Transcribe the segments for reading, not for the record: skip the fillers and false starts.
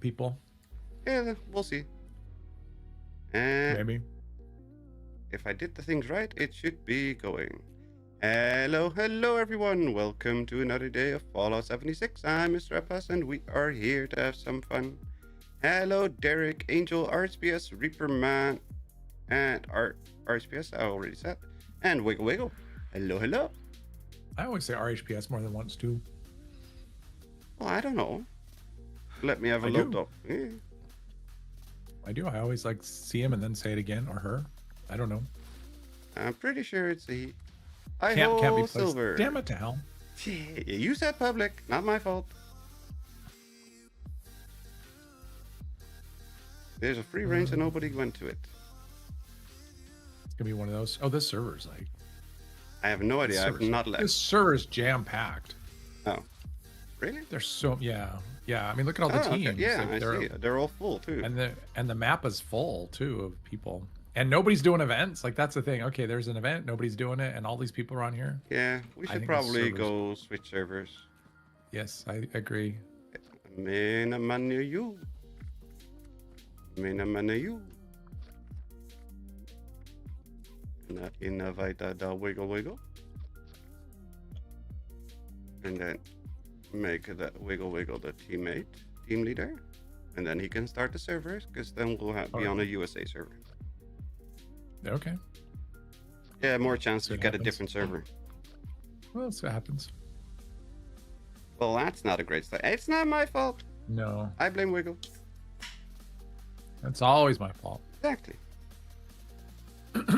people. Yeah, we'll see. And Maybe. if I did the things right, it should be going. Hello everyone. Welcome to another day of Fallout 76. I'm Mr. Epas and we are here to have some fun. Hello Derek, Angel, RSPS, Reaper Man, and RSPS, I already said. And Wiggle Wiggle. Hello. I always say RHPS more than once too. Well, I don't know. Let me have a I look do. though. Yeah. I do. I always like see him and then say it again, or her. I don't know. I'm pretty sure it's a he. Can't be placed. Silver. Damn it to hell. You said public, not my fault. There's a free range and nobody went to it. It's gonna be one of those. Oh, this server's like. I have no idea. I've not left. This server is jam packed. Oh, really? There's so yeah. I mean, look at all the teams. Okay. Yeah, Like, I see. They're all full too. And the map is full too of people. And nobody's doing events. Like that's the thing. Okay, there's an event, nobody's doing it, and all these people are on here. Yeah, we should probably go switch servers. Yes, I agree. Mina manu you. Invite the wiggle. And then make that wiggle the team leader. And then he can start the servers, because then we'll be on a USA server. Okay. Yeah, more chance to get a different server. Well, that's what happens. Well, that's not a great start. It's not my fault. No. I blame Wiggle. It's always my fault. Exactly.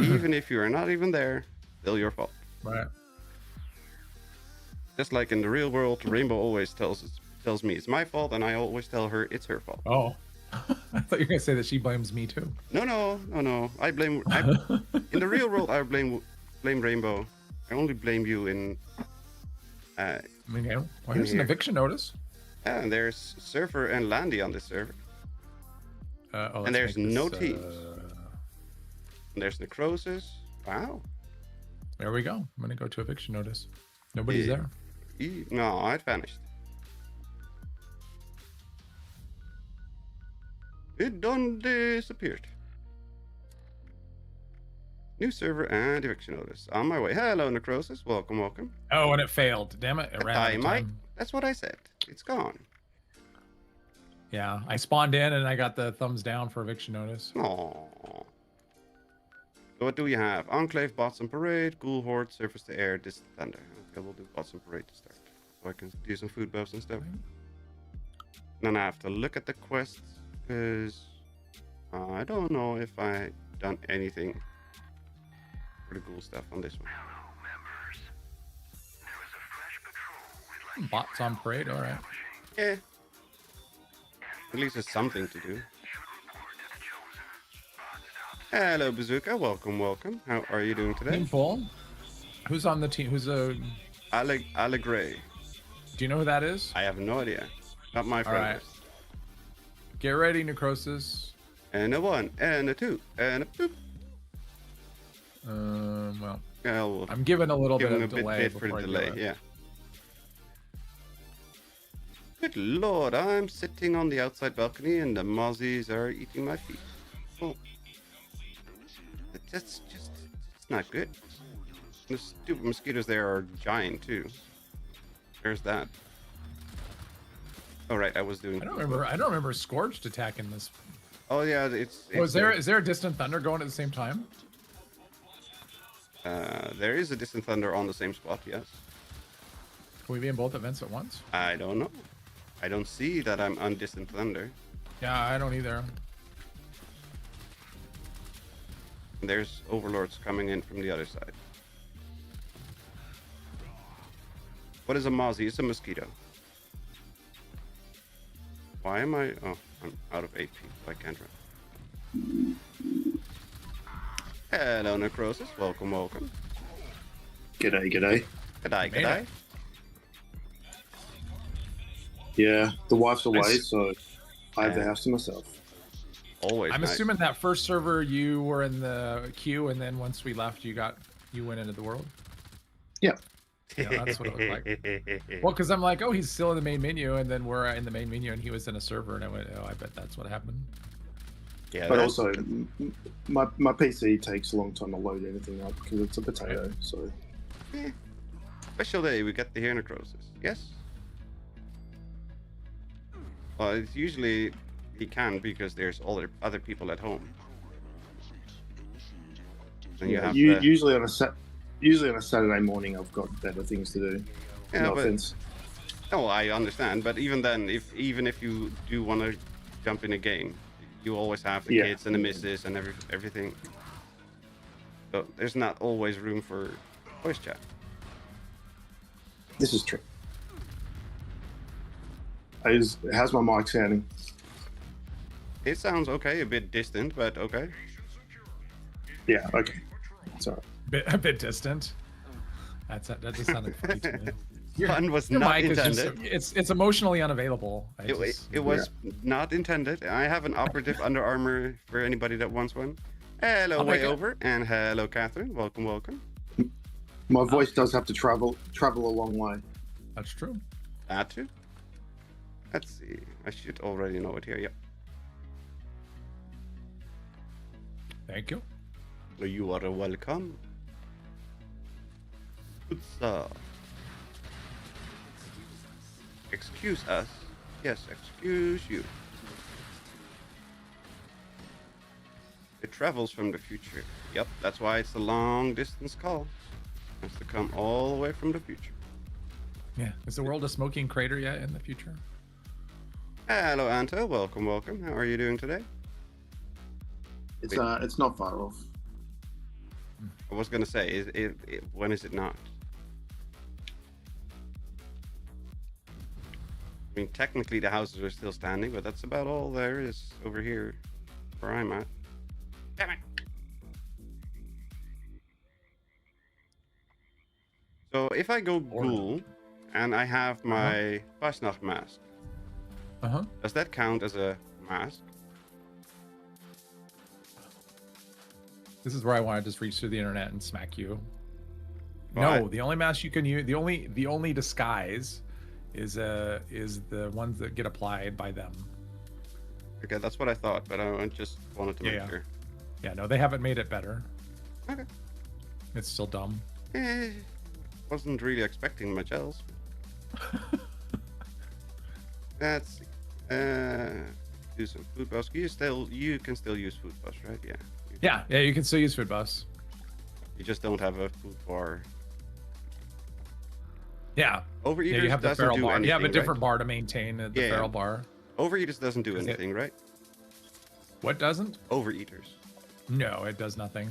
Even if you are not even there, still your fault. Right. Just like in the real world, Rainbow always tells me it's my fault, and I always tell her it's her fault. Oh. I thought you were gonna say that she blames me too. No. I blame. In the real world, I blame Rainbow. I only blame you in. Well, here's an eviction notice. Yeah, and there's Surfer and Landy on this server. And there's no teams. And there's necrosis. Wow. There we go. I'm gonna go to eviction notice. Nobody's there. No, it vanished. It done disappeared. New server and eviction notice. On my way. Hello, Necrosis. Welcome. Oh, and it failed. Damn it. It ran out of time. That's what I said. It's gone. Yeah, I spawned in and I got the thumbs down for eviction notice. Aww. So what do we have? Enclave, bots and parade, Ghoul horde, surface to air, distant thunder. Okay, we'll do bots and parade to start. So I can do some food buffs and stuff. Then I have to look at the quests, because I don't know if I done anything for the Ghoul stuff on this one. Bots on parade, alright. Yeah. At least there's something to do. Hello, Bazooka. Welcome. How are you doing today? Team full. Who's on the team? Who's a... Allegre. Do you know who that is? I have no idea. Not my friend. Alright. Get ready, Necrosis. And a 1, and a 2, and a boop. Well, Yeah, I'm giving a little bit of delay for the delay. Yeah. Good lord, I'm sitting on the outside balcony and the mozzies are eating my feet. Oh. It's not good. The stupid mosquitoes there are giant too. There's that. Oh right, I was doing. I don't remember Scorched attacking this. Oh yeah, it's. Is there a distant thunder going at the same time? There is a distant thunder on the same spot. Yes. Can we be in both events at once? I don't know. I don't see that I'm on distant thunder. Yeah, I don't either. There's overlords coming in from the other side. What is a mozzie? It's a mosquito. Why am I... Oh, I'm out of 8 feet. I can't run. Hello, Necrosis. Welcome. G'day. G'day. Yeah, the wife's away, so I have the house to myself. Always. I'm assuming that first server you were in the queue, and then once we left, you went into the world. Yeah. Yeah, that's what it looked like. Well, because I'm like, oh, he's still in the main menu, and then we're in the main menu, and he was in a server, and I went, oh, I bet that's what happened. Yeah, But that's- also, my PC takes a long time to load anything up because it's a potato. So special day, we get the hair necrosis. Yes. Well, it's usually he can because there's other people at home. And you have the- usually on a Saturday morning, I've got better things to do. Yeah, no but- offense. No, I understand, but even then, even if you do want to jump in a game, you always have the Yeah. kids and the missus and everything. So there's not always room for voice chat. This is true. How's my mic sounding? It sounds okay, a bit distant, but okay. Yeah, okay. It's all right. A bit distant. That just sounded funny to me. Fun was Your not mic is intended. just, it's emotionally unavailable. It was not intended. I have an operative under armor for anybody that wants one. Hello, I'll way make it. over, and hello, Catherine. Welcome, welcome. My voice does have to travel a long way. That's true. That too. Let's see. I should already know it here. Yep. Thank you. You are welcome. Good stuff. Excuse us. Yes, excuse you. It travels from the future. Yep, that's why it's a long distance call. It has to come all the way from the future. Yeah. Is the world a smoking crater yet in the future? Hello, Anto. Welcome, welcome. How are you doing today? It's not far off. I was gonna say, when is it not? I mean, technically the houses are still standing, but that's about all there is over here where I'm at. Damn it. So if I go Ghoul and I have my Fasnacht mask, Uh-huh. does that count as a mask? This is where I want to just reach through the internet and smack you. Well, No, the only mask you can use, the only disguise is the ones that get applied by them. Okay, that's what I thought, but I just wanted to make Yeah. sure. Yeah, no, they haven't made it better. Okay. It's still dumb. Wasn't really expecting much else. Let's see. Do some food buffs. You can still use food buffs, right? Yeah. Yeah, you can still use food buffs. You just don't have a food bar. Yeah. Overeaters Yeah, you have the doesn't feral do bar. anything, You have a right? different bar to maintain the Yeah. feral bar. Overeaters doesn't do Is it- anything, right? What doesn't? Overeaters. No, it does nothing.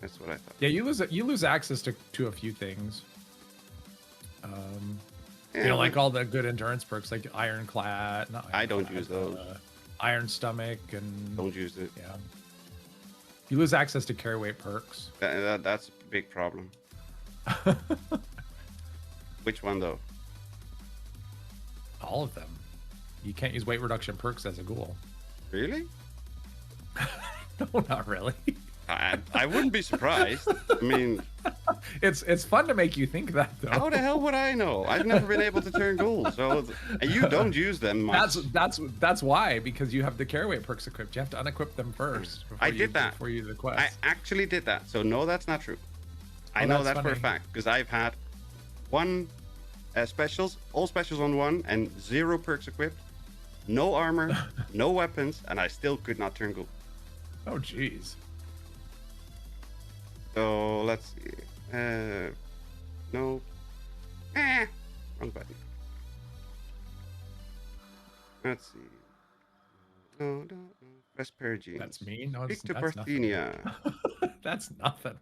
That's what I thought. Yeah, you lose access to a few things. Yeah, You know, like all the good endurance perks, like Ironclad. Not I don't Ironclad, use those. Iron Stomach and don't use it. yeah. You lose access to carry weight perks. That's a big problem. Which one though? All of them. You can't use weight reduction perks as a ghoul. Really? No, not really. I wouldn't be surprised. I mean, It's fun to make you think that though. how the hell would I know? I've never been able to turn gold, so and you don't use them much. That's why, because you have the carry weight perks equipped. You have to unequip them first. I did that before you do the quest. I actually did that, so no, that's not true. I Oh, know that's that for a funny. fact because I've had one specials, all specials on one, and 0 perks equipped, no armor, no weapons, and I still could not turn gold. Oh, jeez. So let's see. No. Wrong button. Let's see. No. Press pair of jeans. That's mean. No, Speak to that's nothing. Parthenia. That's nothing.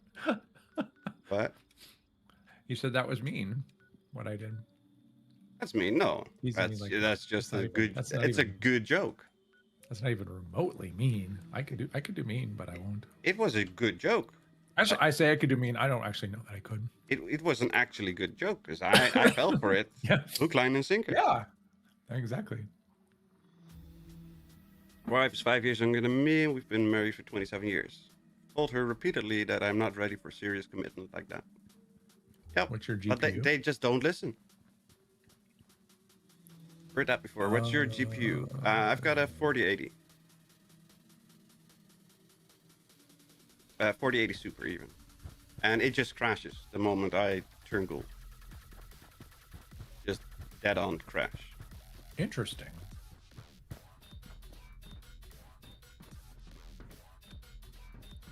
What? You said that was mean. What I did. That's mean. No. He's That's like- that's just not a even- good. that's not It's a even- good joke. That's not even remotely mean. I could do mean, but I won't. It was a good joke. Actually, I say I could do mean. I don't actually know that I could. It was an actually good joke because I fell for it. Yeah. Hook, line, and sinker. Yeah. Exactly. Wife is 5 years younger than me, and we've been married for 27 years. Told her repeatedly that I'm not ready for serious commitment like that. Yep. What's your But GPU? they just don't listen. Heard that before. What's your GPU? I've got a 4080. 4080 Super even. And it just crashes the moment I turn Ghoul. Just dead on crash. Interesting.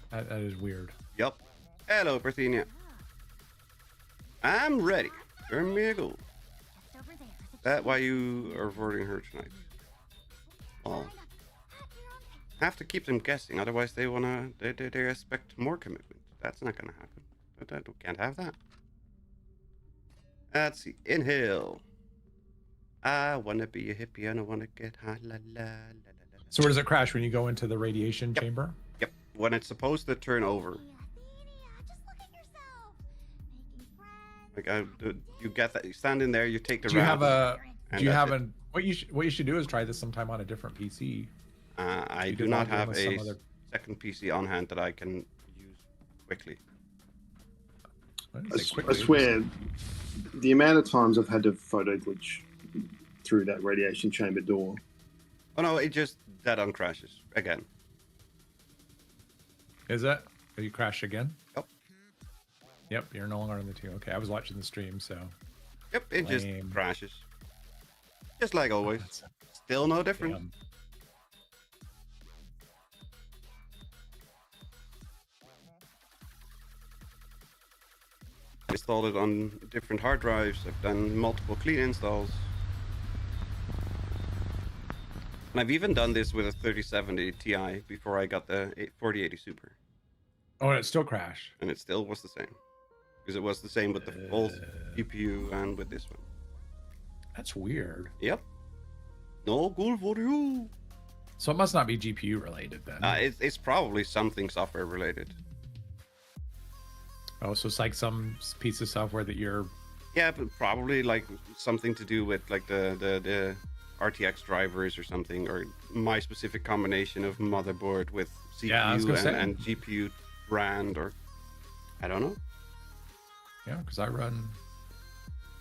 That is weird. Yup. Hello, Parthenia. I'm ready. Turn me a Ghoul. That why you are voting her tonight? Well, have to keep them guessing, otherwise they expect more commitment. That's not gonna happen. But can't have that. Let's see. Inhale. I wanna be a hippie and I wanna get high. La la la la. So where does it crash when you go into the radiation chamber? Yep. When it's supposed to turn over. Like you get that. You stand in there. You take the. Do you have a? and Do you that's have it. a? What you should do is try this sometime on a different PC. I You do could not log in have with a some other- second PC on hand that I can use quickly. I swear, the amount of times I've had to photo glitch through that radiation chamber door. Oh no, it just dead on crashes again. Is it? Have you crashed again? Yep. Yep, you're no longer in the team. Okay, I was watching the stream, so. Yep, it just Lame. crashes. Just like always. That's- Still no different. Damn. Installed it on different hard drives. I've done multiple clean installs. And I've even done this with a 3070 Ti before I got the 4080 Super. Oh, and it still crashed. And it still was the same. Because it was the same with the full GPU and with this one. That's weird. Yep. No Ghoul for you. So it must not be GPU related then. It's probably something software related. Oh, so it's like some piece of software that you're. Yeah, but probably like something to do with like the RTX drivers or something, or my specific combination of motherboard with Yeah, I was gonna CPU say. and GPU brand, or I don't know. Yeah, because I run.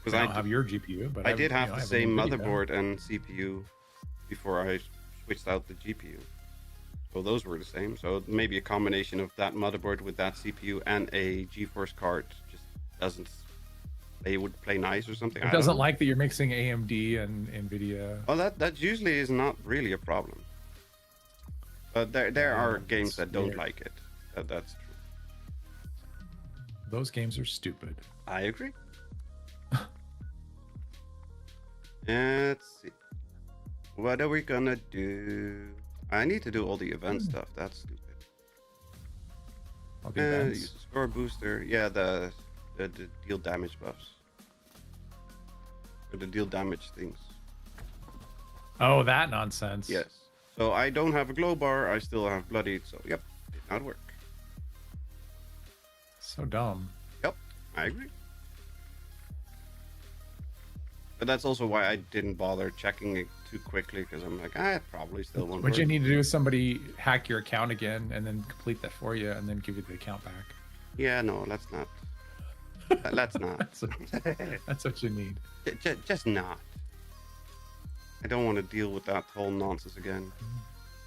Because I don't have your GPU, but I did have I the a same NVIDIA. motherboard and CPU before I switched out the GPU. So those were the same. So maybe a combination of that motherboard with that CPU and a GeForce card just doesn't. They would play nice or something. It doesn't like that you're mixing AMD and NVIDIA. Well, that usually is not really a problem. But there are games that don't weird. like it. That's true. Those games are stupid. I agree. Let's see. What are we gonna do? I need to do all the event stuff. That's stupid. All the events. Use the score booster. Yeah, the deal damage buffs. Or the deal damage things. Oh, that nonsense. Yes. So I don't have a glow bar. I still have bloodied. So yep, did not work. So dumb. Yep, I agree. But that's also why I didn't bother checking it too quickly, because I'm like, it probably still won't What work. you need to do is somebody hack your account again and then complete that for you and then give you the account back. Yeah, no, let's not. Let's not. That's what you need. Just not. I don't want to deal with that whole nonsense again.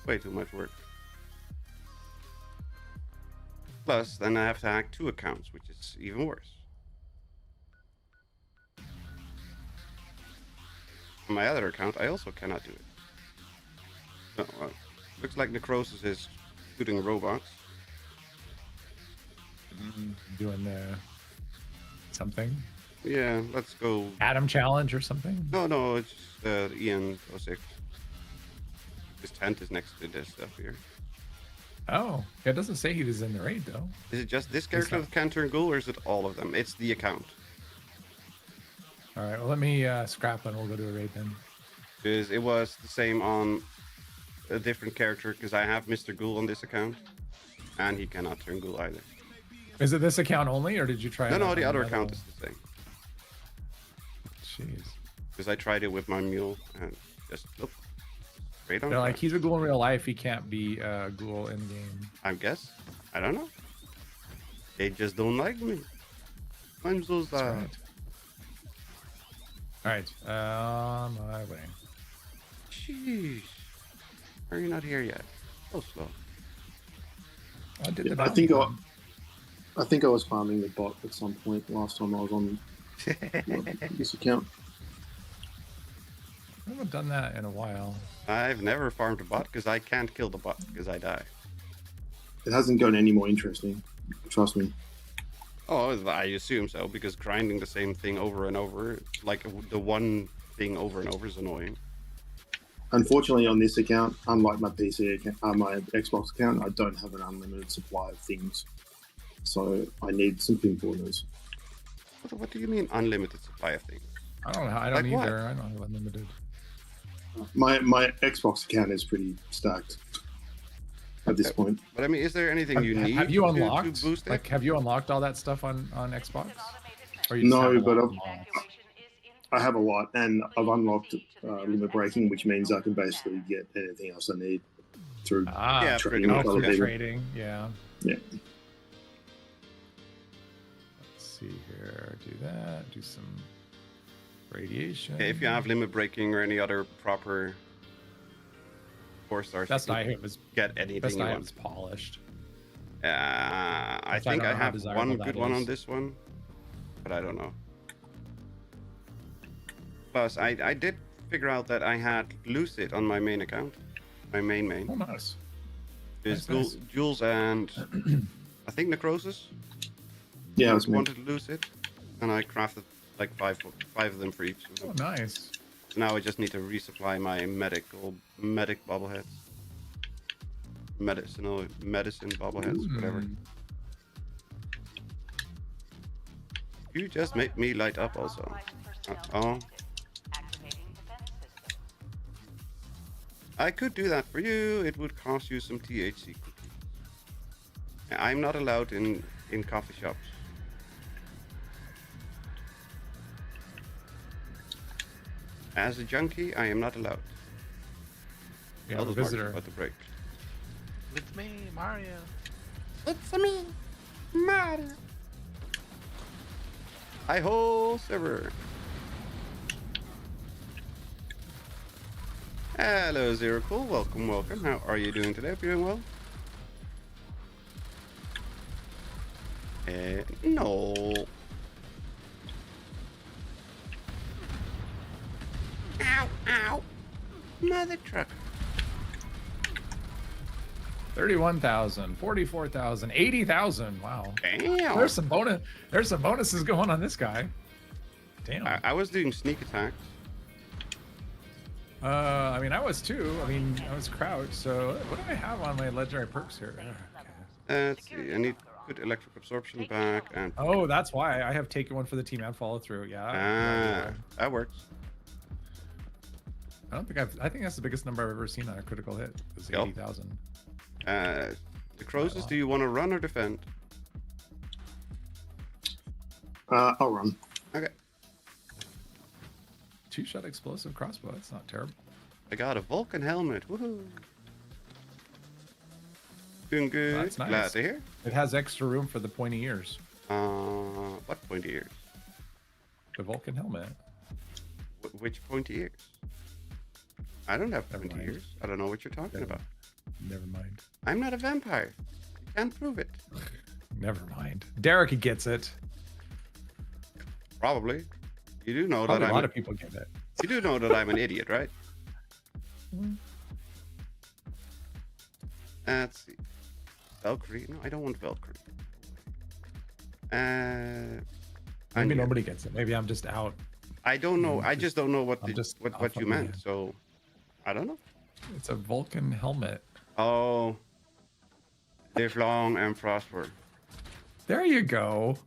Way too much work. Plus, then I have to hack 2 accounts, which is even worse. On my other account, I also cannot do it. So, looks like Necrosis is shooting robots. Doing something. Yeah, let's go. Atom challenge or something. No, it's just Ian 06. His tent is next to this stuff here. Oh, it doesn't say he was in the raid though. Is it just this character that can turn Ghoul, or is it all of them? It's the account. All right, well let me scrap and we'll go to a raid then. Because it was the same on a different character, because I have Mr. Ghoul on this account, and he cannot turn Ghoul either. Is it this account only, or did you try? No, it the on other another account one? is the same. Jeez. Because I tried it with my mule, and just look. Straight on. They're like, track. he's a ghoul in real life. He can't be a ghoul in game. I guess. I don't know. They just don't like me. I'm so That's sad. right. All right, on my way. Jeez. Are you not here yet? So slow. I did the I bounty think run. I think I was farming the bot at some point last time I was on this account. I haven't done that in a while. I've never farmed a bot because I can't kill the bot because I die. It hasn't gotten any more interesting. Trust me. Oh, I assume so because grinding the same thing over and over, like the one thing over and over, is annoying. Unfortunately, on this account, unlike my PC account, my Xbox account, I don't have an unlimited supply of things, so I need some pinpointers. What do you mean unlimited supply of things? I don't know. I don't Like what? either. I don't have unlimited. My Xbox account is pretty stacked at this point. But I mean, is there anything you need Have you to unlocked? boost it? Like, have you unlocked all that stuff on Xbox? Or you just No, have a but lot unlocked? I have a lot, and I've unlocked limit breaking, which means I can basically get anything else I need through Yeah, trading oh, with other through people. trading. Yeah. Yeah. Let's see here. Do that. Do some radiation. Yeah, if you have limit breaking or any other proper 4-star, Best I have is get anything best you I have want. is polished. I Which think don't I know how have desirable one that good one on is. this one, but I don't know. Plus, I did figure out that I had Lucid on my main account, my main. Oh, nice. There's nice. Jules and I think Necrosis. Yeah, it's me. Wanted Lucid, and I crafted like five of them for each of them. Oh, nice. So now I just need to resupply my medic bobbleheads. Medicine bobbleheads, whatever. You just make me light up also. Oh. I could do that for you. It would cost you some THC cookies. I'm not allowed in coffee shops. As a junkie, I am not allowed. Yeah, I'll the just mark visitor. about the break. It's me, Mario. It's me, Mario. Hi ho, server. Hello, Zero Cool. Welcome. How are you doing today? Hope you're doing well. No. Ow. Mother trucker. 31,000, 44,000, 80,000. Wow. Damn. There's some bonuses going on this guy. Damn. I was doing sneak attacks. I mean, I was too. I mean, I was crouched. So what do I have on my legendary perks here? Okay. Let's see. I need good electric absorption back and. Oh, that's why I have taken one for the team and follow through. Yeah. That works. I think that's the biggest number I've ever seen on a critical hit. Is Yep. 80,000. The Crows, do you want to run or defend? I'll run. Okay. 2-shot explosive crossbow. That's not terrible. I got a Vulcan helmet. Woohoo. Doing good. That's nice. Glad to hear. It has extra room for the pointy ears. What pointy ears? The Vulcan helmet. Which pointy ears? I don't have Never pointy mind. ears. I don't know what you're talking about. Never mind. I'm not a vampire. You can't prove it. Never mind. Derek gets it. Probably. You do know Probably that a I'm. lot of people get it. You do know that I'm an idiot, right? Let's see. Valkyrie? No, I don't want Valkyrie. Maybe Onion. nobody gets it. Maybe I'm just out. I don't know. I just don't know what I'm just off what you on my meant. end. So I don't know. It's a Vulcan helmet. Oh, live long and prosper. There you go.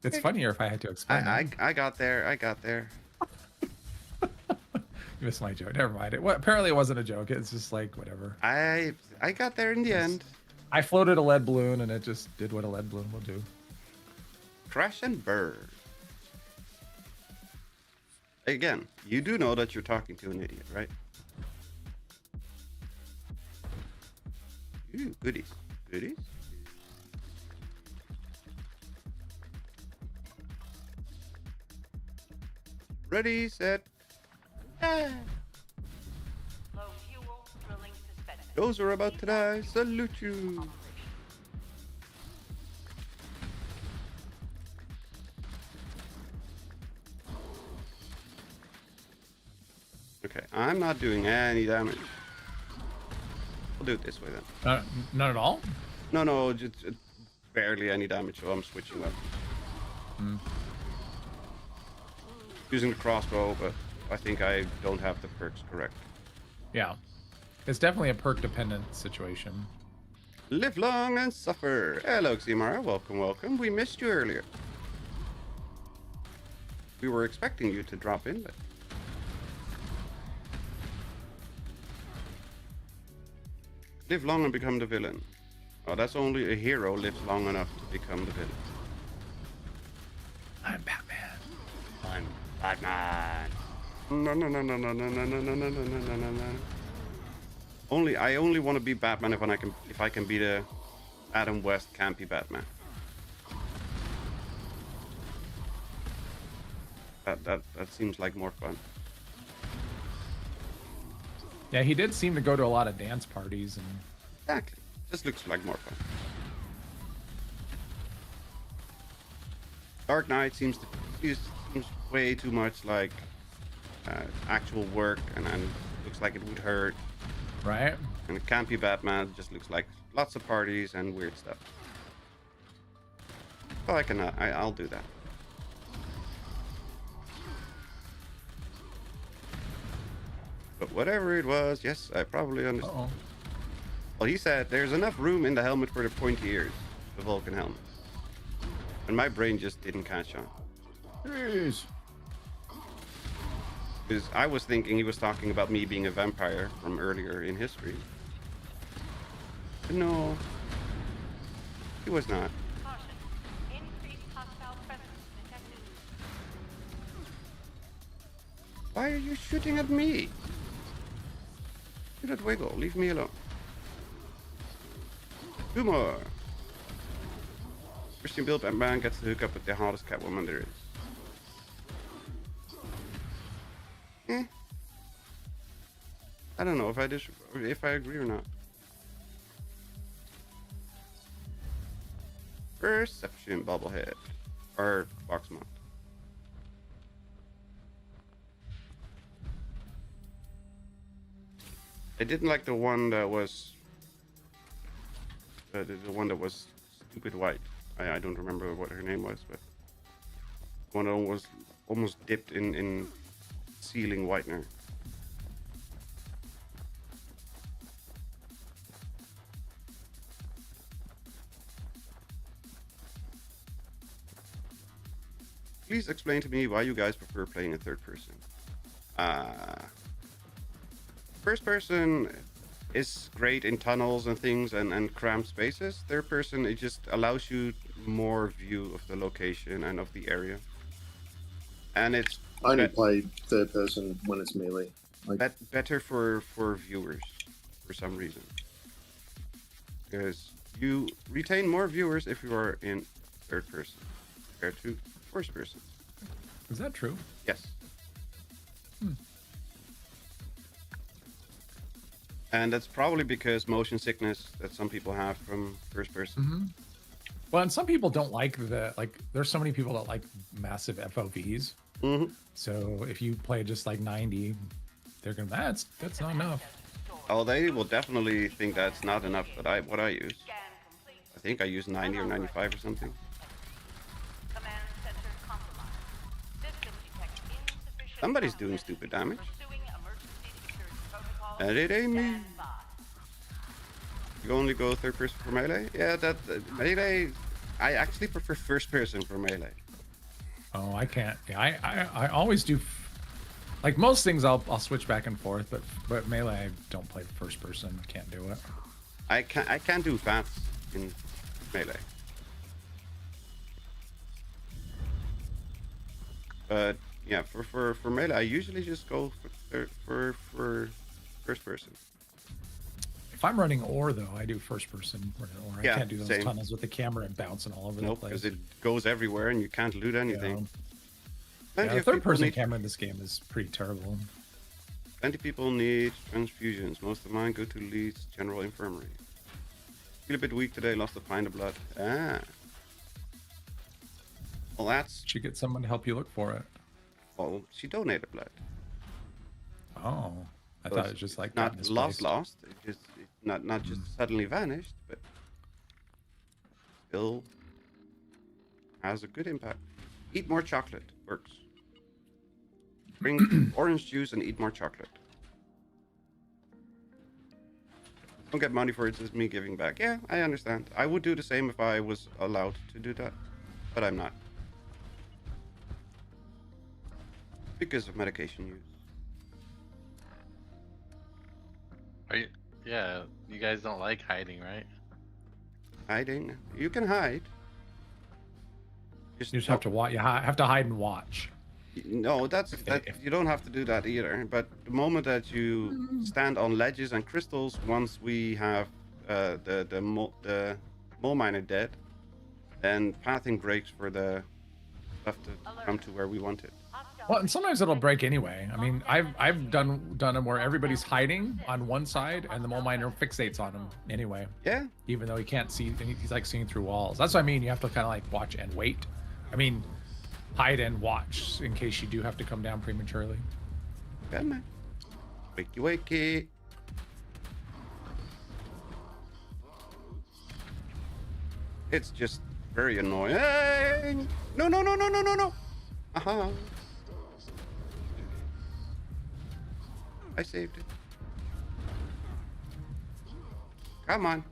It's funnier if I had to explain. I got there. I got there. You missed my joke. Never mind. Apparently it wasn't a joke. It's just like whatever. I got there in the end. I floated a lead balloon and it just did what a lead balloon will do. Crash and burn. Again, you do know that you're talking to an idiot, right? Ooh, goodies. Goodies? Ready, set. Ah. Low fuel, drilling suspended. Those are about to die. Salute you. Okay, I'm not doing any damage. I'll do it this way then. None at all? No, just barely any damage, so I'm switching weapons. Using the crossbow, but I think I don't have the perks correct. Yeah. It's definitely a perk dependent situation. Live long and suffer. Hello, Ximara. Welcome. We missed you earlier. We were expecting you to drop in, but... Live long and become the villain. Oh, that's only a hero lives long enough to become the villain. I'm Batman. I'm Batman. No. I only want to be Batman if I can be the Adam West campy Batman. That seems like more fun. Yeah, he did seem to go to a lot of dance parties and Exactly. This looks like more fun. Dark Knight seems way too much like actual work and looks like it would hurt. right? And campy Batman just looks like lots of parties and weird stuff. So I'll do that. But whatever it was, yes, I probably understand. Uh-oh. Well, he said there's enough room in the helmet for the pointy ears, the Vulcan helmet. And my brain just didn't catch on. Jeez. Because I was thinking he was talking about me being a vampire from earlier in history. But no, he was not. Caution. Increased hostile presence detected. Why are you shooting at me? Shoot at Wiggle, leave me alone. 2 more. Christian Bill Batman gets to hook up with the hottest Catwoman there is. I don't know if I agree or not. Perception bobblehead. Or box mount. I didn't like the one that was the one that was stupid white. I don't remember what her name was, but one that was almost dipped in sealing whitener. Please explain to me why you guys prefer playing in third person. First person is great in tunnels and things and cramped spaces. Third person, it just allows you more view of the location and of the area. And it's I only play third person when it's melee. Like, better for viewers for some reason. Because you retain more viewers if you are in third person compared to first person. Is that true? Yes. And that's probably because motion sickness that some people have from first person. Well, and some people don't like there's so many people that like massive FOVs. So if you play just like 90, they're gonna that's not enough. Oh, they will definitely think that's not enough. But what I use, I think I use 90 or 95 or something. Command center compromised. System detects insufficient Somebody's power doing stupid damage. pursuing emergency security protocols. And it ain't me. Stand by. You only go third person for melee? Yeah, melee. I actually prefer first person for melee. Oh, I can't. Yeah, I always do. Like most things, I'll switch back and forth, but melee, I don't play first person. Can't do it. I can't do fast in melee. But yeah, for melee, I usually just go for first person. If I'm running ore though, I do first person. Or Yeah, I can't do those same. tunnels with the camera and bouncing all over the Nope, place. because it goes everywhere and you can't loot anything. Plenty the of third people person need. camera in this game is pretty terrible. Plenty of people need transfusions. Most of mine go to Leeds General Infirmary. Feel a bit weak today. Lost a pint of blood. Ah. Well, that's. Should get someone to help you look for it. Well, she donated blood. Oh, I So thought it was just like got not misplaced. lost. It just not just suddenly vanished, but still has a good impact. Eat more chocolate works. Drink orange juice and eat more chocolate. Don't get money for it. It's just me giving back. Yeah, I understand. I would do the same if I was allowed to do that, but I'm not because of medication use. Are you? Yeah, you guys don't like hiding, right? Hiding, you can hide. You just have to watch. You have to hide and watch. No, that you don't have to do that either. But the moment that you stand on ledges and crystals, once we have the mole miner dead, then pathing breaks for the stuff to come to where we want it. Well, and sometimes it'll break anyway. I mean, I've done them where everybody's hiding on one side and the mole miner fixates on him anyway. Yeah. Even though he can't see, he's like seeing through walls. That's what I mean. You have to kind of like watch and wait. I mean, hide and watch in case you do have to come down prematurely. Come on. Wakey wakey. It's just very annoying. No, no, no, no, no, no, no. Aha. I saved it. Come on.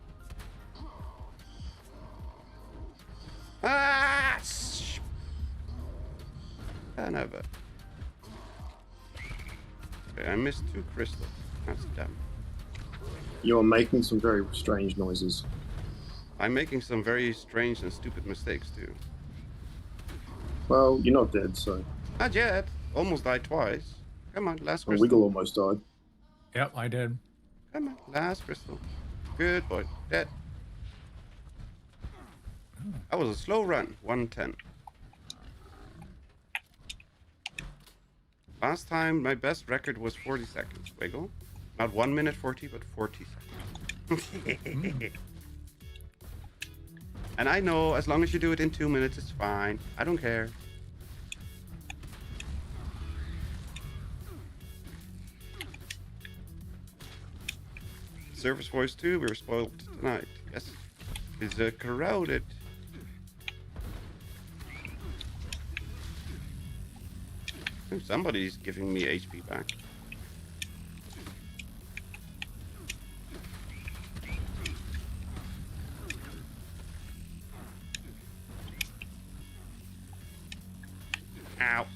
Ah! Son of a... Okay, I missed 2 crystals. That's dumb. You're making some very strange noises. I'm making some very strange and stupid mistakes too. Well, you're not dead, so. Not yet. Almost died twice. Come on, last Well, crystal. Wiggle almost died. Yep, I did. Come on, last crystal. Good boy. Dead. That was a slow run. 110. Last time, my best record was 40 seconds. Wiggle. Not 1 minute 40, but 40 seconds. And I know, as long as you do it in 2 minutes, it's fine. I don't care. Service voice 2, we were spoiled tonight. Yes. Is crowded. Oh, somebody's giving me HP back. Ow.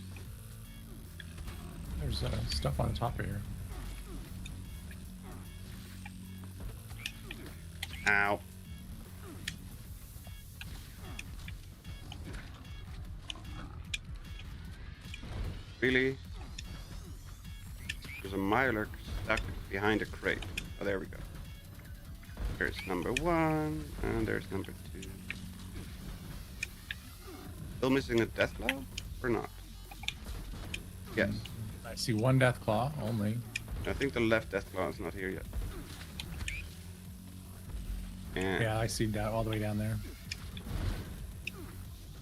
There's stuff on the top of here. Ow. Really? There's a Mirelurk stuck behind a crate. Oh, there we go. There's number 1, and there's number 2. Still missing a Deathclaw? Or not? Yes. I see 1 death claw only. I think the left Deathclaw is not here yet. And Yeah, I see that all the way down there.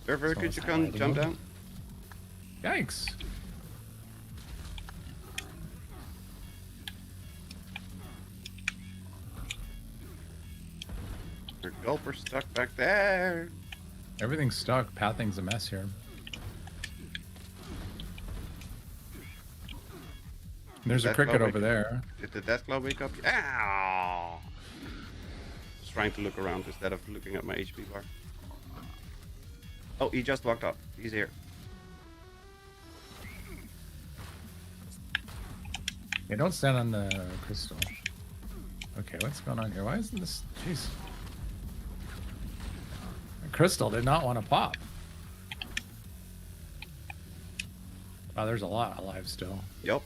Server, could you come jump down? Yikes. Your gulper stuck back there. Everything's stuck. Pathing's a mess here. There's a Deathclaw cricket wake over up? there. Did the Deathclaw wake up? Ow! Just trying to look around instead of looking at my HP bar. Oh, he just walked up. He's here. Yeah, don't stand on the crystal. Okay, what's going on here? Why isn't this... Jeez. The crystal did not want to pop. Oh, there's a lot alive still. Yup.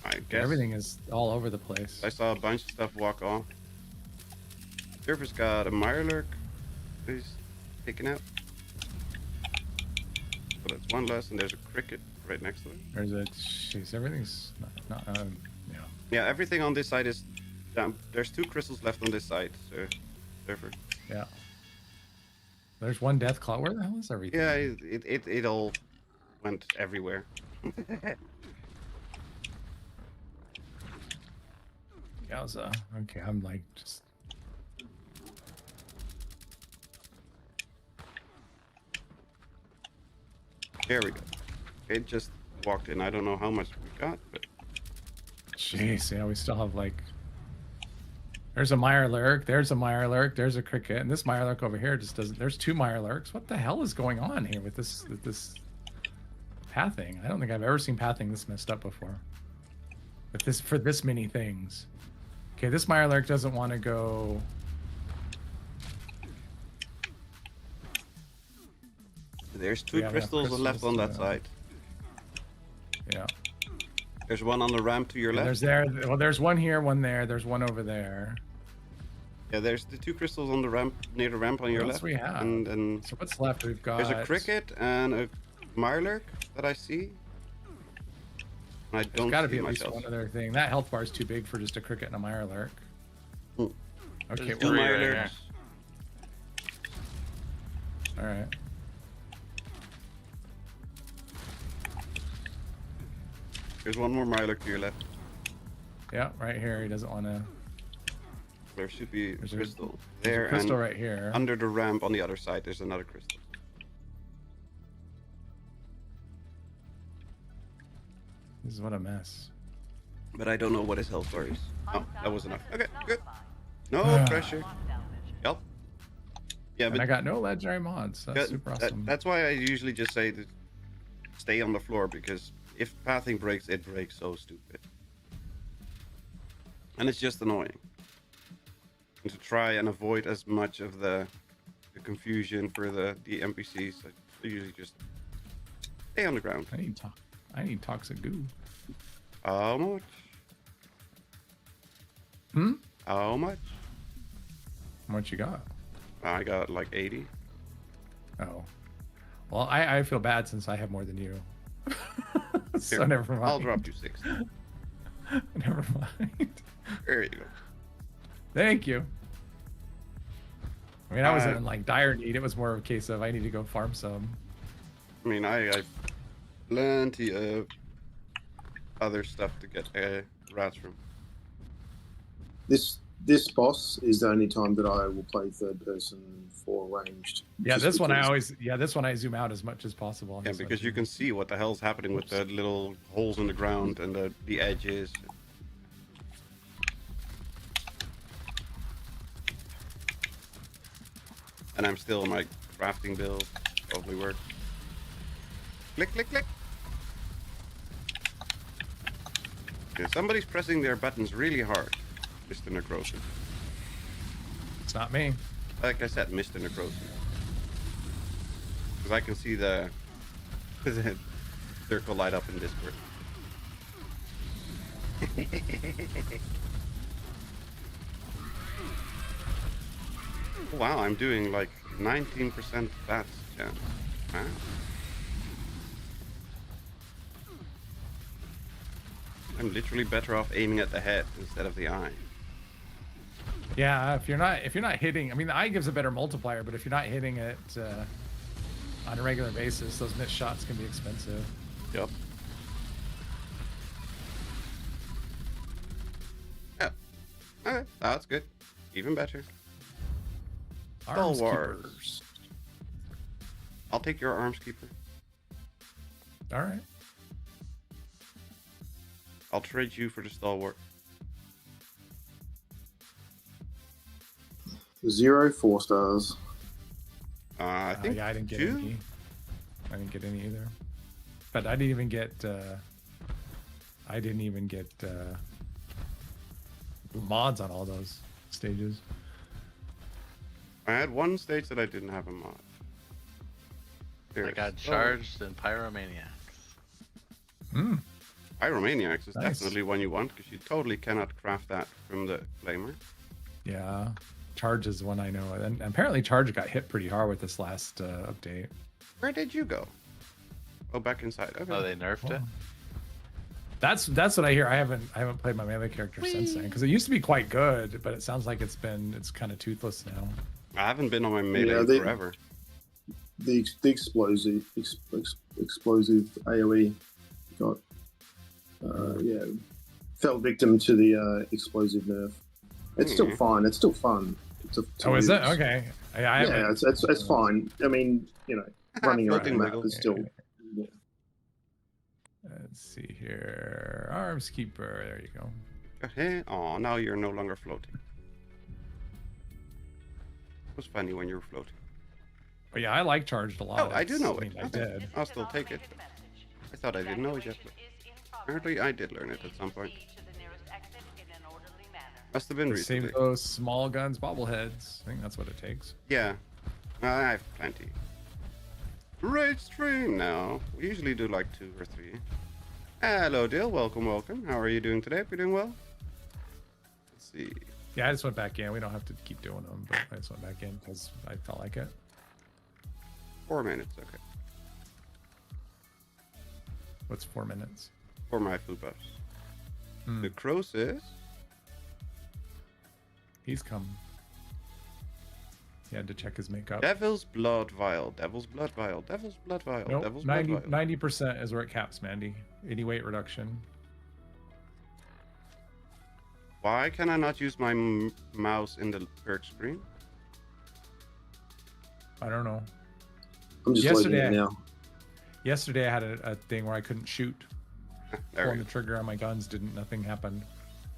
I guess. Everything is all over the place. I saw a bunch of stuff walk off. Server's got a Mirelurk. He's taken out. So that's 1 less, and there's a cricket. right next to it. There's a. Jeez, everything's not. Yeah. Yeah, everything on this side is down. There's 2 crystals left on this side, so therefore. Yeah. There's one death claw. Where the hell is everything? Yeah, it all went everywhere. Yowza. Okay, I'm like just. There we go. It just walked in. I don't know how much we got, but Jeez, yeah, we still have like. There's a Mirelurk, there's a Mirelurk, there's a cricket, and this Mirelurk over here just doesn't. There's 2 Mirelurks. What the hell is going on here with this pathing? I don't think I've ever seen pathing this messed up before. With this for this many things. Okay, this Mirelurk doesn't want to go. there's 2 Yeah, we have crystals left on that crystals, side. Yeah. There's one on the ramp to your Yeah, left. there's there. Well, there's one here, one there. There's one over there. Yeah, there's the 2 crystals on the ramp near the ramp on your What left. else we have? And So what's left? We've got. there's a cricket and a Mirelurk that I see. I don't There's got to see be at least myself. one other thing. That health bar is too big for just a cricket and a Mirelurk. Hmm. Okay, There's 2 three right Mirelurks. here. all right. There's one more Mirelurk to your left. Yeah, right here. He doesn't want to. There should be a There's a- crystal There's there, a crystal and right here. under the ramp on the other side, there's another crystal. This is what a mess. But I don't know what his health bar is. Oh, that was enough. Okay, good. No Ah. pressure. Yep. Yeah, And I but got no legendary mods. That's that- super that- awesome. that's why I usually just say to stay on the floor, because if pathing breaks, it breaks so stupid. And it's just annoying. And to try and avoid as much of the confusion for the NPCs, I usually just stay on the ground. I need toxic goo. How much? Hmm? How much? What you got? I got like 80. Oh. Well, I feel bad since I have more than you. So Here, never mind. I'll drop you 60. Never mind. There you go. Thank you. I mean, I wasn't in like dire need. It was more of a case of I need to go farm some. I mean, I plenty of other stuff to get rats from. This boss is the only time that I will play third person for ranged. Yeah, Just this one I because- always. Yeah, this one I zoom out as much as possible. on Yeah, this one, because you too. can see what the hell's happening with the little holes in the ground and the edges. And I'm still in my crafting build. Probably work. Click, click, click. Okay, somebody's pressing their buttons really hard, Mr. Necrosis. It's not me. Like I said, Mr. Necrosis. Because I can see the circle light up in Discord. Wow, I'm doing like 19% bats chance. Wow. I'm literally better off aiming at the head instead of the eye. Yeah, if you're not hitting, I mean, the eye gives a better multiplier, but if you're not hitting it on a regular basis, those missed shots can be expensive. Yep. Yeah. Alright, that's good. Even better. Arms Wars. keepers. I'll take your arms keeper. All right. I'll trade you for the stalwart. 0 4 stars. I think yeah, I didn't get 2? any. I didn't get any either. But I didn't even get. Mods on all those stages. I had one stage that I didn't have a mod. I There's got Stalwart. charged in Pyromaniacs. Hmm. Pyromaniacs is Nice. definitely one you want, because you totally cannot craft that from the flamer. Yeah. Charge is one I know, and apparently Charge got hit pretty hard with this last update. Where did you go? Oh, back inside. Okay. Oh, they nerfed it. That's what I hear. I haven't played my melee character since then because it used to be quite good, but it sounds like it's kind of toothless now. I haven't been on my melee Yeah, forever. The explosive AOE got fell victim to the explosive nerf. It's still fine. It's still fun. Oh, is it? Okay. Yeah, it's fine. I mean, running around the Floating map wiggle. is still. Yeah. Let's see here. Arms keeper. There you go. Okay. Oh, now you're no longer floating. It was funny when you were floating. But yeah, I like charged a lot. Oh, I do know mean, it. I did. I'll still take it. I thought I didn't know it yet, but apparently I did learn it at some point. Must have been recently. Save those small guns bobbleheads. I think that's what it takes. Yeah, I have plenty. Raid stream now. We usually do like 2 or 3. Hello, Dill. Welcome, welcome. How are you doing today? You doing well? Let's see. Yeah, I just went back in. We don't have to keep doing them, but I just went back in because I felt like it. 4 minutes, okay. What's 4 minutes? For my food buffs. The Croesus. He's come. He had to check his makeup. Devil's Blood Vial. Devil's Blood Vial. Devil's Blood Vial. Nope, Devil's Blood Vial. 90% is where it caps, Mandy. 80 weight reduction. Why can I not use my mouse in the perk screen? I don't know. I'm just loading Yesterday, it now. Yesterday I had a thing where I couldn't shoot. There Pulling we the trigger on my guns nothing happened.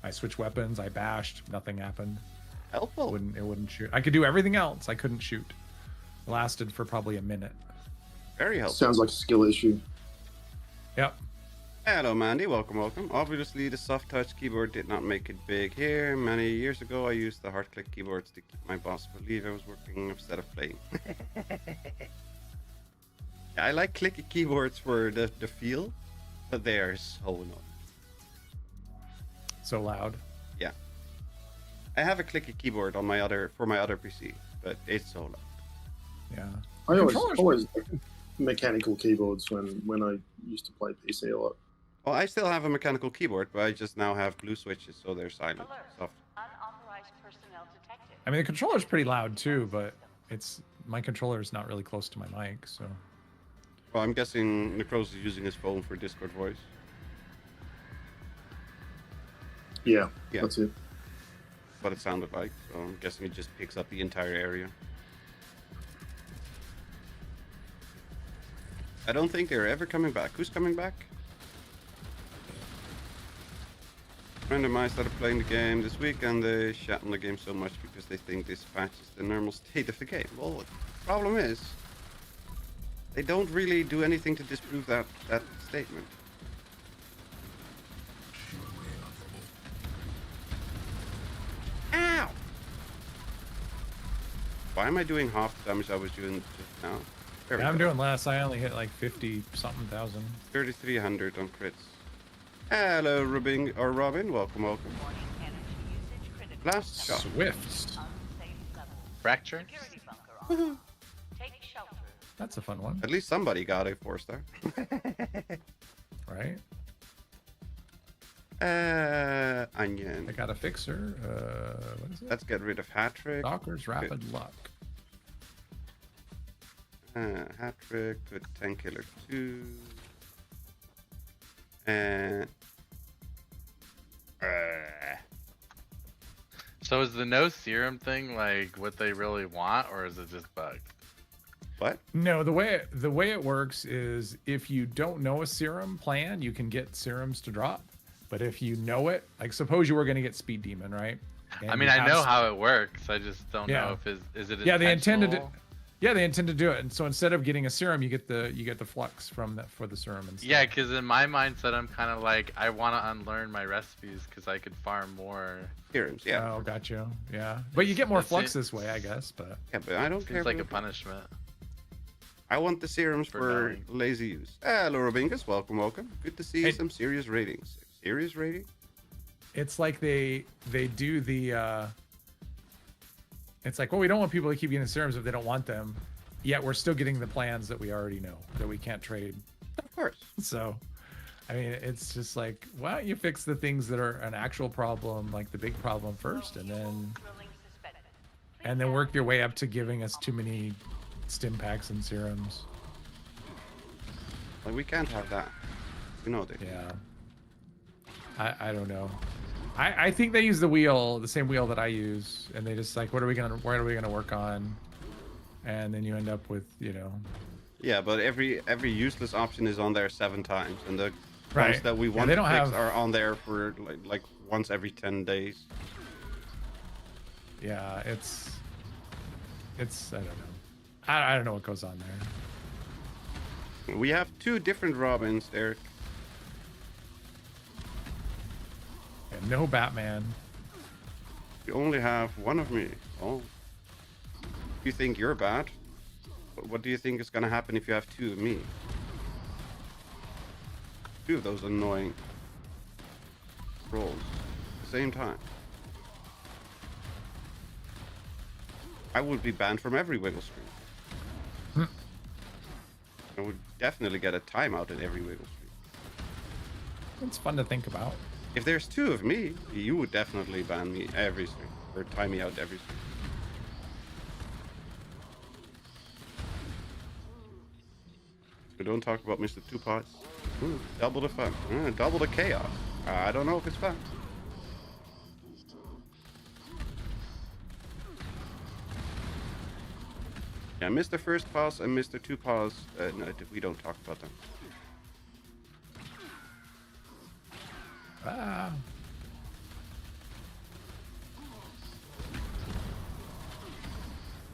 I switched weapons, I bashed, nothing happened. Helpful. It wouldn't shoot. I could do everything else, I couldn't shoot. It lasted for probably a minute. Very helpful. Sounds like a skill issue. Yep. Hello, Mandy. Welcome, welcome. Obviously, the soft touch keyboard did not make it big here. Many years ago, I used the hard click keyboards to keep my boss believe I was working instead of playing. I like clicky keyboards for the feel, but they are so annoying. So loud. Yeah. I have a clicky keyboard on my other PC, but it's so loud. Yeah. I Controllers- always mechanical keyboards when I used to play PC a lot. Well, I still have a mechanical keyboard, but I just now have blue switches, so they're silent. Soft. Unauthorized personnel detected. I mean, the controller's pretty loud too, but my controller is not really close to my mic, so. Well, I'm guessing Necros is using his phone for Discord voice. Yeah, Yeah. that's it. What it sounded like, so I'm guessing it just picks up the entire area. I don't think they're ever coming back. Who's coming back? A friend of mine started playing the game this week and they shat on the game so much because they think this patch is the normal state of the game. Well, the problem is, they don't really do anything to disprove that statement. Ow! Why am I doing half the damage I was doing just now? There we Yeah, I'm go. doing less. I only hit like 50-something thousand. 3,300 on crits. Hello, Robin. Welcome, welcome. Warning, energy usage critical. Blast shot. Swifts. Unsafe level. Fractured? Security bunker on. Take shelter. That's a fun one, At least somebody got a 4-star. right? Onion. I got a fixer. What is it? Let's get rid of hat trick. Stalker's Rapid Luck. Hat trick. Put 10 killer 2. And So is the no serum thing like what they really want, or is it just bugs? what? No, the way it works is if you don't know a serum plan, you can get serums to drop. But if you know it, like suppose you were going to get Speed Demon, right? I And mean, you I have know s- how it works. I just don't Yeah. know if is it Yeah, they intended to. intentional? Yeah, they intend to do it, and so instead of getting a serum, you get the flux from that for the serum instead. Yeah, because in my mindset, I'm kind of like, I want to unlearn my recipes because I could farm more. Serums, yeah. Oh, got you. Yeah, but you get more That's flux it. this way, I guess. But Yeah, but I don't care. It's like a about- punishment. I want the serums for for knowing. lazy use. Hello, Robingus. Welcome, welcome. Good to see Hey. some serious ratings. Serious rating? it's like they do the. It's like, well, we don't want people to keep getting serums if they don't want them. Yet we're still getting the plans that we already know that we can't trade Of course. So, I mean, it's just like, why don't you fix the things that are an actual problem, like the big problem first, and then work your way up to giving us too many stim packs and serums. Like, we can't have that. You know that. Yeah. I don't know. I think they use the same wheel that I use, and they just like, what are we gonna work on? And then you end up with, Yeah, but every useless option is on there 7 times, and the Right. ones that we Yeah, want they to don't fix have- are on there for like once every 10 days. yeah, it's I don't know. I don't know what goes on there. We have 2 different Robins there. And no Batman. You only have one of me. Oh. You think you're bad? What do you think is gonna happen if you have 2 of me? 2 of those annoying rolls at the same time. I would be banned from every wiggle stream. I would definitely get a timeout in every wiggle stream. It's fun to think about. If there's 2 of me, you would definitely ban me every stream, or time me out every stream. We don't talk about Mr. Two Pies. Ooh, double the fun. Double the chaos. I don't know if it's fun. Yeah, Mr. First Paws and Mr. Two Paws, no, we don't talk about them. Ah.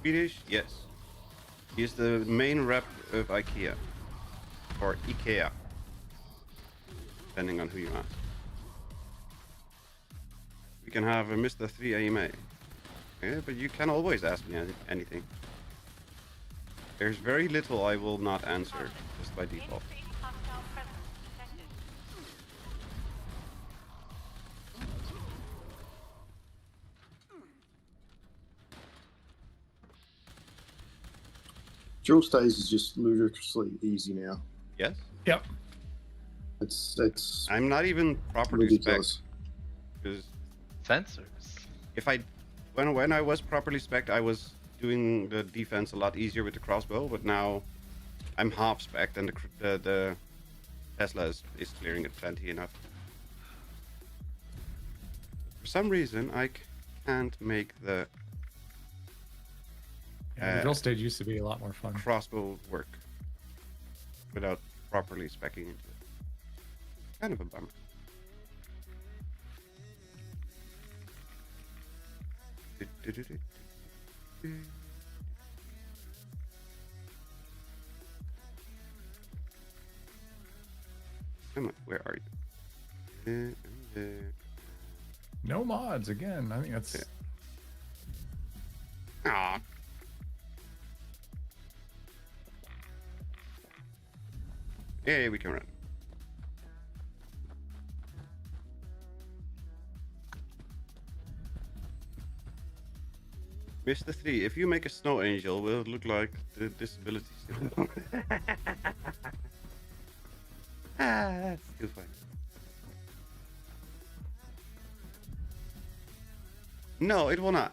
Swedish? Yes. He's the main rep of IKEA. Or IKEA. Depending on who you ask. We can have a Mr. 3 AMA. Yeah, but you can always ask me anything. There's very little I will not answer, just by default. Increased hostile presence detected. Dual stays is just ludicrously easy now. Yes? Yep. It's I'm not even properly spec ridiculous. because Sensors. if when I was properly spec, I was doing the defense a lot easier with the crossbow, but now I'm half spec and the Tesla is clearing it plenty enough. For some reason, I can't make the Yeah, the drill stage used to be a lot more fun. crossbow work without properly speccing into it. Kind of a bummer. Come on, where are you? No mods again. I think that's Yeah. Aw. Hey, we can run. Mr. 3, if you make a snow angel, will it look like the disability still? That's too funny. No, it will not.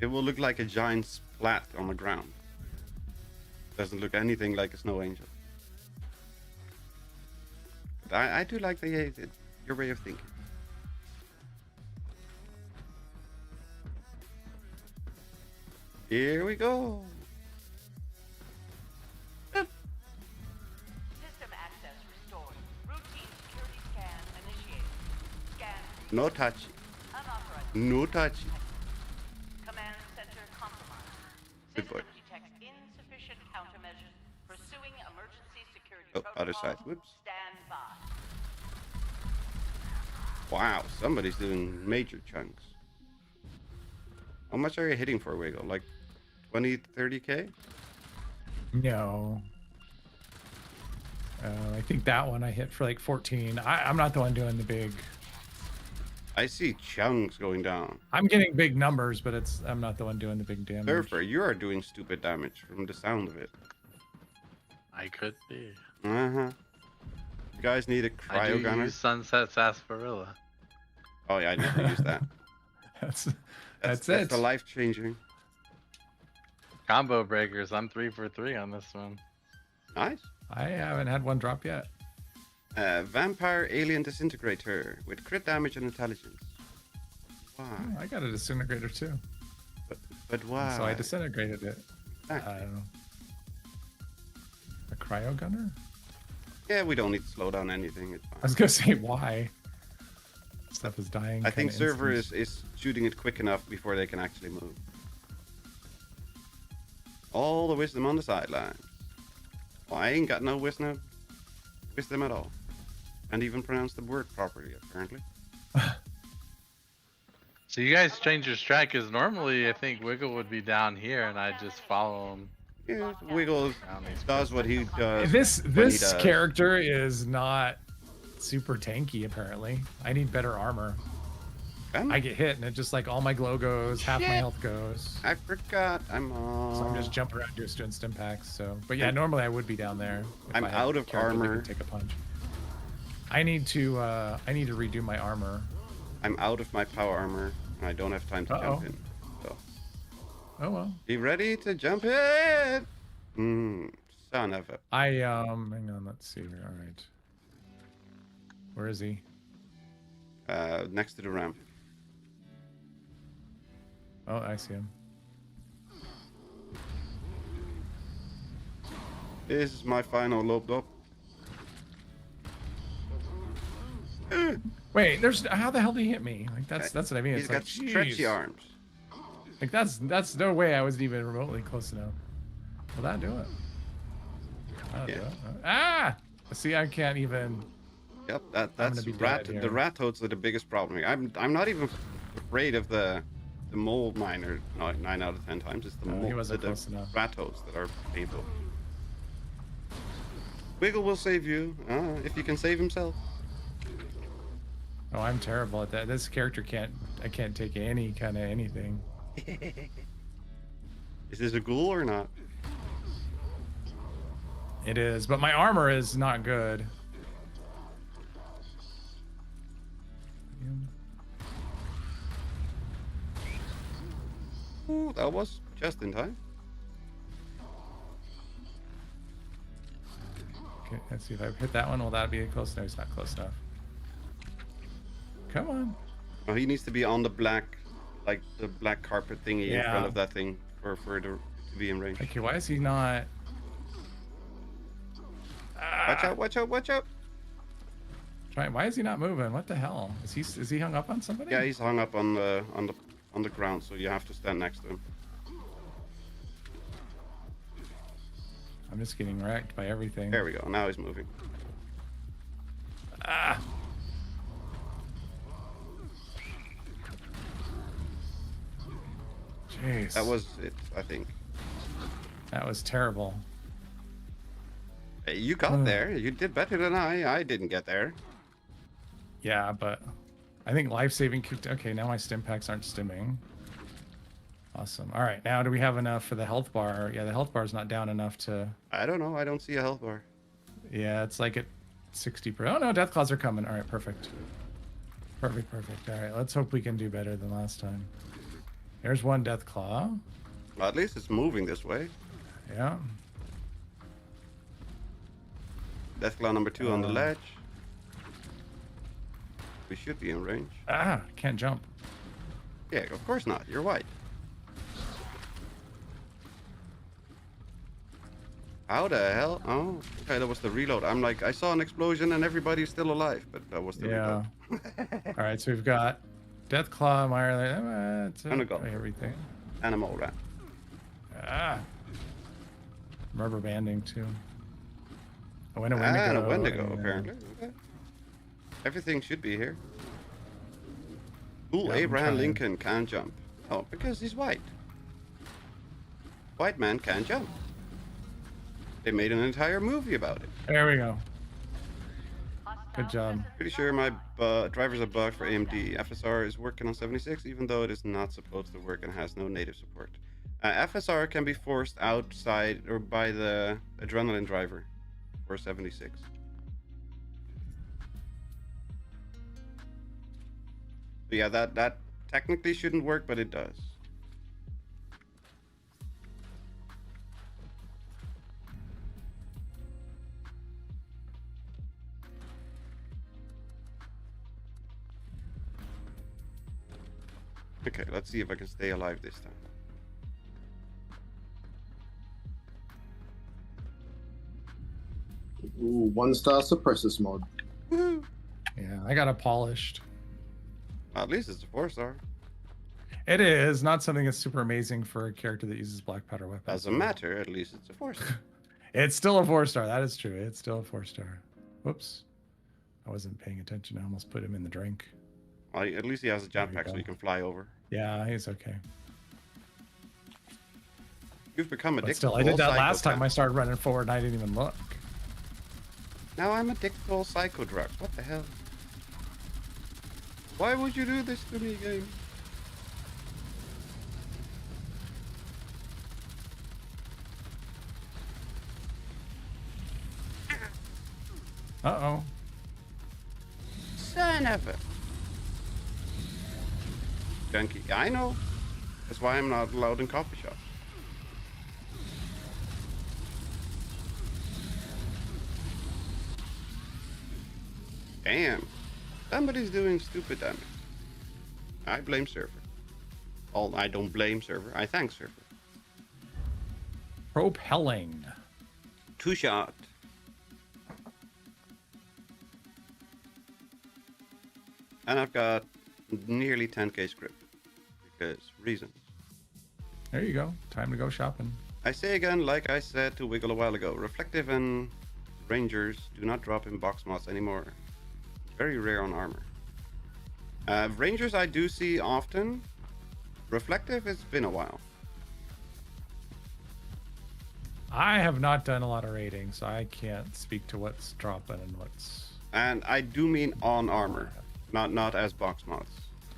It will look like a giant splat on the ground. Doesn't look anything like a snow angel. But I do like your way of thinking. Here we go. System access restored. Routine security scan initiated. Scan No touch. unauthorized. No touch. Command center compromised. Good boy. System detects insufficient countermeasures. Pursuing emergency security Oh, protocol. other side. Whoops. Stand by. Wow, somebody's doing major chunks. How much are you hitting for a wiggle? Like 20, 30k? no. I think that one I hit for like 14. I'm not the one doing the big. I see chunks going down. I'm getting big numbers, but I'm not the one doing the big damage. Surfer, you are doing stupid damage from the sound of it. I could be. Uh-huh. guys need a I do cryo gunner? use Sunset Sarsaparilla. Oh yeah, I never use that. That's That's it. the life changing. Combo breakers. I'm 3 for 3 on this one. Nice. I haven't had one drop yet. Vampire alien disintegrator with crit damage and intelligence. Why? Oh, I got a disintegrator too. But why? So I disintegrated it. Exactly. I don't know. A cryo gunner? Yeah, we don't need to slow down anything. It's fine. I was gonna say why. Stuff is dying. I think kinda server instant. is shooting it quick enough before they can actually move. All the wisdom on the sidelines. Well, I ain't got no wisdom at all. Can't even pronounce the word properly, apparently. So you guys changed your strat because normally I think Wiggle would be down here and I just follow him. Yeah, Wiggles Around these does what he does. This when he this does. character is not super tanky apparently. I need better armor. I get hit and it just like all my glow goes, half my Shit. health goes. I forgot. So I'm just jumping around doing instant packs. So, but yeah, I'm- normally I would be down there. if I'm I had out a of character that could armor. Take a punch. I need to redo my armor. I'm out of my power armor, and I don't have time to jump in. So, Oh well. be ready to jump in. Son of a. Hang on. Let's see here. All right. Where is he? Next to the ramp. Oh, I see him. This is my final lope up. Wait, there's how the hell did he hit me? Like that's what I mean. He's It's got like, stretchy jeez. arms. Like that's no way I was even remotely close enough. Will that do it? That'll do Yeah. it. Ah! See, I can't even. Yep, gonna that's be rat. dead The here. rat toads are the biggest problem here. I'm not even afraid of the mold miner 9 out of 10 times. It's the No, he mold, wasn't the close enough. rat toads that are painful. Wiggle will save you if you can save himself. Oh, I'm terrible at that. This character can't. I can't take any kind of anything. Is this a ghoul or not? It is, but my armor is not good. Ooh, that was just in time. Okay, let's see if I hit that one. Will that be close? No, it's not close enough. Come on. Oh, he needs to be on the black, like the black carpet thingy in front Yeah. of that thing for it to be in range. Okay, why is he not? Watch out! Watch out! Watch out! Why is he not moving? What the hell? Is he hung up on somebody? Yeah, he's hung up on the ground, so you have to stand next to him. I'm just getting wrecked by everything. There we go. Now he's moving. Ah! Jeez. That was it, I think. That was terrible. Hey, you got there. You did better than I. I didn't get there. Yeah, but I think life-saving kicked. Okay, now my stim packs aren't stimming. Awesome. All right, now do we have enough for the health bar? Yeah, the health bar is not down enough to. I don't know. I don't see a health bar. Yeah, it's like at 60%. Oh no, death claws are coming. All right, perfect. Perfect. All right, let's hope we can do better than last time. There's one death claw. Well, at least it's moving this way. Yeah. Deathclaw number 2 on the ledge. We should be in range. Ah, can't jump. Yeah, of course not. You're white. How the hell? Oh, okay, that was the reload. I'm like, I saw an explosion and everybody's still alive, but that was the Yeah. reload. All right, so we've got death claw, Mire, Gonna go. everything. Animal rat. Ah. Rubber banding too. A Wendigo. And a Wendigo, and, apparently. Okay. Everything should be here. Cool, Yeah, I'm Abraham trying. Lincoln can't jump. Oh, because he's white. White man can't jump. They made an entire movie about it. There we go. Good job. Pretty sure my driver's a bug for AMD. FSR is working on 76, even though it is not supposed to work and has no native support. FSR can be forced outside or by the adrenaline driver for 76. So yeah, that technically shouldn't work, but it does. Okay, let's see if I can stay alive this time. Ooh, 1-star suppressors mod. Woohoo! Yeah, I got it polished. At least it's a 4-star. It is not something that's super amazing for a character that uses black powder weapons. Doesn't matter. At least it's a 4-star. It's still a 4-star. That is true. It's still a 4-star. Whoops. I wasn't paying attention. I almost put him in the drink. Well, at least he has a There you jetpack so go. he can fly over. Yeah, he's okay. You've become But addicted. still, to I did all that last psycho time. I started running forward and I didn't even look. Now I'm addicted to all psycho drugs. What the hell? Why would you do this to me, game? Uh-oh. Son of a... Junkie. I know. That's why I'm not allowed in coffee shops. Damn. Somebody's doing stupid damage. I blame server. I don't blame server. I thank server. Propelling. 2-shot. And I've got nearly 10k script. Because reasons. There you go. Time to go shopping. I say again, like I said to Wiggle a while ago, Reflective and Rangers do not drop in box mods anymore. Very rare on armor. Rangers I do see often. Reflective, it's been a while. I have not done a lot of raiding, so I can't speak to what's dropping and what's... And I do mean on armor, not as box mods.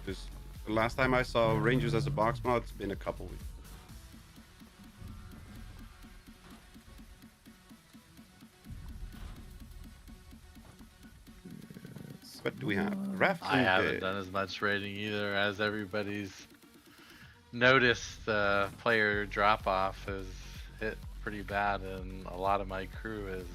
Because the last time I saw Rangers as a box mod, it's been a couple weeks. What do we have? Rafts I and haven't bid. done as much raiding either, as everybody's noticed the player drop off has hit pretty bad, and a lot of my crew is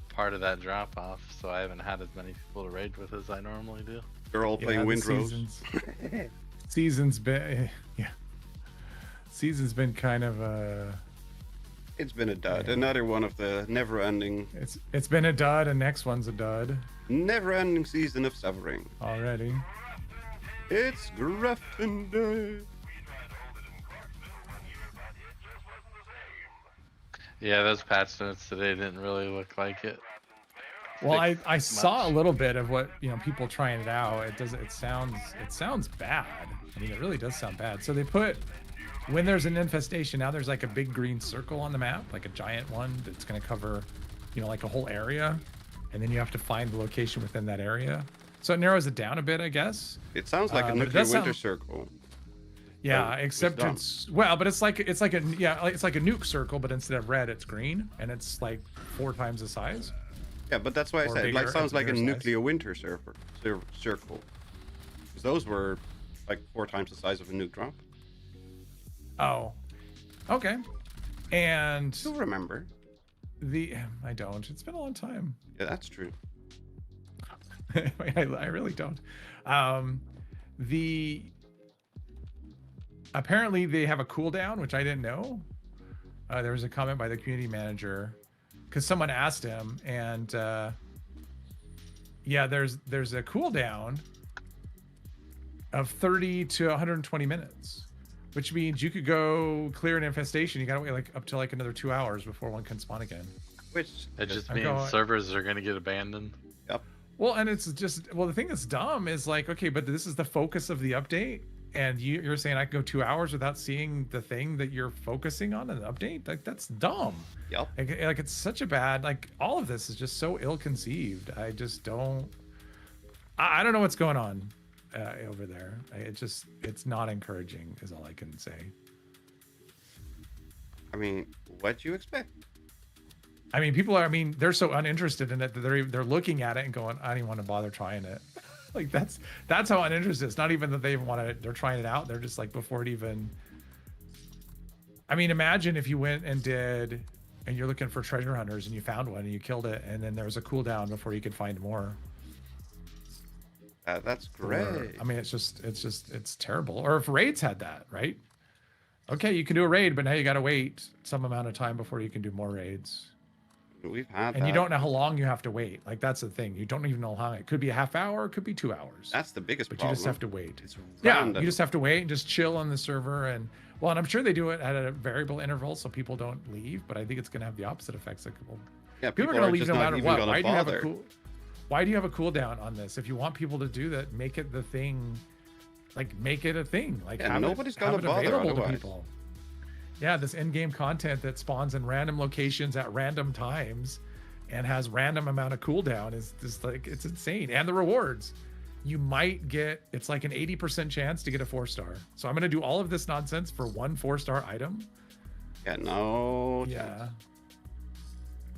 part of that drop off, so I haven't had as many people to raid with as I normally do. They're all playing the Windrose. Season's been... Yeah. Season's been kind of a... It's been a dud. Yeah. Another one of the never-ending It's been a dud, and next one's a dud never-ending season of suffering. already. It's Grafton Day. Yeah, those patch notes today didn't really look like it. Well, I Much. saw a little bit of what, people trying it out. It sounds bad. I mean, it really does sound bad. So they put, when there's an infestation, now there's like a big green circle on the map, like a giant one that's going to cover, like a whole area, and then you have to find the location within that area. So it narrows it down a bit, I guess. It sounds like a But it nuclear does winter sound- circle. Yeah, it's except dumb. but it's like a nuke circle, but instead of red, it's green, and it's like 4 times the size. Yeah, but that's why I Or said it bigger, sounds like a bigger size. nuclear winter circle. Because those were like 4 times the size of a nuke drop. Oh, okay. And Still remember. I don't. It's been a long time. Yeah, that's true. I really don't. Apparently they have a cooldown, which I didn't know. There was a comment by the community manager because someone asked him, and yeah, there's a cooldown of 30 to 120 minutes, which means you could go clear an infestation. You gotta wait like up to like another 2 hours before one can spawn again. Which It just I'm means going- servers are going to get abandoned. Well, and it's just, the thing that's dumb is like, okay, but this is the focus of the update, and you're saying I can go 2 hours without seeing the thing that you're focusing on in the update? Like, that's dumb. Yep. Like it's such a bad, like, all of this is just so ill-conceived. I just don't, I don't know what's going on over there. It's not encouraging is all I can say. I mean, what you expect? I mean, they're so uninterested in it that they're looking at it and going, I don't even want to bother trying it. Like that's how uninterested. It's not even that they want to. They're trying it out. They're just like before it even. I mean, imagine if you went and did, and you're looking for treasure hunters, and you found one and you killed it, and then there was a cooldown before you could find more. That's great. Or, I mean, it's terrible. Or if raids had that, right? Okay, you can do a raid, but now you got to wait some amount of time before you can do more raids. We've had And that. you don't know how long you have to wait. Like that's the thing. You don't even know how long. It could be a half hour. It could be 2 hours. That's the biggest But problem. you just have to wait. It's Yeah, random. you just have to wait and just chill on the server. And well, and I'm sure they do it at a variable interval so people don't leave. But I think it's going to have the opposite effects. Like, well, Yeah, people are going to leave just no not matter even what. gonna Why do you have a bother. cool? Why do you have a cooldown on this? If you want people to do that, make it the thing. Like make it a thing. Like Yeah, have nobody's it, have gonna it bother available to otherwise. people. Yeah, this in-game content that spawns in random locations at random times and has random amount of cooldown is just like it's insane. And the rewards. You might get it's like an 80% chance to get a 4-star. So I'm gonna do all of this nonsense for one 4-star item. Yeah, no. Yeah. chance.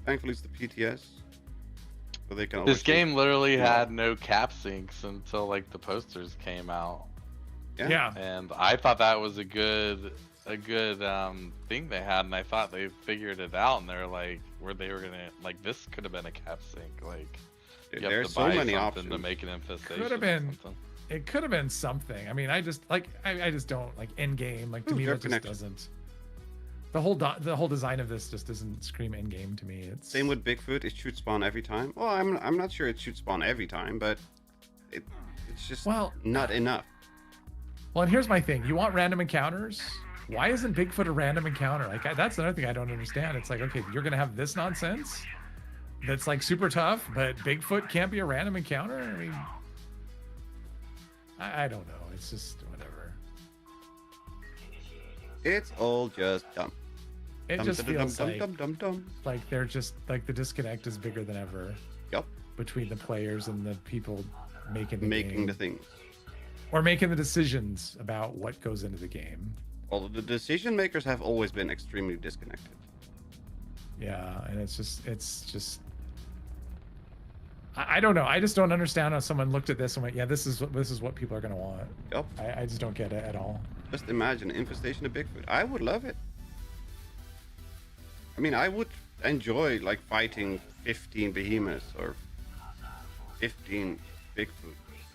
Thankfully, it's the PTS. So they can always This game literally Yeah. had no cap syncs until like the posters came out, Yeah. and I thought that was a good thing they had, and I thought they figured it out, and they're like where they were gonna like this could have been a cap sync, like you have There's to so buy many something options. to make an infestation. Could have or been something. It could have been something. I mean, I just like I just don't like in game. Like to Ooh, me, fair that just connection. doesn't. The whole design of this just doesn't scream in game to me. It's Same with Bigfoot. It should spawn every time. Well, I'm not sure it should spawn every time, but it's just Well- not enough. Well, and here's my thing. You want random encounters? Why isn't Bigfoot a random encounter? Like that's another thing I don't understand. It's like, okay, you're gonna have this nonsense that's like super tough, but Bigfoot can't be a random encounter. I mean, I don't know. It's just whatever. It's all just dumb. It Dum, just dum, feels dum, like dum, dum, dum. like they're just like the disconnect is bigger than ever Yup. between the players and the people making the Making game, the things. or making the decisions about what goes into the game. Well, the decision makers have always been extremely disconnected. Yeah, and it's just I don't know. I just don't understand how someone looked at this and went, yeah, this is what people are gonna want. Yup. I just don't get it at all. Just imagine an infestation of Bigfoot. I would love it. I mean, I would enjoy like fighting 15 behemoths or 15 Bigfoot.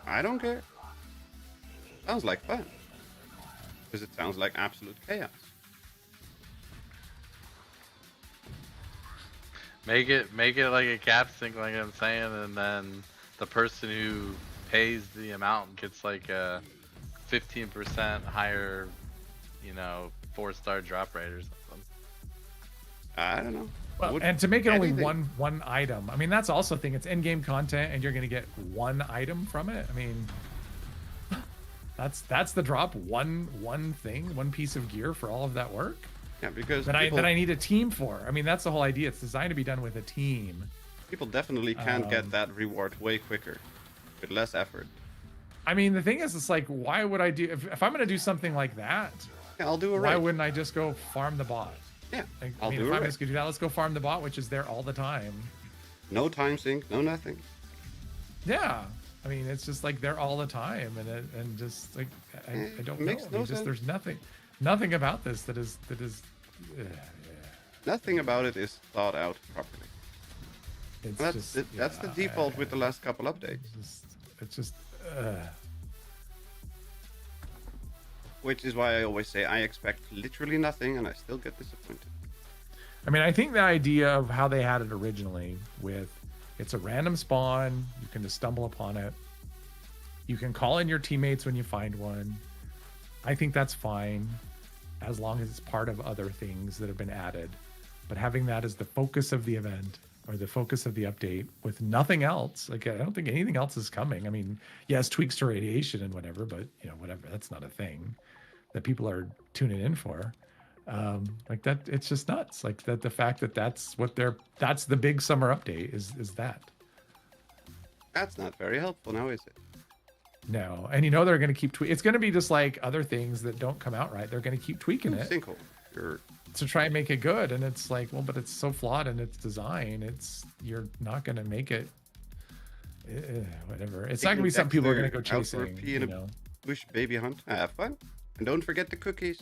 I don't care. Sounds like fun. Because it sounds like absolute chaos. Make it like a cap sync, like I'm saying, and then the person who pays the amount gets like a 15% higher, 4-star drop rate or something. I don't know. Well, Would and to make it only anything- one item. I mean, that's also a thing. It's in-game content, and you're gonna get one item from it. I mean, that's the drop. One thing, one piece of gear for all of that work. Yeah, because That people, I need a team for. I mean, that's the whole idea. It's designed to be done with a team. people definitely can get Um, that reward way quicker with less effort. I mean, the thing is, it's like, why would I do if I'm gonna do something like that? Yeah, I'll do a Why raid. wouldn't I just go farm the bot? Yeah, Like, I'll I mean, do if a I'm raid. just gonna do that, let's go farm the bot, which is there all the time. No time sync, no nothing. Yeah, I mean, it's just like there all the time, and just like I don't know. makes I no mean, just sense. there's nothing about this that is. Nothing about it is thought out properly. It's That's just that's the yeah, default with the last couple updates, It's just. which is why I always say I expect literally nothing, and I still get disappointed. I mean, I think the idea of how they had it originally with it's a random spawn, you can just stumble upon it. You can call in your teammates when you find one. I think that's fine as long as it's part of other things that have been added. But having that as the focus of the event or the focus of the update with nothing else, like I don't think anything else is coming. I mean, yes, tweaks to radiation and whatever, but whatever, that's not a thing that people are tuning in for. Like that, it's just nuts. Like that, the fact that that's the big summer update is that. That's not very helpful now, is it? No, and they're going to keep tweaking. It's going to be just like other things that don't come out right. They're going to keep tweaking it Sinkhole. You're to try and make it good, and it's like, well, but it's so flawed in its design. You're not going to make it. Whatever. It's not gonna be something people are gonna go Out for a chasing. pee You and a know. bush baby hunt. Have fun. And don't forget the cookies.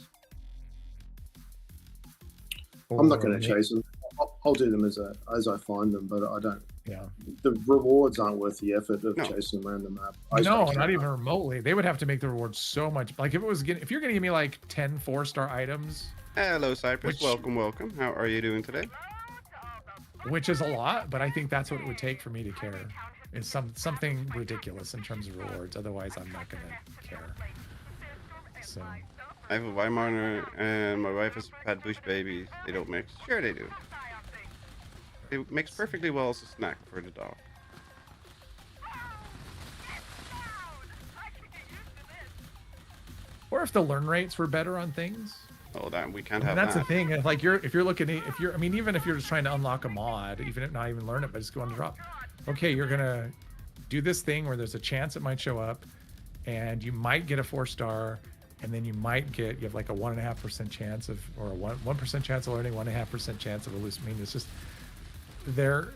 I'm not going Or to chase them. I'll do them as I find them, but I don't. Yeah. The rewards aren't worth the effort of No. chasing them around the map. No, not even remotely. They would have to make the rewards so much. Like if you're gonna give me like 10 4-star items, Hello, Cypress. Which- welcome. How are you doing today? which is a lot, but I think that's what it would take for me to care. Is something ridiculous in terms of rewards. Otherwise, I'm not gonna care. So I have a Weimaraner and my wife has had bush babies. They don't mix. Sure they do. It makes perfectly well as a snack for the dog. or if the learn rates were better on things. Oh, that we can't And have that's that. the thing. If you're looking at, I mean, even if you're just trying to unlock a mod, even if not even learn it, but just go on the drop. Okay, you're gonna do this thing where there's a chance it might show up, and you might get a 4-star, and then you have like a 1.5% chance of, or a 1% chance of learning, 1.5% chance of hallucinating. It's just their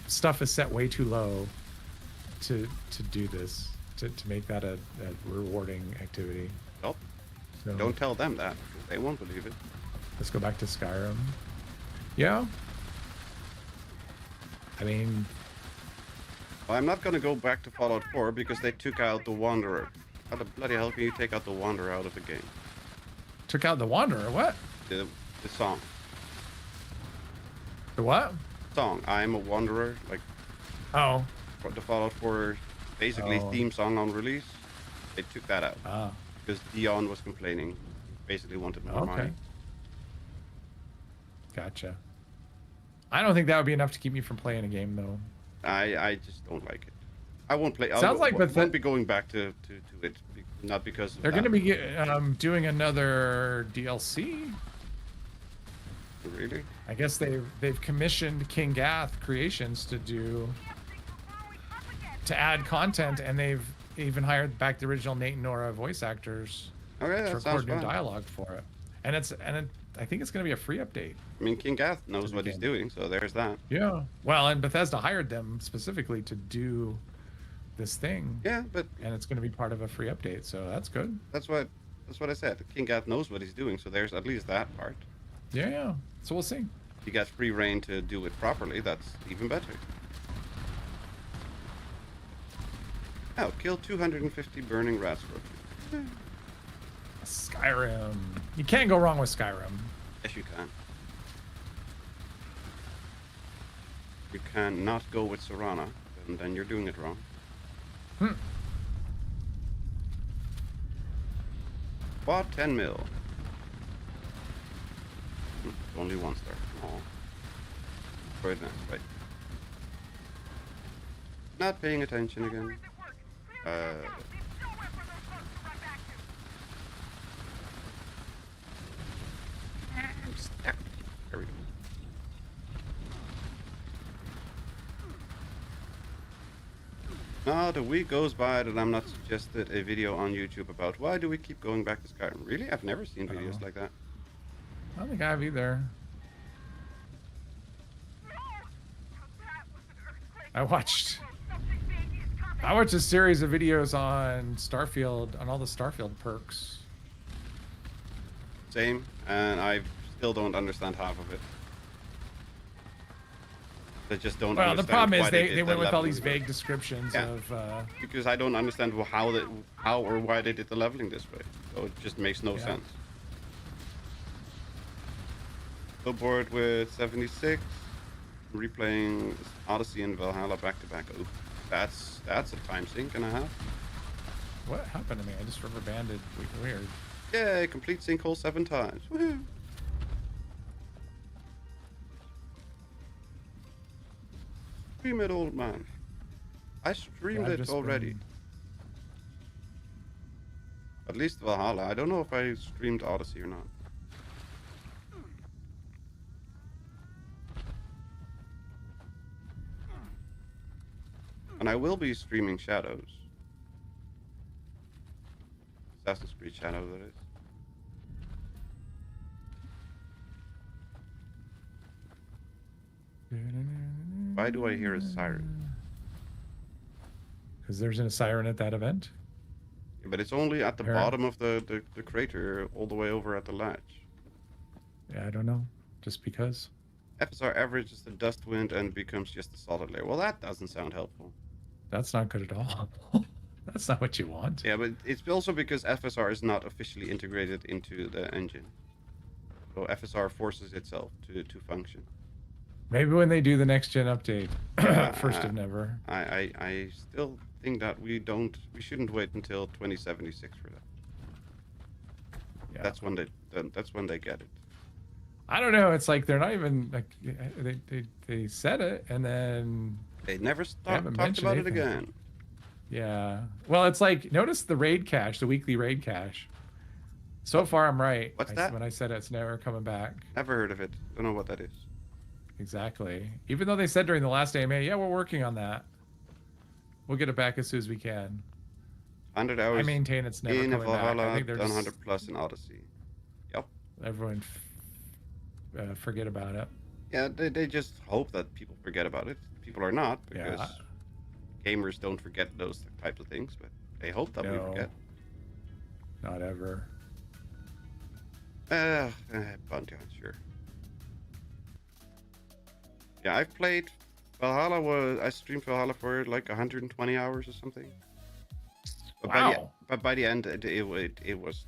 stuff is set way too low to do this, to make that a rewarding activity. Well, So don't tell them that. They won't believe it. let's go back to Skyrim. Yeah. I mean, Well, I'm not going to go back to Fallout 4 because they took out the Wanderer. How the bloody hell can you take out the Wanderer out of the game? took out the Wanderer. What? The song. The what? Song. I'm a Wanderer. Like Oh. the Fallout 4 basically Oh. theme song on release. They took that out Ah. because Dion was complaining. Basically wanted more Okay. money. Gotcha. I don't think that would be enough to keep me from playing a game, though. I just don't like it. I won't play. Sounds like won't be going back to it. Not because of They're that. going to be doing another DLC. Really? I guess they've commissioned King Gath Creations to add content, and they've even hired back the original Nate and Nora voice actors Okay, to that sounds record new fun. dialogue for it. And I think it's going to be a free update. I mean, King Gath knows the what he's game. doing, so there's that. Yeah. Well, and Bethesda hired them specifically to do this thing, Yeah, but and it's going to be part of a free update, so that's good. that's what I said. King Gath knows what he's doing, so there's at least that part. Yeah. So we'll see. He gets free reign to do it properly. That's even better. Oh, kill 250 burning rats for you. Skyrim. You can't go wrong with Skyrim. Yes, you can. You can not go with Serana, and then you're doing it wrong. Bought 10 mil. Only 1 star. Oh. Very nice, right? Not paying attention again. I'm stuck. There we go. Now the week goes by that I'm not suggested a video on YouTube about why do we keep going back to Skyrim. Really? I've never seen videos like that. I don't think I have either. I watched a series of videos on Starfield, on all the Starfield perks. Same, and I still don't understand half of it. I just don't Well, the understand problem why is did they the went with all leveling. these vague descriptions Yeah. of. Because I don't understand how or why they did the leveling this way. So it just makes no Yeah. sense. So bored with 76. Replaying Odyssey and Valhalla back to back. Oh, that's a time sink and a half. What happened to me? I just rubber banded. Weird. Yay, complete sinkhole 7 times. Woohoo! Stream it, old man. I streamed I've it just already. been- At least Valhalla. I don't know if I streamed Odyssey or not. And I will be streaming Shadows. Assassin's Creed Shadow, that is. Why do I hear a siren? Because there's a siren at that event. But it's only at the Sure. bottom of the crater, all the way over at the ledge. Yeah, I don't know. Just because. FSR averages the dust wind and becomes just a solid layer. Well, that doesn't sound helpful. That's not good at all. That's not what you want. Yeah, but it's also because FSR is not officially integrated into the engine. So FSR forces itself to function. Maybe when they do the next gen update. First of never. I still think that we shouldn't wait until 2076 for that. Yeah. That's when they get it. I don't know. It's like they're not even like they said it and then They never haven't talked mentioned about it anything. again. Yeah. Well, it's like notice the raid cache, the weekly raid cache. So far, I'm right. What's that? When I said it's never coming back. Never heard of it. Don't know what that is. Exactly. Even though they said during the last AMA, yeah, we're working on that. We'll get it back as soon as we can. 100 hours I maintain it's never in coming back. I Valhalla, think they're done just 100 plus in Odyssey. Yep. everyone forget about it. Yeah, they just hope that people forget about it. People are not, because gamers don't forget those types of things, but they hope that we forget. Not ever. Bounty Hunt, sure. Yeah, I've played Valhalla. I streamed Valhalla for like 120 hours or something. But Wow. by the end, it was.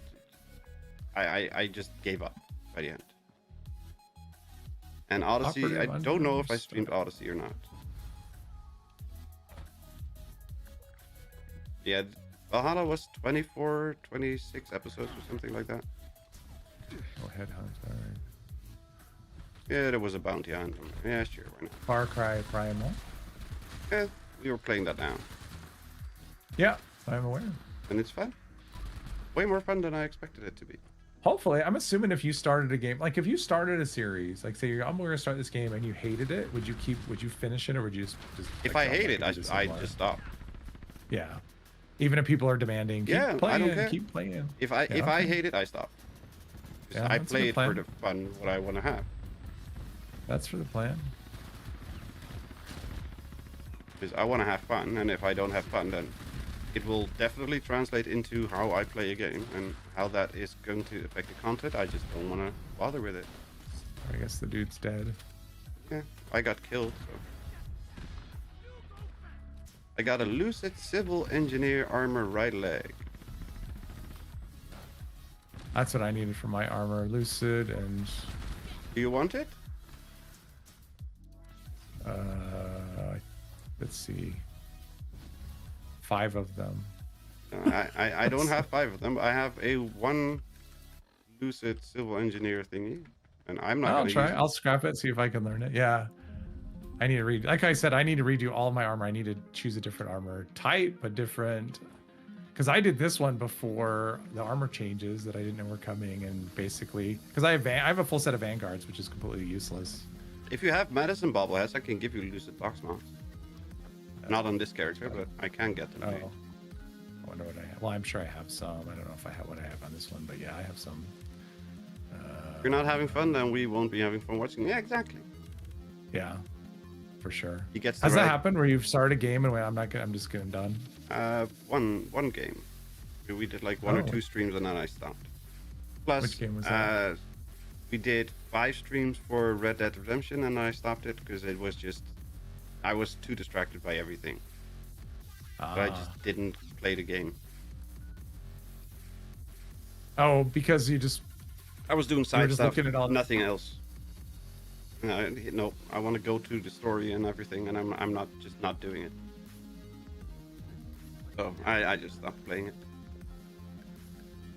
I just gave up by the end. And Odyssey, I Operative don't know if I understood. streamed Odyssey or not. Yeah, Valhalla was 24, 26 episodes or something like that. Oh, Headhunter. Yeah, there was a bounty hunt. Yeah, sure, why not? Far Cry Primal. Yeah, we were playing that now. Yeah, I'm aware. And it's fun. Way more fun than I expected it to be. Hopefully, I'm assuming if you started a game, like if you started a series, like say I'm going to start this game and you hated it, would you finish it or would you just If like, I drop hate it, and do some I more? just stop. Yeah. Even if people are demanding, keep Yeah, I playing, don't care. keep playing. If I okay. hate it, I stop. 'Cause Yeah, I that's a play good it for plan. the fun, what I want to have. That's for the plan. Because I want to have fun, and if I don't have fun, then it will definitely translate into how I play a game, and how that is going to affect the content. I just don't want to bother with it. I guess the dude's dead. Yeah, I got killed. So. I got a Lucid Civil Engineer armor right leg. That's what I needed for my armor. Lucid and Do you want it? let's see. 5 of them. I don't have 5 of them. I have a 1 Lucid Civil Engineer thingy, and I'm not. I'll gonna try. use it. I'll scrap it, see if I can learn it. Yeah. I need to read. Like I said, I need to redo all my armor. I need to choose a different armor type, but different. Because I did this one before the armor changes that I didn't know were coming, and basically, because I have a full set of vanguards, which is completely useless. If you have medicine bobbleheads, I can give you Lucid box mounts. Not on this character, but I can get them. Oh, made. I wonder what I have. Well, I'm sure I have some. I don't know if I have what I have on this one, but yeah, I have some. If you're not having fun, then we won't be having fun watching. Yeah, exactly. Yeah, for sure. He gets. Has the that right, happened where you've started a game and went, I'm just getting done? one game. We did like 1 or Oh. 2 streams, and then I stopped. Plus, Which game was that? We did 5 streams for Red Dead Redemption, and I stopped it because it was just. I was too distracted by everything. But I just didn't play the game. Oh, because you just I was doing side just stuff, looking at all the- nothing else. No, I want to go to the story and everything, and I'm not doing it. So I just stopped playing it.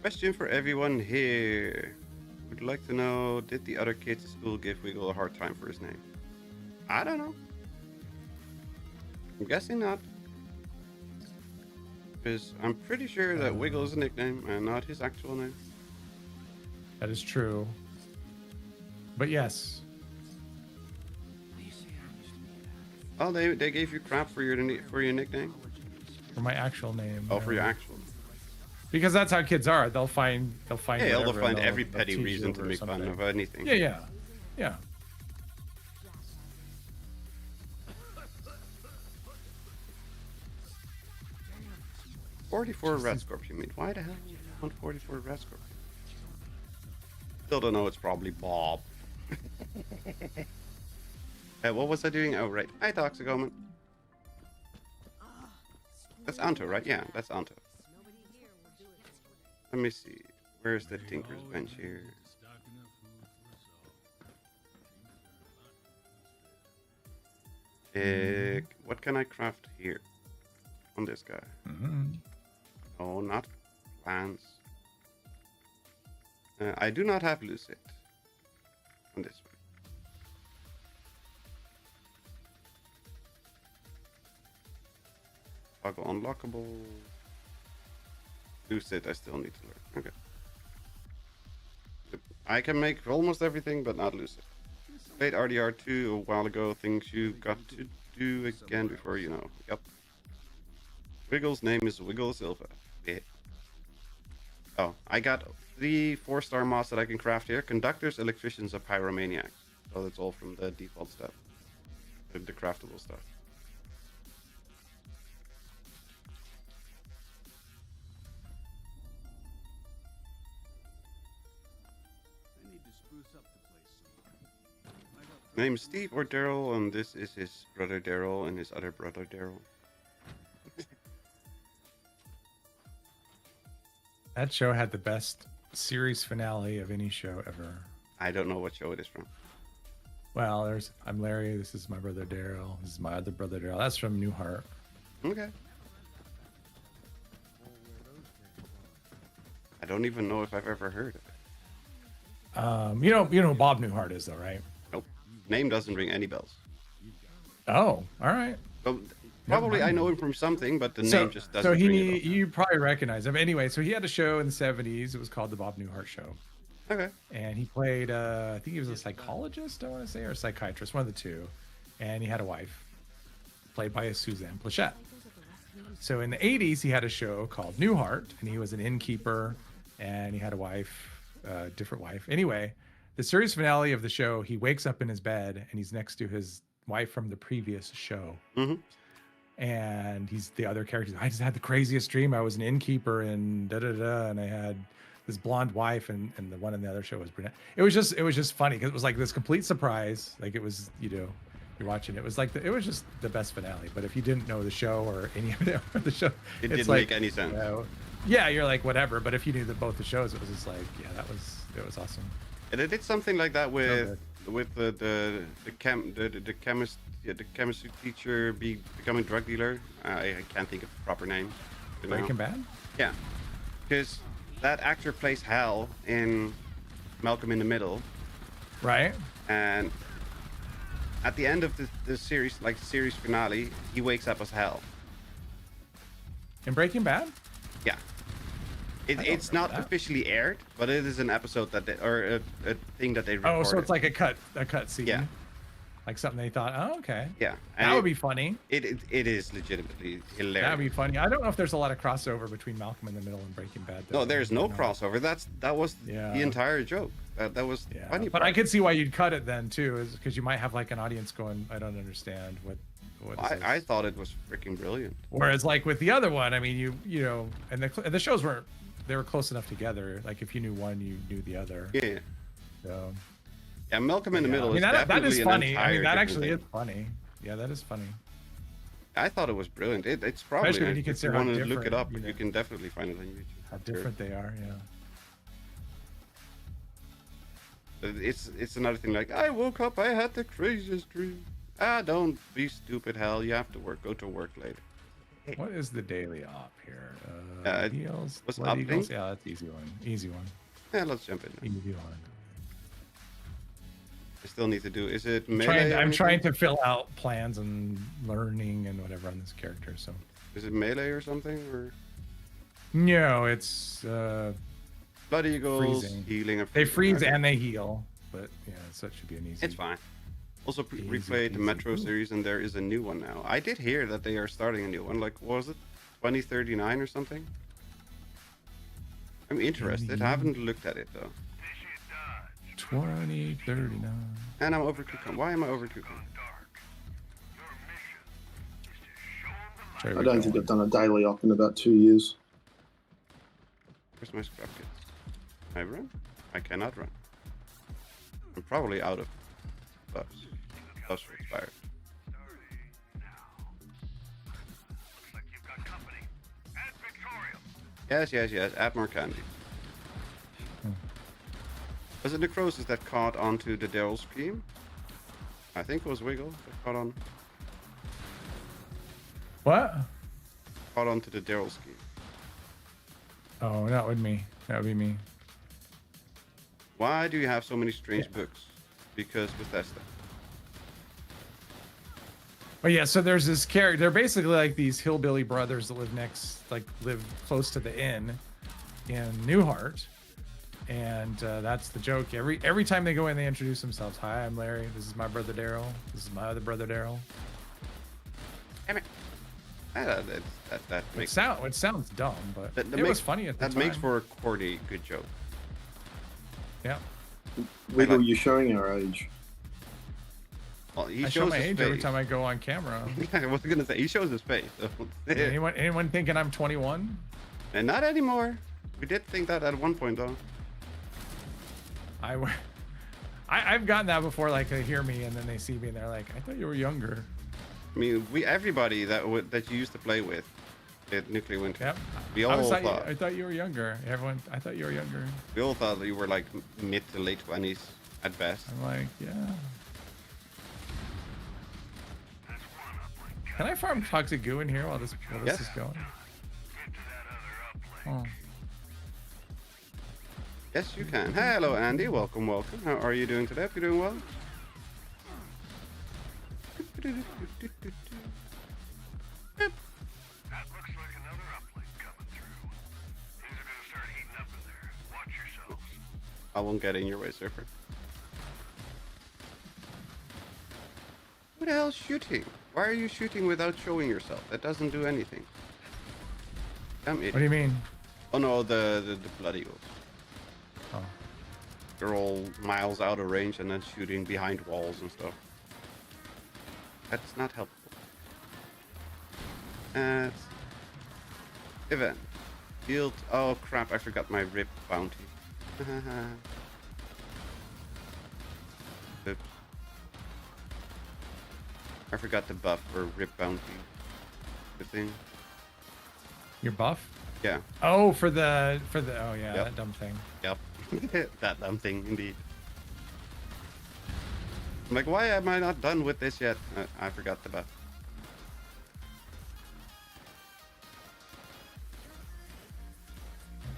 Question for everyone here. Would like to know, did the other kids at school give Wiggle a hard time for his name? I don't know. I'm guessing not. Because I'm pretty sure that Wiggle is a nickname and not his actual name. that is true. But yes, Oh, they gave you crap for your nickname? for my actual name. Oh, for your actual. Because that's how kids are. They'll find. Yeah, they'll whatever, find and every they'll petty tease reason you to over make fun something. of anything. Yeah. 44 red scorpion meat. Why the hell would you want 44 red scorpion? Still don't know. It's probably Bob. What was I doing? Oh, right. Hi, Toxicoman. That's Anto, right? Yeah, that's Anto. Let me see. Where's the Tinker's bench here? What can I craft here? On this guy. Oh, not plants. I do not have Lucid. On this one. Toggle unlockable. Lucid, I still need to learn. Okay. I can make almost everything, but not Lucid. Played RDR2 a while ago. Things you got to do again before you know. Yep. Wiggle's name is Wiggle Silva. Yeah. Oh, I got 3 4-star mods that I can craft here. Conductors, electricians, and pyromaniacs. So that's all from the default stuff. The craftable stuff. Name is Steve or Daryl, and this is his brother Daryl and his other brother Daryl. That show had the best series finale of any show ever. I don't know what show it is from. Well, I'm Larry. This is my brother Daryl. This is my other brother Daryl. That's from Newhart. Okay. I don't even know if I've ever heard of it. You know who Bob Newhart is, though, right? Nope. Name doesn't ring any bells. Oh, all right. Well, probably I know him from something, but the name just doesn't So ring any bells. you probably recognize him. Anyway, so he had a show in the 70s. It was called The Bob Newhart Show. Okay. And he played, I think he was a psychologist, I want to say, or a psychiatrist, one of the two. And he had a wife, played by Suzanne Plachette. So in the 80s, he had a show called Newhart, and he was an innkeeper, and he had a wife, different wife. Anyway, the series finale of the show, he wakes up in his bed, and he's next to his wife from the previous show. Mm-hmm. And he's the other character. I just had the craziest dream. I was an innkeeper and and I had this blonde wife, and the one in the other show was brunette. It was just funny because it was like this complete surprise. Like it was, you're watching. It was like it was just the best finale. But if you didn't know the show or any of it, or the show, It it's didn't like, make any sense. Yeah, you're like whatever. But if you knew both the shows, it was just like, yeah, it was awesome. And it did something like that with good. the chemistry teacher becoming drug dealer. I can't think of the proper name. Breaking Bad. Yeah, because that actor plays Hal in Malcolm in the Middle, Right. and at the end of the series, like series finale, he wakes up as Hal. In Breaking Bad. Yeah. It's not that. officially aired, but it is an episode that a thing that they recorded. Oh, so it's like a cut scene. Yeah. Like something they thought, oh, okay. Yeah. That would be funny. It is legitimately hilarious. That would be funny. I don't know if there's a lot of crossover between Malcolm in the Middle and Breaking Bad. Though. No, there's no I don't know. crossover. That was Yeah. the entire joke. That was Yeah. funny. But part. I could see why you'd cut it then too, is because you might have like an audience going, I don't understand what is this? I thought it was freaking brilliant. Whereas like with the other one, I mean, you know, and the shows were close enough together. Like if you knew one, you knew the other. Yeah. So. Yeah, Malcolm in the Middle is that definitely is an funny. I entire mean, that different actually thing. is funny. Yeah, that is funny. I thought it was brilliant. It's probably, Especially when you if consider you how want to look it different, up, you know. you can definitely find it on YouTube. How different they are. Yeah. It's another thing like, I woke up, I had the craziest dream. Don't be stupid, Hal. You have to work. Go to work later. What is the daily op here? Heals. what's Blood up, Eagles? thing? Yeah, that's easy one. Easy one. Yeah, let's jump in. Easy one. I still need to do. Is it melee? I'm trying to fill out plans and learning and whatever on this character. So Is it melee or something? Or no, it's Blood Eagles, freezing. healing. And they freeze okay. and they heal, but yeah, so it should be an easy. It's fine. Also Easy, replayed the easy. Metro Ooh. series, and there is a new one now. I did hear that they are starting a new one. Like, what was it 2039 or something? I'm interested. I haven't looked at it though. 2039. And I'm overcooking. Why am I overcooking? Where are I we don't think going? I've done a daily op in about 2 years. Where's my scrap kits? Can I run? I cannot run. I'm probably out of buffs. Buffs are expired. Yes. Add more candy. Was it Necrosis that caught onto the Daryl Scream? I think it was Wiggle that What? caught onto the Daryl Scheme. Oh, not with me. That would be me. Why do you have so many strange books? Because Bethesda. Oh yeah, so there's this character. They're basically like these hillbilly brothers that live close to the inn in Newhart, and that's the joke. Every time they go in, they introduce themselves. Hi, I'm Larry. This is my brother Daryl. This is my other brother Daryl. Damn it. That makes It sounds dumb, but that it makes, was funny at the that time. makes for a corny good joke. Yeah, Wiggle, you're showing our age. Well, he I shows show my his age face. every time I go on camera. I was gonna say he shows his face. So. Anyone thinking I'm 21? And not anymore. We did think that at one point though. I've gotten that before. Like they hear me and then they see me and they're like, "I thought you were younger." I mean, everybody that you used to play with at Nuclear Winter. Yep. We all thought. I thought you were younger. Everyone, I thought you were younger. We all thought that you were like mid to late 20s at best. I'm like, yeah. Can I farm toxic goo in here while this Yes. is going? Oh. Yes, you can. Hello, Andy. Welcome. How are you doing today? Hope you're doing well. That looks like another uplink coming through. Things are gonna start heating up in there. Watch yourselves. I won't get in your way, Surfer. Who the hell's shooting? Why are you shooting without showing yourself? That doesn't do anything. Damn it. What do you mean? Oh no, the Blood Eagles. Oh. They're all miles out of range and then shooting behind walls and stuff. That's not helpful. Event. Field. Oh crap, I forgot my rip bounty. Oops. I forgot the buff for rip bounty. The thing. Your buff? Yeah. Oh, for the oh yeah, Yep. that dumb thing. Yep. That dumb thing, indeed. I'm like, why am I not done with this yet? I forgot the buff.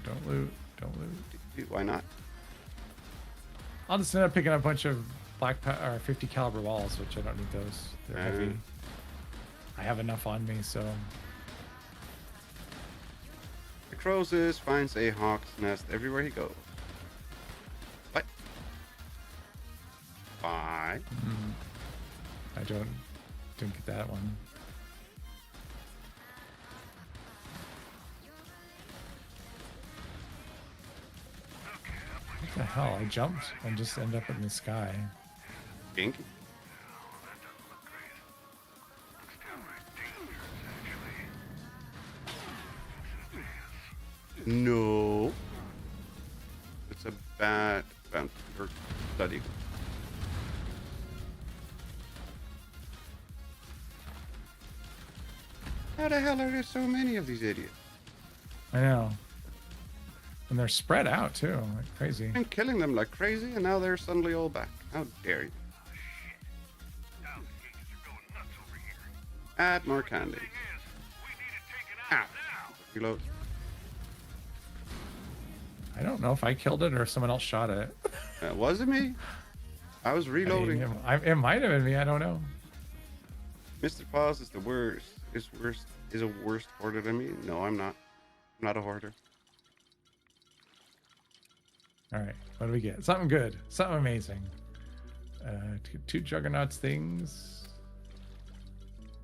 Don't loot. Don't loot. Why not? I'll just end up picking up a bunch of or 50 caliber walls, which I don't need those. They're heavy. I have enough on me, so. Necrosis finds a hawk's nest everywhere he goes. What? Why? I didn't get that one. What the hell? I jumped and just ended up in the sky. Pink? No. It's a bad bounty or study. How the hell are there so many of these idiots? I know. And they're spread out too, like crazy. I'm killing them like crazy, and now they're suddenly all back. How dare you? Add more candy. Ah. Reload. I don't know if I killed it or if someone else shot it. Was it me? I was reloading. It might have been me. I don't know. Mr. Paws is the worst. Is a worse hoarder than me? No, I'm not. I'm not a hoarder. All right, what do we get? Something good. Something amazing. Two Juggernauts things.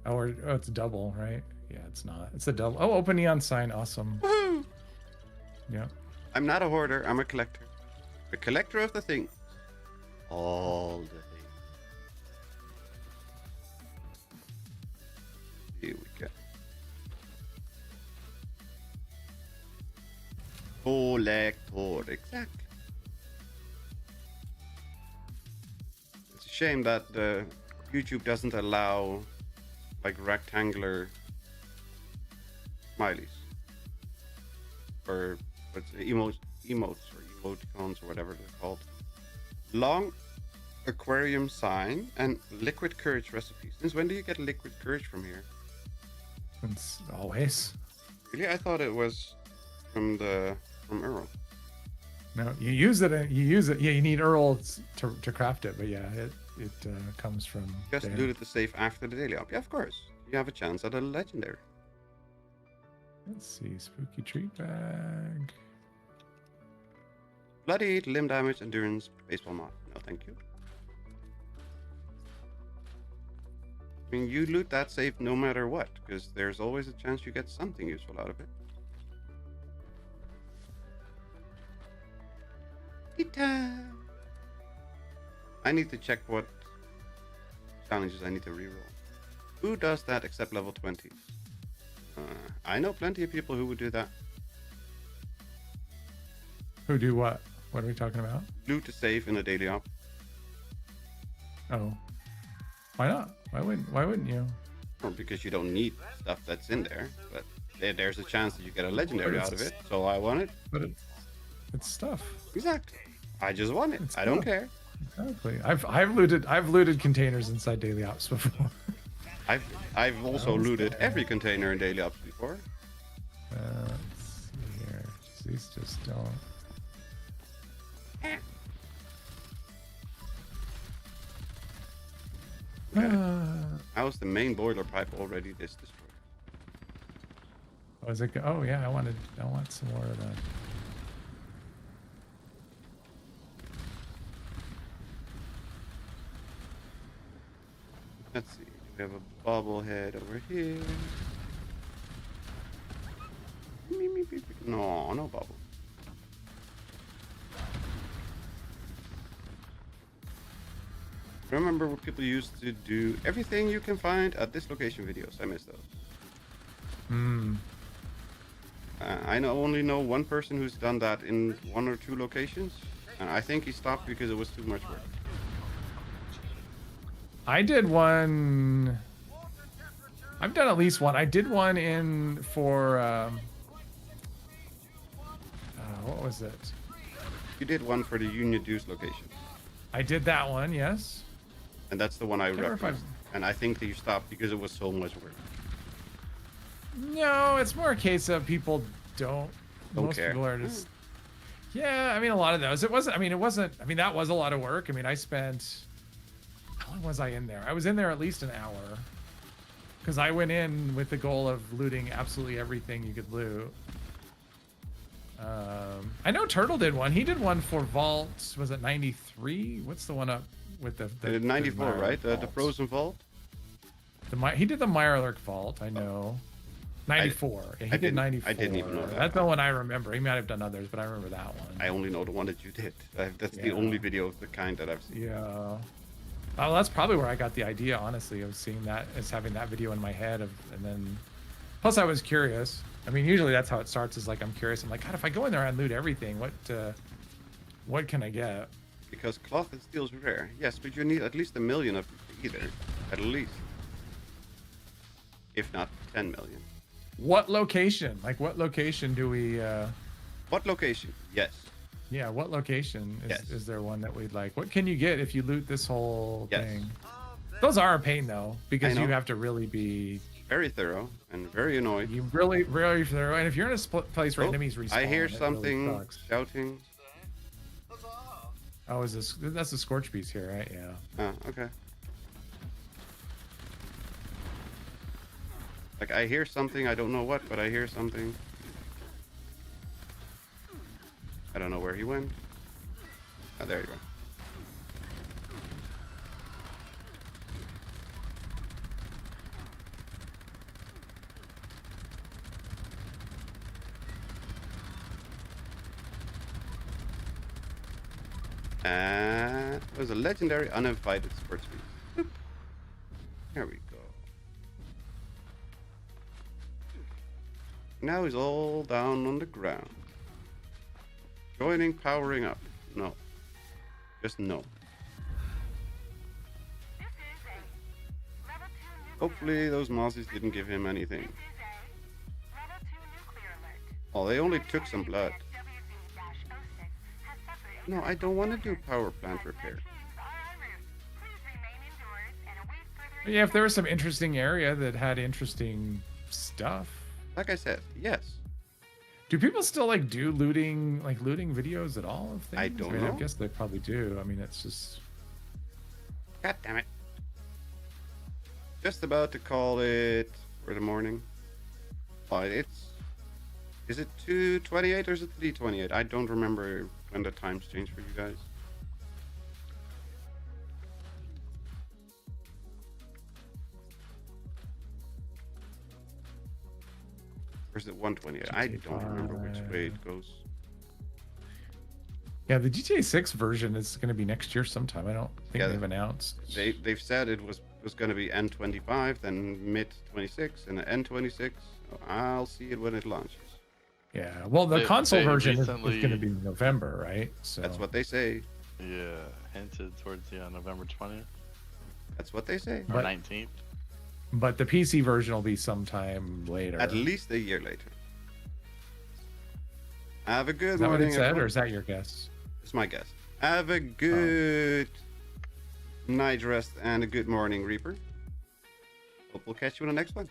Oh, it's double, right? Yeah, it's not. It's a double. Oh, open neon sign. Awesome. Woohoo! Yeah. I'm not a hoarder. I'm a collector. A collector of the things. All the things. Here we go. Collector, exactly. It's a shame that YouTube doesn't allow like rectangular smileys or what's it, emotes or emoticons or whatever they're called. Long aquarium sign and liquid courage recipe. Since when do you get liquid courage from here? It's always. Really, I thought it was from Earl. No, you use it. You use it. Yeah, you need Earl to craft it. But yeah, it comes from. Just there. looted the safe after the daily op. Yeah, of course. You have a chance at a legendary. Let's see, spooky treat bag. Bloody limb damage, endurance, baseball mod. No, thank you. I mean, you loot that safe no matter what, because there's always a chance you get something useful out of it. Pita. I need to check what challenges I need to reroll. Who does that except level 20? I know plenty of people who would do that. Who do what? What are we talking about? Loot the safe in a daily op. Oh, why not? Why wouldn't you? Well, because you don't need stuff that's in there, but there's a chance that you get a legendary out of it. So I want it. But it's stuff. Exactly. I just want it. It's I don't stuff. care. Exactly. I've looted containers inside daily ops before. I've also looted every container in daily ops before. Let's see here. These just don't. How's the main boiler pipe already destroyed? Oh, is it? Oh yeah, I want some more of that. Let's see. We have a bobblehead over here. No bubble. Remember what people used to do? Everything you can find at this location videos. I miss those. I only know one person who's done that in 1 or 2 locations, and I think he stopped because it was too much work. I did one. I've done at least one. I did one in for. What was it? You did one for the Union Deuce location, I did that one. Yes. and that's the one I Remember if recommend. And I think that you stopped because it was so much work. No, it's more a case of people don't most care. people are just. Yeah, I mean a lot of those. It wasn't. I mean that was a lot of work. I mean I spent. How long was I in there? I was in there at least an hour. Because I went in with the goal of looting absolutely everything you could loot. I know Turtle did one. He did one for Vault. Was it 93? What's the one up with the 94, right? The Vault? Frozen Vault? He did the Mirelurk Vault, I know. 94. Yeah, he did 94. I didn't even know that. That's the one I remember. He might have done others, but I remember that one. I only know the one that you did. That's the Yeah. only video of the kind that I've seen. Yeah. Oh, that's probably where I got the idea, honestly, of seeing that, as having that video in my head, and then, plus I was curious. I mean, usually that's how it starts. Is like I'm curious. I'm like, God, if I go in there and loot everything, what can I get? Because cloth and steel is rare. Yes, but you need at least 1 million of either. At least. If not 10 million. What location? Like, what location do we? What location? Yes. Yeah, what location Yes. is there one that we'd like? What can you get if you loot this whole Yes. thing? Those are a pain though, because I you know. have to really be. Very thorough and very annoyed. You really thorough, and if you're in a place where Oh, enemies respawn, I hear it really something sucks. shouting. Oh, is this? That's the Scorch Beast here, right? Yeah. Oh, okay. Like, I hear something, I don't know what, but I hear something. I don't know where he went. Oh, there you go. It was a legendary uninvited sports beast. There we go. Now he's all down on the ground. Joining, powering up. No. Just no. This is a level 2 nuclear Hopefully those mozzies didn't give him anything. This is a level 2 nuclear alert. Oh, they only took some blood. WZ-06 has suffered a No, I don't want to do power plant repair. teams are en route. Please remain indoors and await further Yeah, if there was some interesting area that had interesting stuff. Like I said, yes. Do people still like do looting videos at all of things? I don't mean, know. I guess they probably do. I mean, it's just God damn it. Just about to call it for the morning. But it's... Is it 2:28 or is it 3:28? I don't remember when the times change for you guys. Or is it 1:28? I don't remember which way it goes. yeah. The GTA 6 version is going to be next year sometime. I don't think Yeah, they've announced. They've said it was going to be N25, then mid 26, and N26. I'll see it when it launches. Yeah. Well, the They- console they version is recently- going to be November, right? So That's what they say. Yeah, hinted towards November 20th That's what they say. or But- 19th. But the PC version will be sometime later. At least a year later. Have a good Is that what morning. it said, everyone. or is that your guess? It's my guess. Have a good night rest and a good morning, Reaper. Hope we'll catch you in the next one.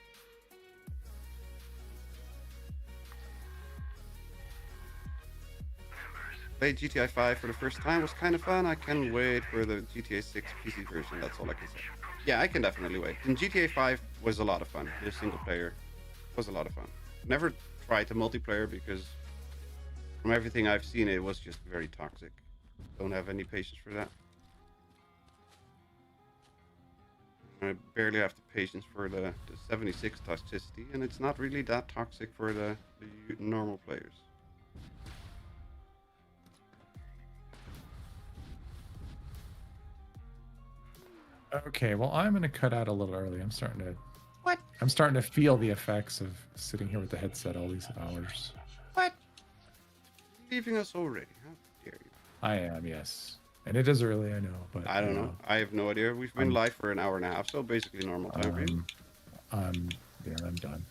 Played GTA 5 for the first time. Was kind of fun. I can't wait for the GTA 6 PC version. That's all I can say. Yeah, I can definitely wait. And GTA 5 was a lot of fun. The single player was a lot of fun. Never tried the multiplayer because from everything I've seen, it was just very toxic. Don't have any patience for that. I barely have the patience for the 76 toxicity, and it's not really that toxic for the normal players. Okay, well, I'm going to cut out a little early. I'm starting to. What? I'm starting to feel the effects of sitting here with the headset all these hours. What? Leaving us already? How dare you? I am, yes, and it is early, I know, but I don't know. I have no idea. We've been live for an hour and a half, so basically normal time for you. I'm done.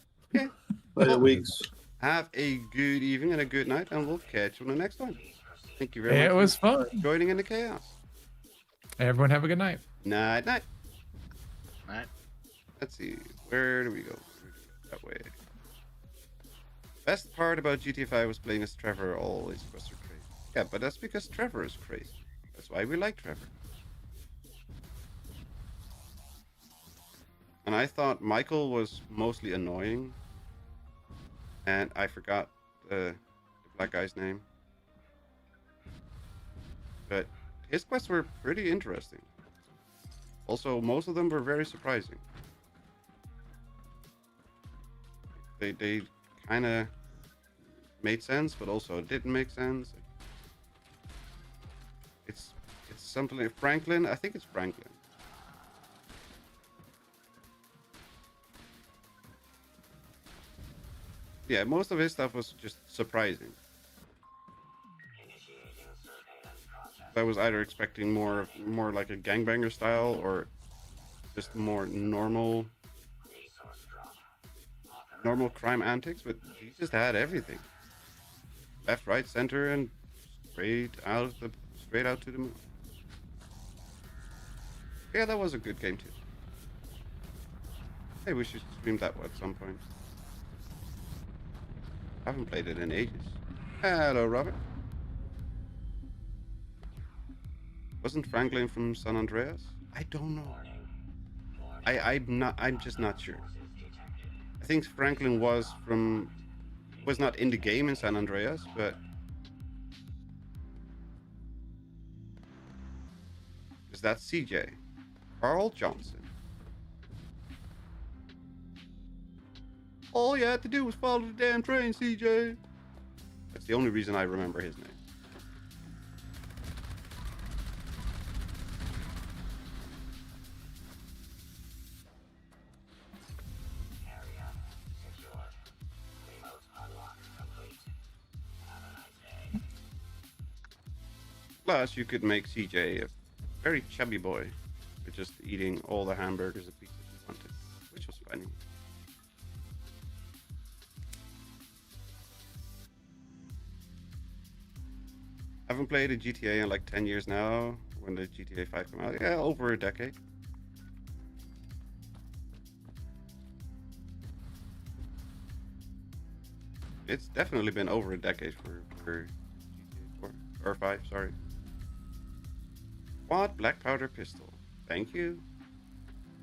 Later, weeks. Have a good evening and a good night, and we'll catch you on the next one. Thank you very much. It was fun. for joining in the chaos. Everyone have a good night. Night, night. Right? Let's see. Where do we go? That way. Best part about GTA 5 was playing as Trevor. All his quests are crazy. Yeah, but that's because Trevor is crazy. That's why we like Trevor. And I thought Michael was mostly annoying. And I forgot the black guy's name. But his quests were pretty interesting. Also, most of them were very surprising. They kind of made sense, but also didn't make sense. It's something like Franklin. I think it's Franklin. Yeah, most of his stuff was just surprising. I was either expecting more like a gangbanger style or just more normal crime antics, but he just had everything. Left, right, center, and straight out to the moon. Yeah, that was a good game too. Hey, we should stream that at some point. I haven't played it in ages. Hello, Robert. Wasn't Franklin from San Andreas? I don't know. I'm just not sure. I think Franklin was not in the game in San Andreas, but is that CJ? Carl Johnson. All you had to do was follow the damn train, CJ. That's the only reason I remember his name. Plus, you could make CJ a very chubby boy for just eating all the hamburgers and pizzas he wanted, which was funny. I haven't played a GTA in like 10 years now. When did GTA 5 come out? Yeah, over a decade. It's definitely been over a decade for GTA 4 or 5, sorry. Quad black powder pistol. Thank you.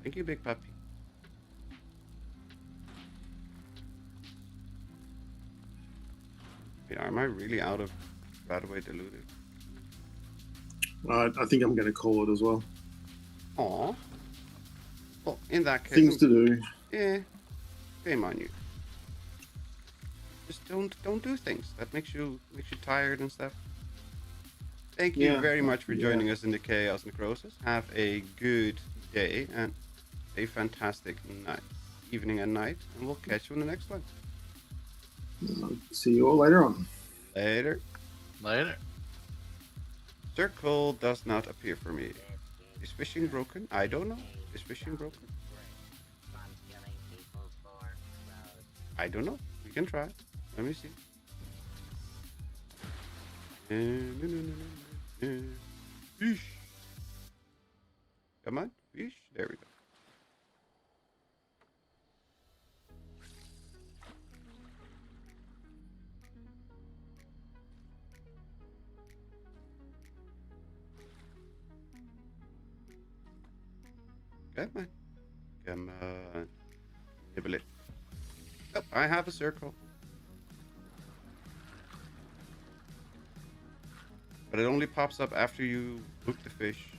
Thank you, big puppy. Wait, am I really out of Radaway diluted? I think I'm going to call it as well. Aw. Well, in that case, Things to do. yeah, shame on you. Just don't do things that makes you tired and stuff. Thank you Yeah. very much for joining us in the Chaos Necrosis. Have a good day and a fantastic night, evening and night, and we'll catch you in the next one. See you all later on. Later. Later. Circle does not appear for me. Is fishing broken? I don't know. Is fishing broken? I don't know. We can try. Let me see. Fish. Come on, fish. There we go. Come on. Come on. Nibble it. Oh, I have a circle. But it only pops up after you hook the fish.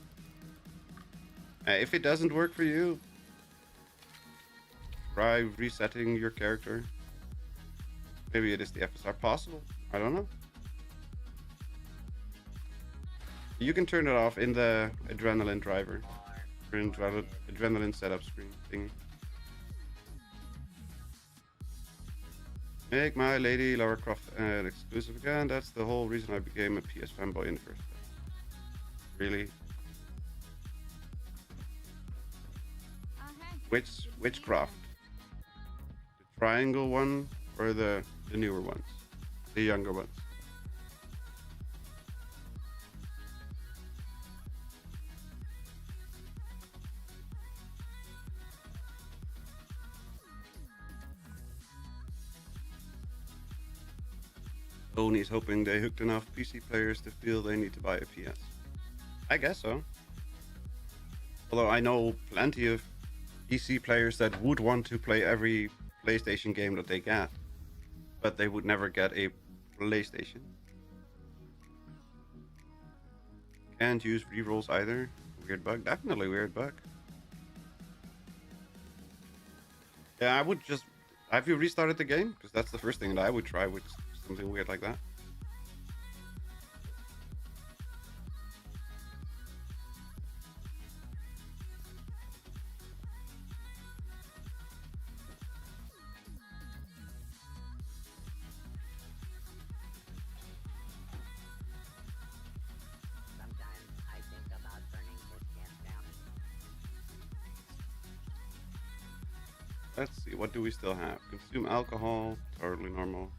If it doesn't work for you, try resetting your character. Maybe it is the FSR. Possible. I don't know. You can turn it off in the adrenaline driver. Or in adrenaline setup screen thingy. Make my lady Lara Croft an exclusive again. That's the whole reason I became a PS fanboy in the first place. Really? Which craft? The triangle one or the newer ones? The younger ones? Sony's hoping they hooked enough PC players to feel they need to buy a PS. I guess so. Although I know plenty of PC players that would want to play every PlayStation game that they get, but they would never get a PlayStation. Can't use rerolls either. Weird bug. Definitely weird bug. Yeah, I would just... Have you restarted the game? Because that's the first thing that I would try with something weird like that. Sometimes I think about burning this camp down. Let's see, what do we still have? Consume alcohol, totally normal.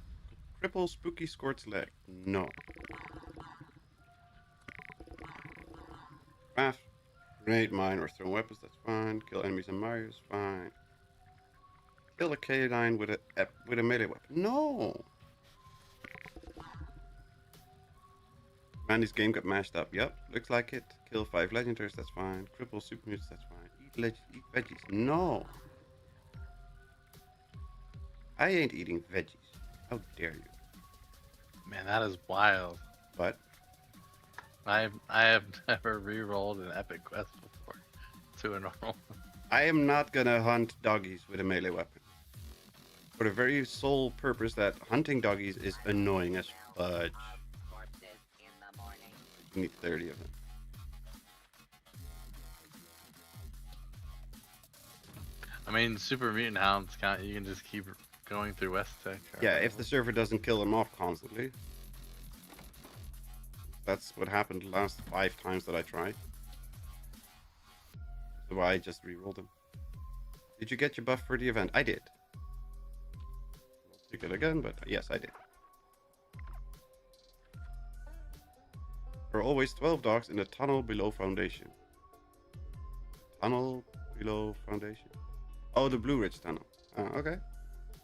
Cripple Spooky Squirt's leg. No. Craft. Grenade, mine, or throw weapons, that's fine. Kill enemies and Mario's fine. Kill a canine with a melee weapon. No! Man, this game got mashed up. Yep, looks like it. Kill 5 legendaries, that's fine. Cripple super mutants, that's fine. Eat veggies. No! I ain't eating veggies. How dare you? Man, that is wild. But I have never re-rolled an epic quest before to a normal. I am not gonna hunt doggies with a melee weapon. For the very sole purpose that hunting doggies is annoying as fudge. Corpses in the morning. You need 30 of them. I mean, super mutant hounds count. You can just keep going through West Tech. Yeah, if the server doesn't kill them off constantly. That's what happened the last 5 times that I tried. So I just re-rolled them. Did you get your buff for the event? I did. I'll pick it again, but yes, I did. There are always 12 dogs in the tunnel below Foundation. Tunnel below Foundation? Oh, the Blue Ridge Tunnel. Oh, okay.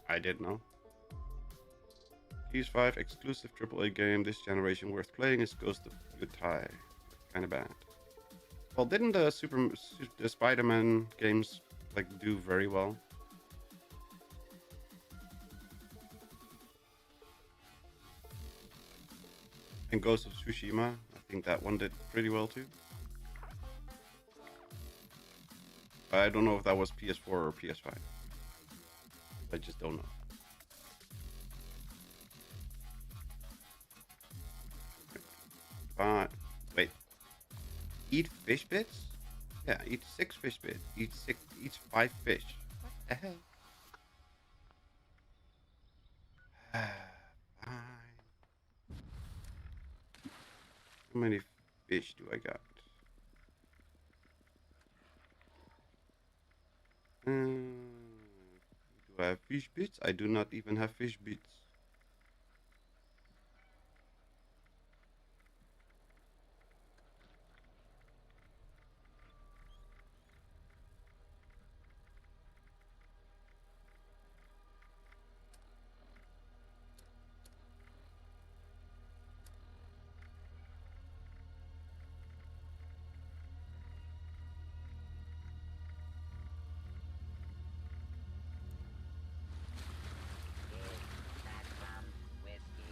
I did know. PS5 exclusive AAA game this generation worth playing is Ghost of Yotei. Kind of bad. Well, didn't the Spider-Man games like do very well? And Ghost of Tsushima, I think that one did pretty well too. I don't know if that was PS4 or PS5. I just don't know. Wait. Eat fish bits? Yeah, eat 6 fish bits. Eat 5 fish. What the hell? Fine. How many fish do I got? Do I have fish bits? I do not even have fish bits.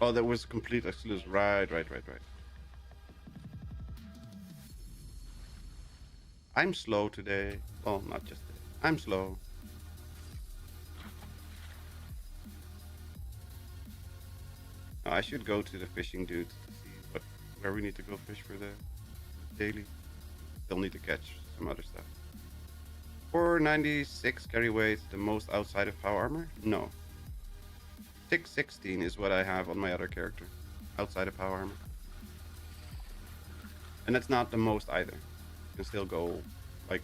Oh, that was complete exclusive. Right. I'm slow today. Well, not just today. I'm slow. I should go to the fishing dudes to see where we need to go fish for the daily. Still need to catch some other stuff. 496 carry weight, the most outside of power armor? No. 616 is what I have on my other character, outside of power armor. And that's not the most either. You can still go, like,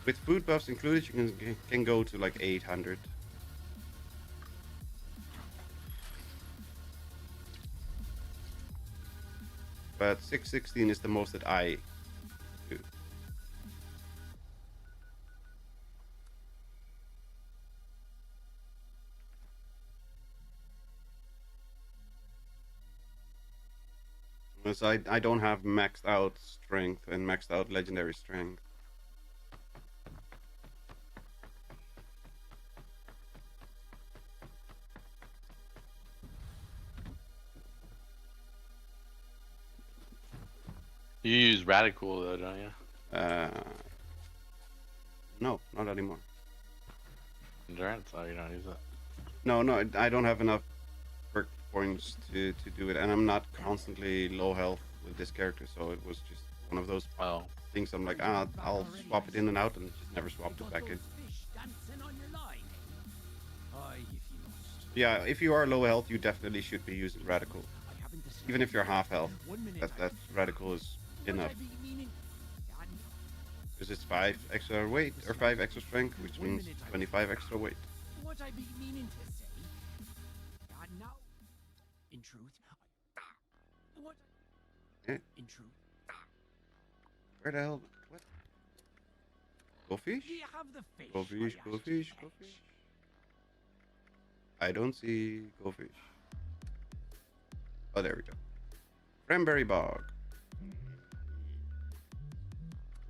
with food buffs included, you can go to like 800. But 616 is the most that I do. Because I don't have maxed out strength and maxed out legendary strength. You use Radical though, don't you? No, not anymore. Endurance? Oh, you don't use it. No, I don't have enough perk points to do it, and I'm not constantly low health with this character, so it was just one of those things. I'm like, I'll swap it in and out, and just never swapped it back in. Yeah, if you are low health, you definitely should be using Radical. Even if you're half health, that Radical is enough. Because it's 5 extra weight, or 5 extra strength, which means 25 extra weight. What I be meaning to say? Now, in truth, what? Yeah. In truth, Where the hell? What? Go fish? do you have the fish? Go fish, I go asked fish, to go catch? fish. I don't see go fish. Oh, there we go. Cranberry bog.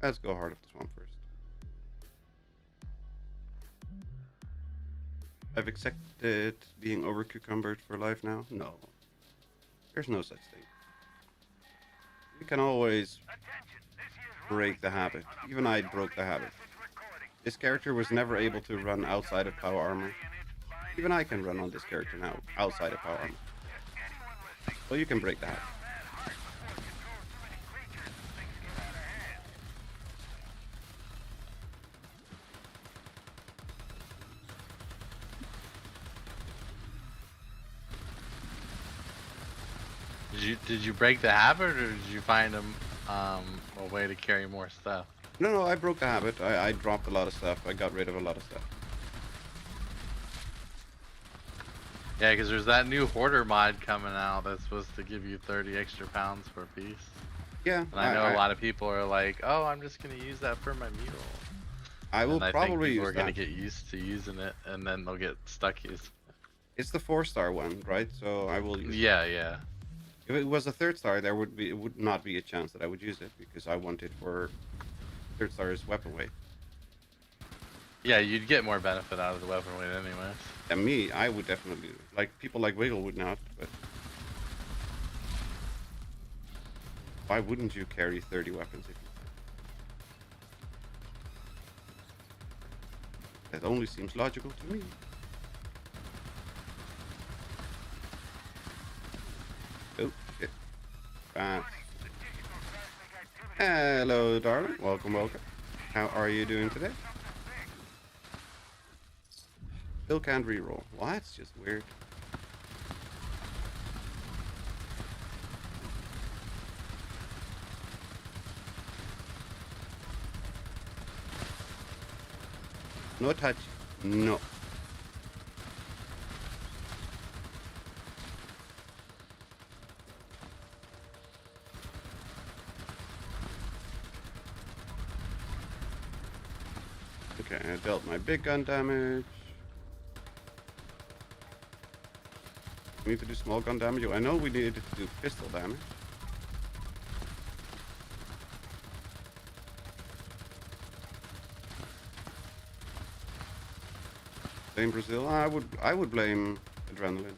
Let's go Heart of the Swamp first. I've accepted being over-cucumbered for life now? No. There's no such thing. You can always break the habit. Even I broke the habit. This character was never able to run outside of power armor. Even I can run on this character now, outside of power armor. So you can break the habit. Did you break the habit, or did you find a way to carry more stuff? No, I broke the habit. I dropped a lot of stuff. I got rid of a lot of stuff. Yeah, because there's that new hoarder mod coming out that's supposed to give you 30 extra pounds per piece. Yeah. And I know a lot of people are like, "Oh, I'm just gonna use that for my mule." I will and I probably think people use are gonna that. get used to using it, and then they'll get stuck using it. It's the 4-star one, right? So I will use it. Yeah. If it was a 3rd-star, it would not be a chance that I would use it because I want it for 3rd-star's weapon weight. Yeah, you'd get more benefit out of the weapon weight anyways. And me, I would definitely, like people like Wiggle would not, but why wouldn't you carry 30 weapons if you can? That only seems logical to me. Oh shit. Hello, darling. Welcome. How are you doing today? Still can't reroll. Well, that's just weird. No touch. No. Okay, I dealt my big gun damage. We need to do small gun damage. I know we needed to do pistol damage. Blame Brazil. I would blame adrenaline.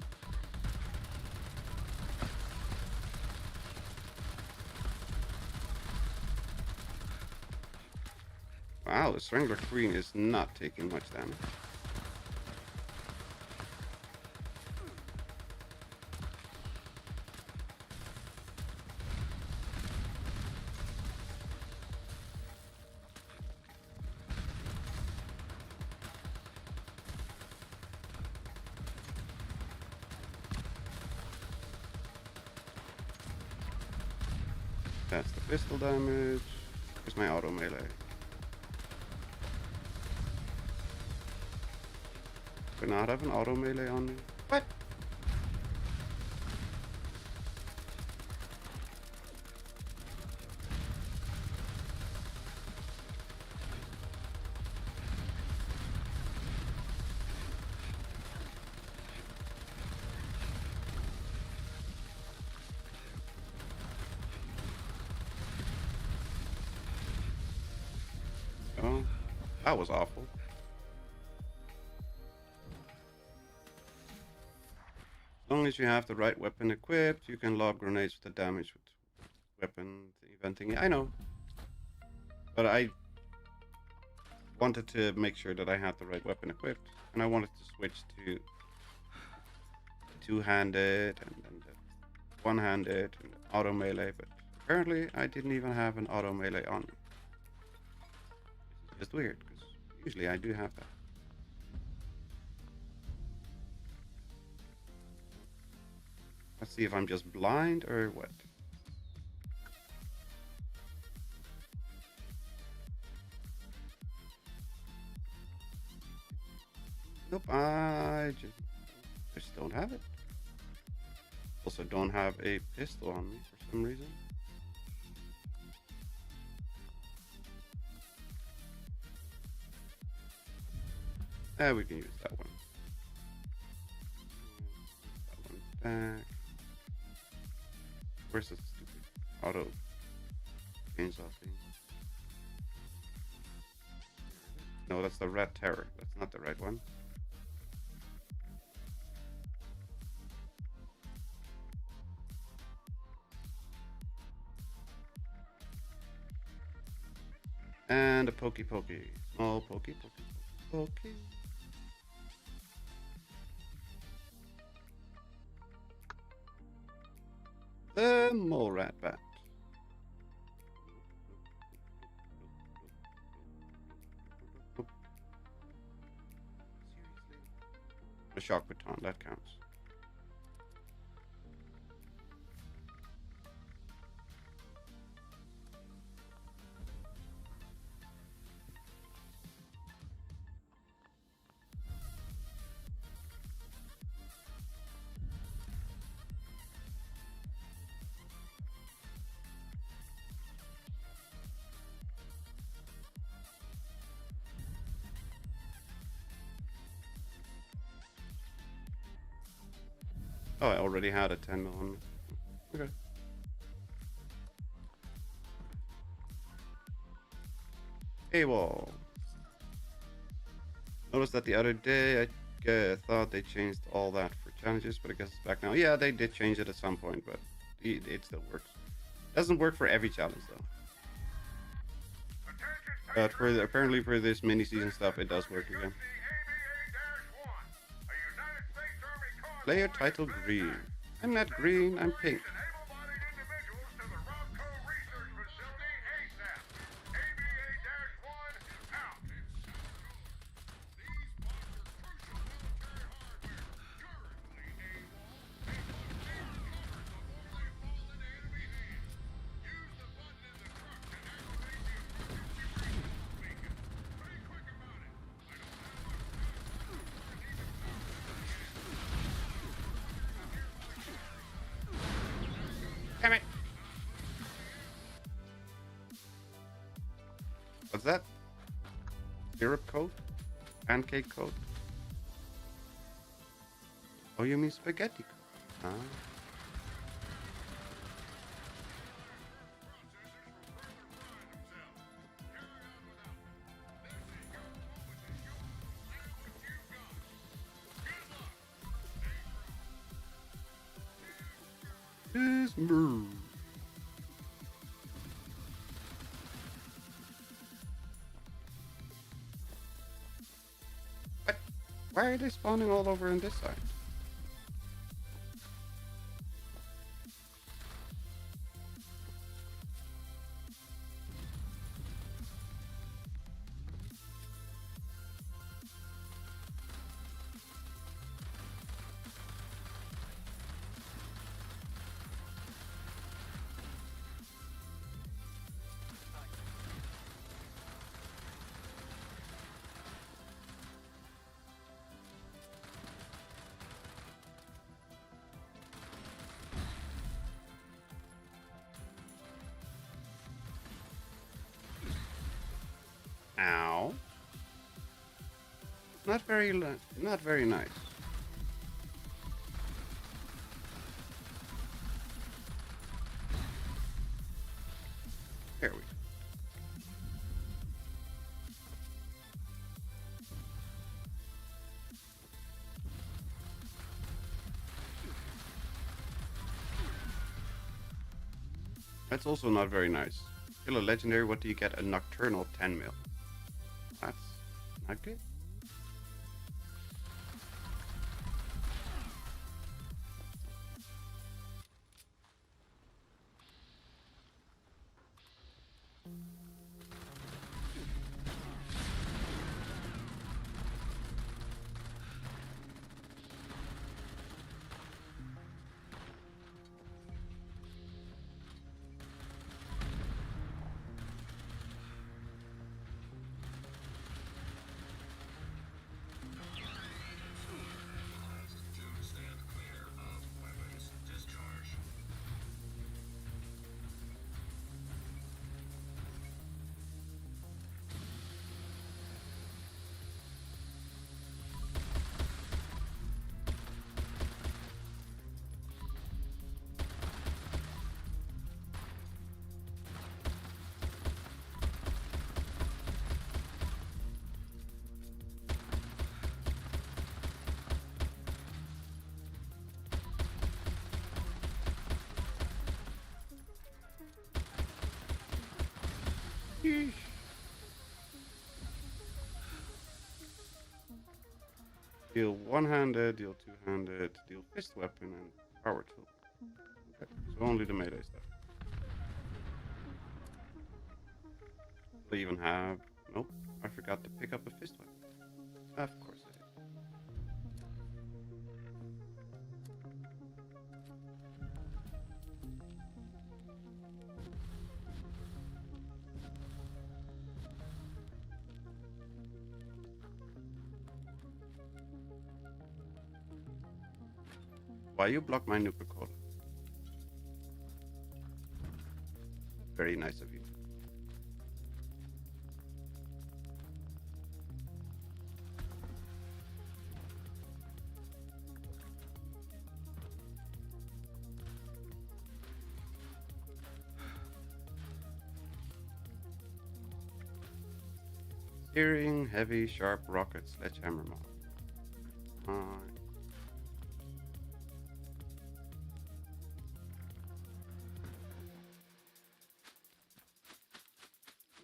Wow, the Strangler Queen is not taking much damage. That's the pistol damage. Here's my auto melee. Do I not have an auto melee on me? What? Oh, that was awful. As long as you have the right weapon equipped, you can lob grenades with the damage with weapon eventing. I know. But I wanted to make sure that I had the right weapon equipped. And I wanted to switch to two-handed and then the one-handed and auto melee. But apparently I didn't even have an auto melee on me. It's just weird, because usually I do have that. Let's see if I'm just blind or what. Nope, I just don't have it. Also don't have a pistol on me for some reason. We can use that one. That one back. Where's the stupid auto chainsaw thing? No, that's the Red Terror. That's not the right one. And a pokey. Small pokey. The mole rat bat. A shock baton, that counts. Oh, I already had a 10 mil on me. Okay. AWOL. Noticed that the other day I thought they changed all that for challenges, but I guess it's back now. Yeah, they did change it at some point, but it still works. Doesn't work for every challenge though. But for apparently for this mini season stuff, it does work again. Player title green. I'm not green, I'm pink. Damn it! What's that? Syrup coat? Pancake coat? Oh, you mean spaghetti coat? Ah. Move. What? Why are they spawning all over on this side? Ow. Not very nice. There we go. That's also not very nice. Kill a legendary, what do you get? A nocturnal 10 mil. That's not good. Deal one-handed, deal two-handed, deal fist weapon, and power tool. Okay, so only the melee stuff. They even have... Nope, I forgot to pick up a fist weapon. Of course I did. Why you block my nuke call? Very nice of you. Hearing heavy, sharp rocket sledgehammer mob. Alright.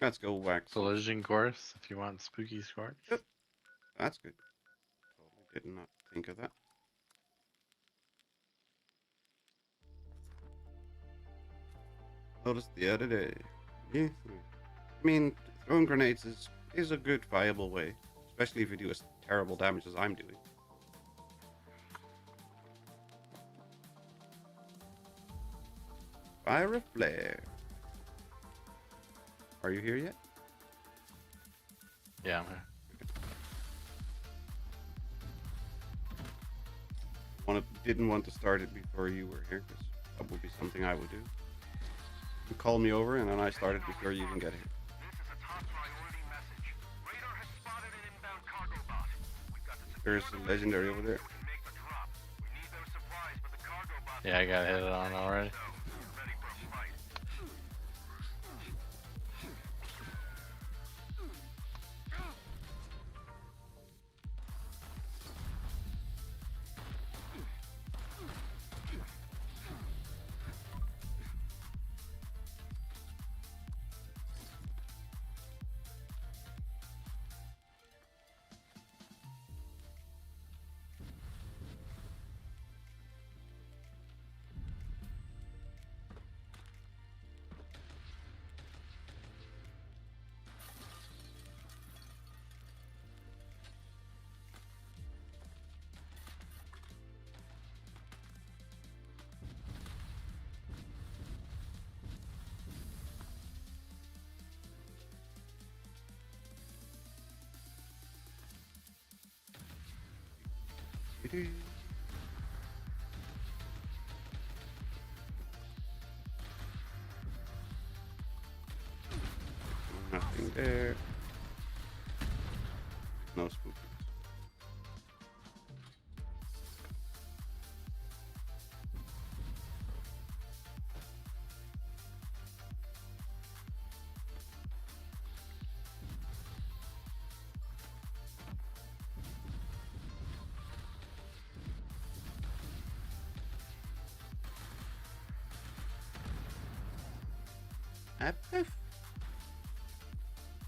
Let's go whack some. Collision course, if you want spooky course. Yep. That's good. Totally did not think of that. Noticed the other day. Yeah. I mean, throwing grenades is a good, viable way, especially if you do as terrible damage as I'm doing. Fire a flare. Are you here yet? Yeah, I'm here. Didn't want to start it before you were here, because that would be something I would do. You called me over, and then I started before you even get here. This is a top priority message. Radar has spotted an inbound cargo bot. We've got to secure There's the a legendary over there. so we can make the drop. We need those supplies, but the cargo bot Yeah, I got hit on already. so we're ready for a fight. Nothing there. No spookies.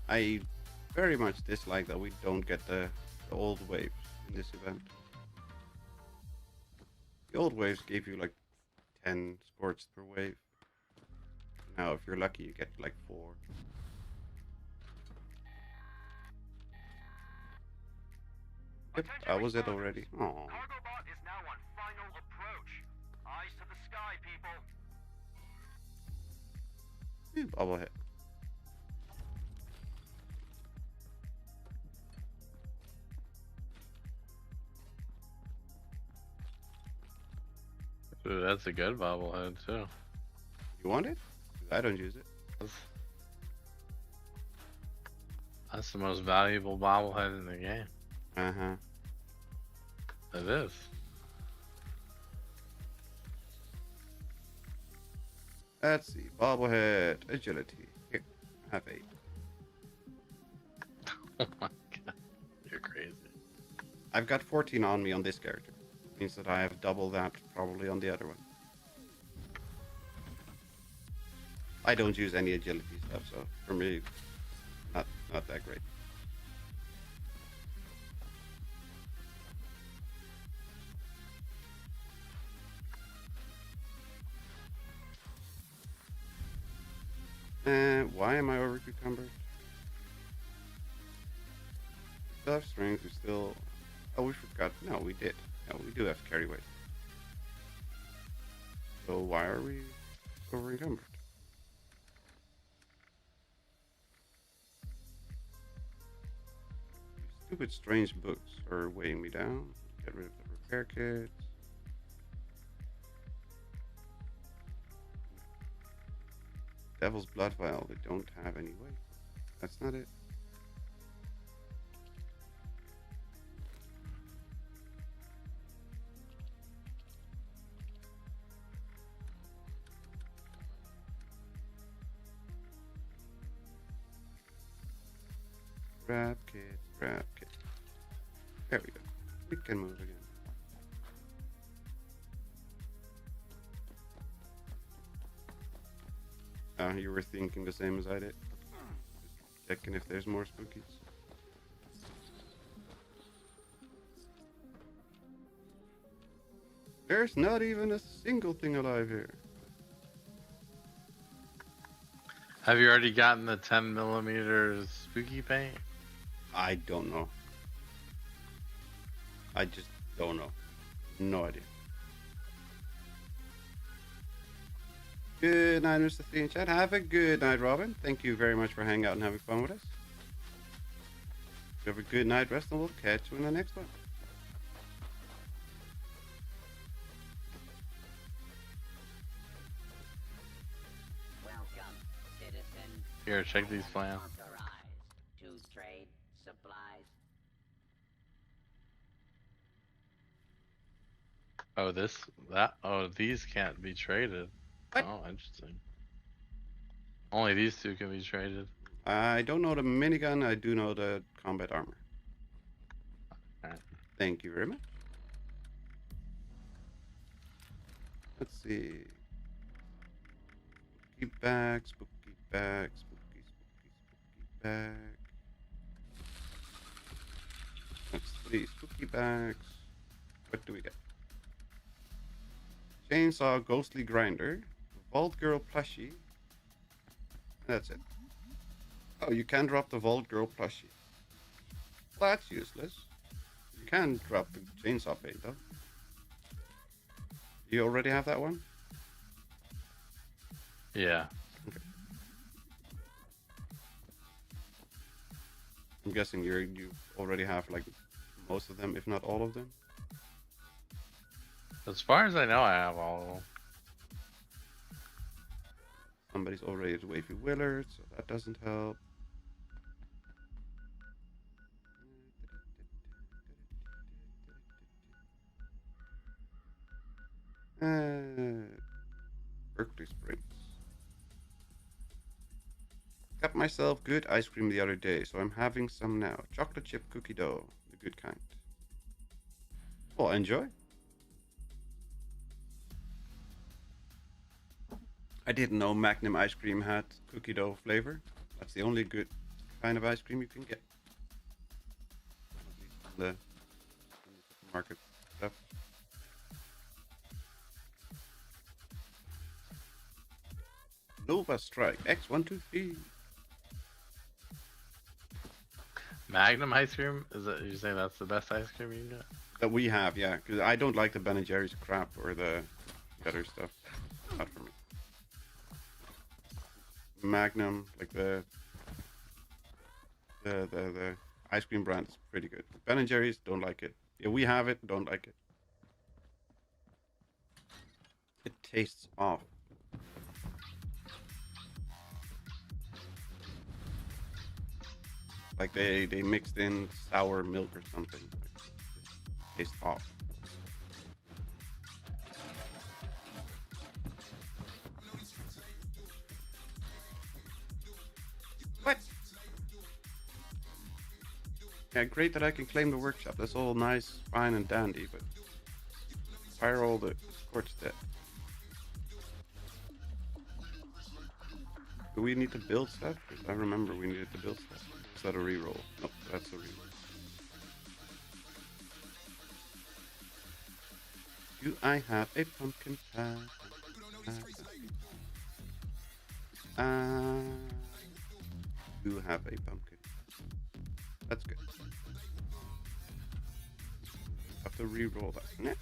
I very much dislike that we don't get the old waves in this event. The old waves gave you like 10 sports per wave. Now, if you're lucky, you get like 4. Yep, that was it already. Oh, Cargo bot is now on final approach. Eyes to the sky, people. bobblehead. Ooh, that's a good bobblehead too. You want it? 'Cause I don't use it. That's the most valuable bobblehead in the game. Uh-huh. It is. Let's see. Bobblehead. Agility. Here. Have 8. Oh my god. You're crazy. I've got 14 on me on this character. Means that I have double that probably on the other one. I don't use any agility stuff, so for me, not that great. Why am I over cucumbered? Still have strength, we still... Oh, we forgot. No, we did. No, we do have carry weight. So why are we over encumbered? Stupid strange books are weighing me down. Get rid of the repair kits. Devil's Blood Vial, they don't have any weight. That's not it. Grab kit, grab kit. There we go. We can move again. You were thinking the same as I did. Just checking if there's more spookies. There's not even a single thing alive here. Have you already gotten the 10mm spooky paint? I don't know. I just don't know. No idea. Good night, Mr. Thea in chat. Have a good night, Robin. Thank you very much for hanging out and having fun with us. You have a good night, rest, and we'll catch you in the next one. Welcome, citizen. Here, check these plans. Authorized to trade supplies. Oh, these can't be traded. What? Oh, interesting. Only these two can be traded. I don't know the minigun. I do know the combat armor. Alright. Thank you very much. Let's see. Spooky bag, spooky bag, spooky bag. That's 3 spooky bags. What do we get? Chainsaw, ghostly grinder, Vault Girl plushie. That's it. Oh, you can drop the Vault Girl plushie. Well, that's useless. You can drop the chainsaw paint though. You already have that one? Yeah. Okay. I'm guessing you already have like most of them, if not all of them. As far as I know, I have all of them. Somebody's already at Wavy Willard, so that doesn't help. Berkeley Springs. Got myself good ice cream the other day, so I'm having some now. Chocolate chip cookie dough, the good kind. Well, enjoy. I didn't know Magnum ice cream had cookie dough flavor. That's the only good kind of ice cream you can get. At least in the supermarket stuff. Nova Strike X123. Magnum ice cream? Is that you say that's the best ice cream you can get? That we have, yeah. Because I don't like the Ben and Jerry's crap or the other stuff. Not for me. Magnum, like the ice cream brand is pretty good. Ben and Jerry's, don't like it. Yeah, we have it, don't like it. It tastes off. Like they mixed in sour milk or something. Like, tastes off. What? Yeah, great that I can claim the workshop. That's all nice, fine, and dandy, but fire all the scorch dead. Do we need to build stuff? 'Cause I remember we needed to build stuff. Is that a reroll? Nope, that's a reroll. Do I have a pumpkin pie? Do have a pumpkin. That's good. Have to reroll that. Nah.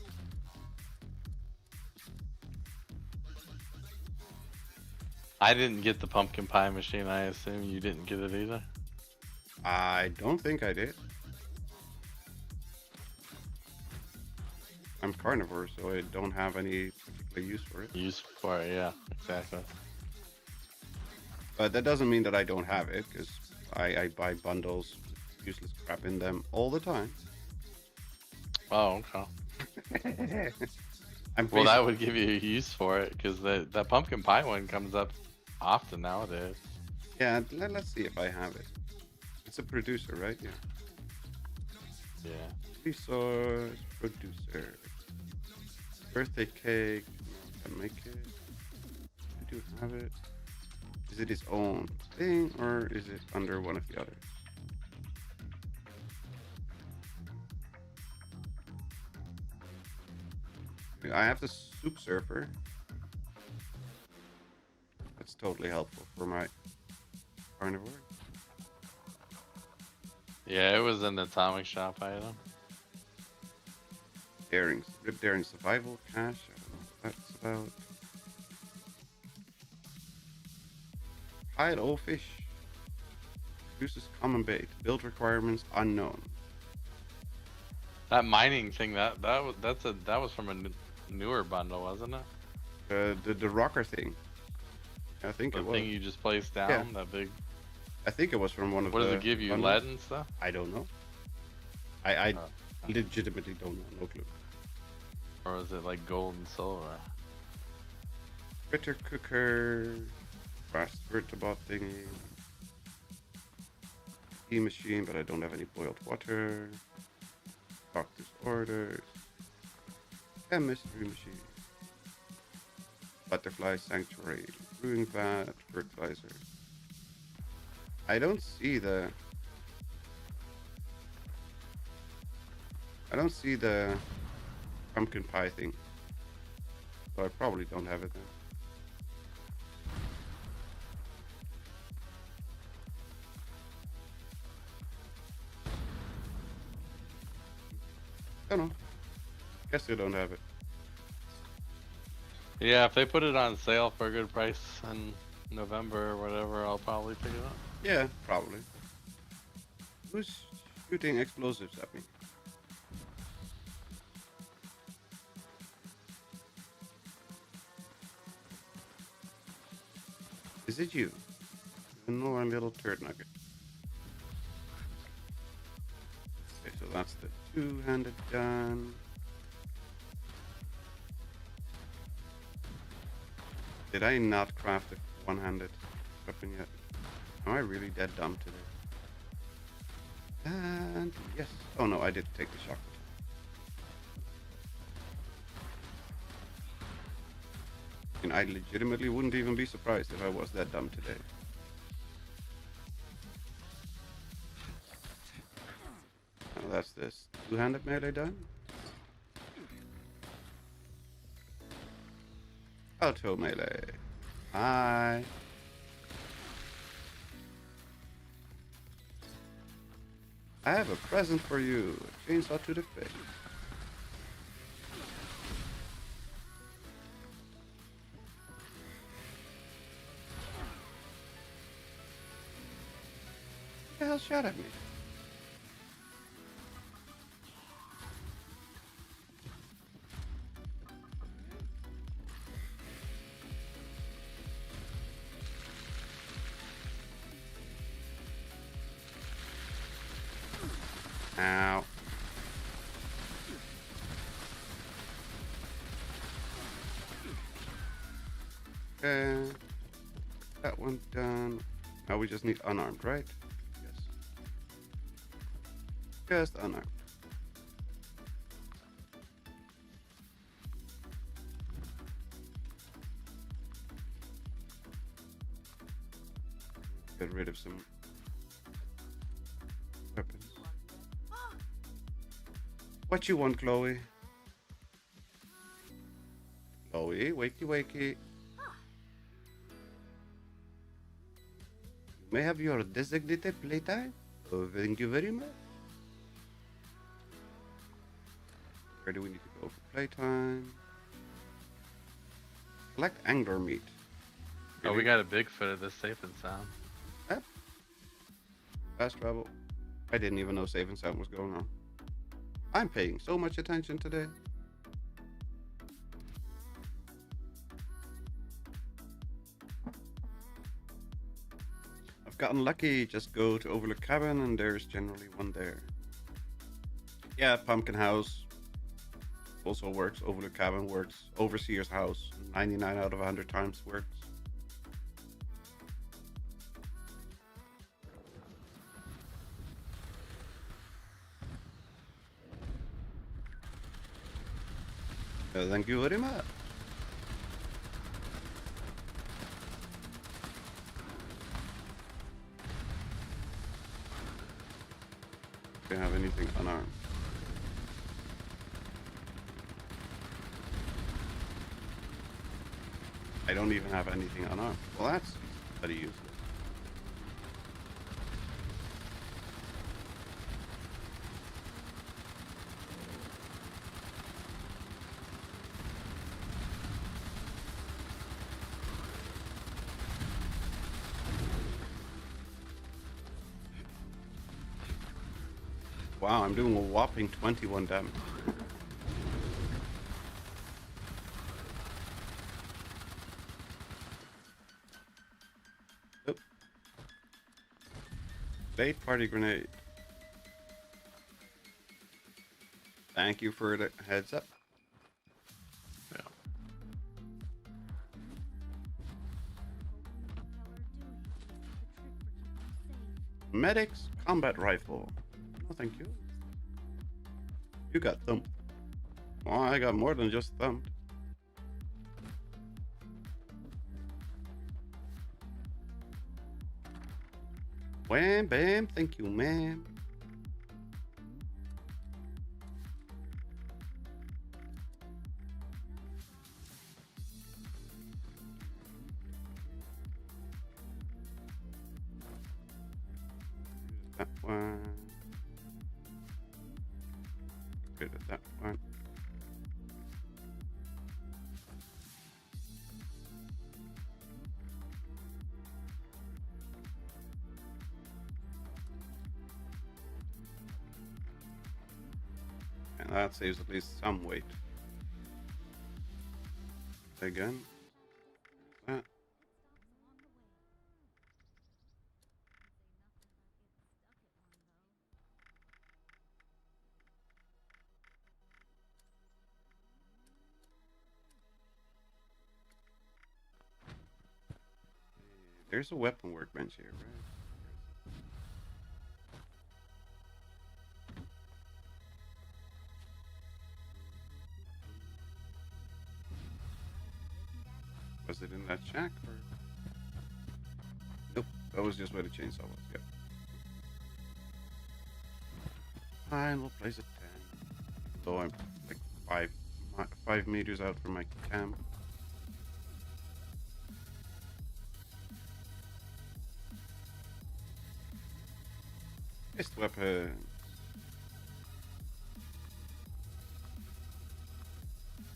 I didn't get the pumpkin pie machine. I assume you didn't get it either. I don't think I did. I'm carnivore, so I don't have any particular use for it. Use for it, yeah, exactly. But that doesn't mean that I don't have it, because I buy bundles with useless crap in them all the time. Oh, okay. Well, that would give you a use for it, because the pumpkin pie one comes up often nowadays. Yeah, let's see if I have it. It's a producer, right? Yeah. Yeah. Resource producer. Birthday cake. Can make it. I do have it. Is it its own thing or is it under one of the others? I have the soup surfer. That's totally helpful for my carnivore. Yeah, it was an atomic shop item. Daring, Rip Daring Survival Cache. I don't know what that's about. Hide all fish. Produces common bait. Build requirements unknown. That mining thing, that was from a newer bundle, wasn't it? The rocker thing. I think The it was. thing you just placed down, Yeah. that big. I think it was from one of What the. does it give you? bundles. Lead and stuff? I don't know. I Oh. legitimately don't know. No clue. Or is it like gold and silver? Critter cooker. Fast vertebot thingy. Tea machine, but I don't have any boiled water. Doctor's orders. Chemistry machine. Butterfly sanctuary. Brewing vat. Fertilizer. I don't see the pumpkin pie thing. So I probably don't have it then. I don't know. Guess I don't have it. Yeah, if they put it on sale for a good price in November or whatever, I'll probably pick it up. Yeah, probably. Who's shooting explosives at me? Is it you? No, a little turd nugget. Okay, so that's the two-handed gun. Did I not craft a one-handed weapon yet? Am I really that dumb today? And yes. Oh no, I did take the shot. And I legitimately wouldn't even be surprised if I was that dumb today. Now that's this two-handed melee done. Auto melee. Hi. I have a present for you. A chainsaw to the face. What the hell shot at me? Ow. Okay. That one done. Now we just need unarmed, right? Yes. Just unarmed. Get rid of some weapons. What you want, Chloe? Chloe, wakey wakey. You may have your designated playtime. Oh, thank you very much. Where do we need to go for playtime? Select angler meat. Oh, we got a Bigfoot at this safe and sound. Yep. Fast travel. I didn't even know safe and sound was going on. I'm paying so much attention today. I've gotten lucky. Just go to Overlook Cabin and there's generally one there. Yeah, Pumpkin House also works. Overlook Cabin works. Overseer's House 99 out of 100 times works. Thank you very much. Do you have anything unarmed? I don't even have anything unarmed. Well, that's pretty useless. Wow, I'm doing a whopping 21 damage. Oop. Late party grenade. Thank you for the heads up. Yeah. Medics combat rifle. No, thank you. You got thumped. Oh, I got more than just thumped. Wham, bam, thank you, ma'am. That one. Good at that one. And that saves at least some weight. Again. That. There's a weapon workbench here, right? Was it in that shack or? Nope, that was just where the chainsaw was. Yep. Fine, we'll place it 10. Though I'm like 5 meters out from my camp. Fist weapon.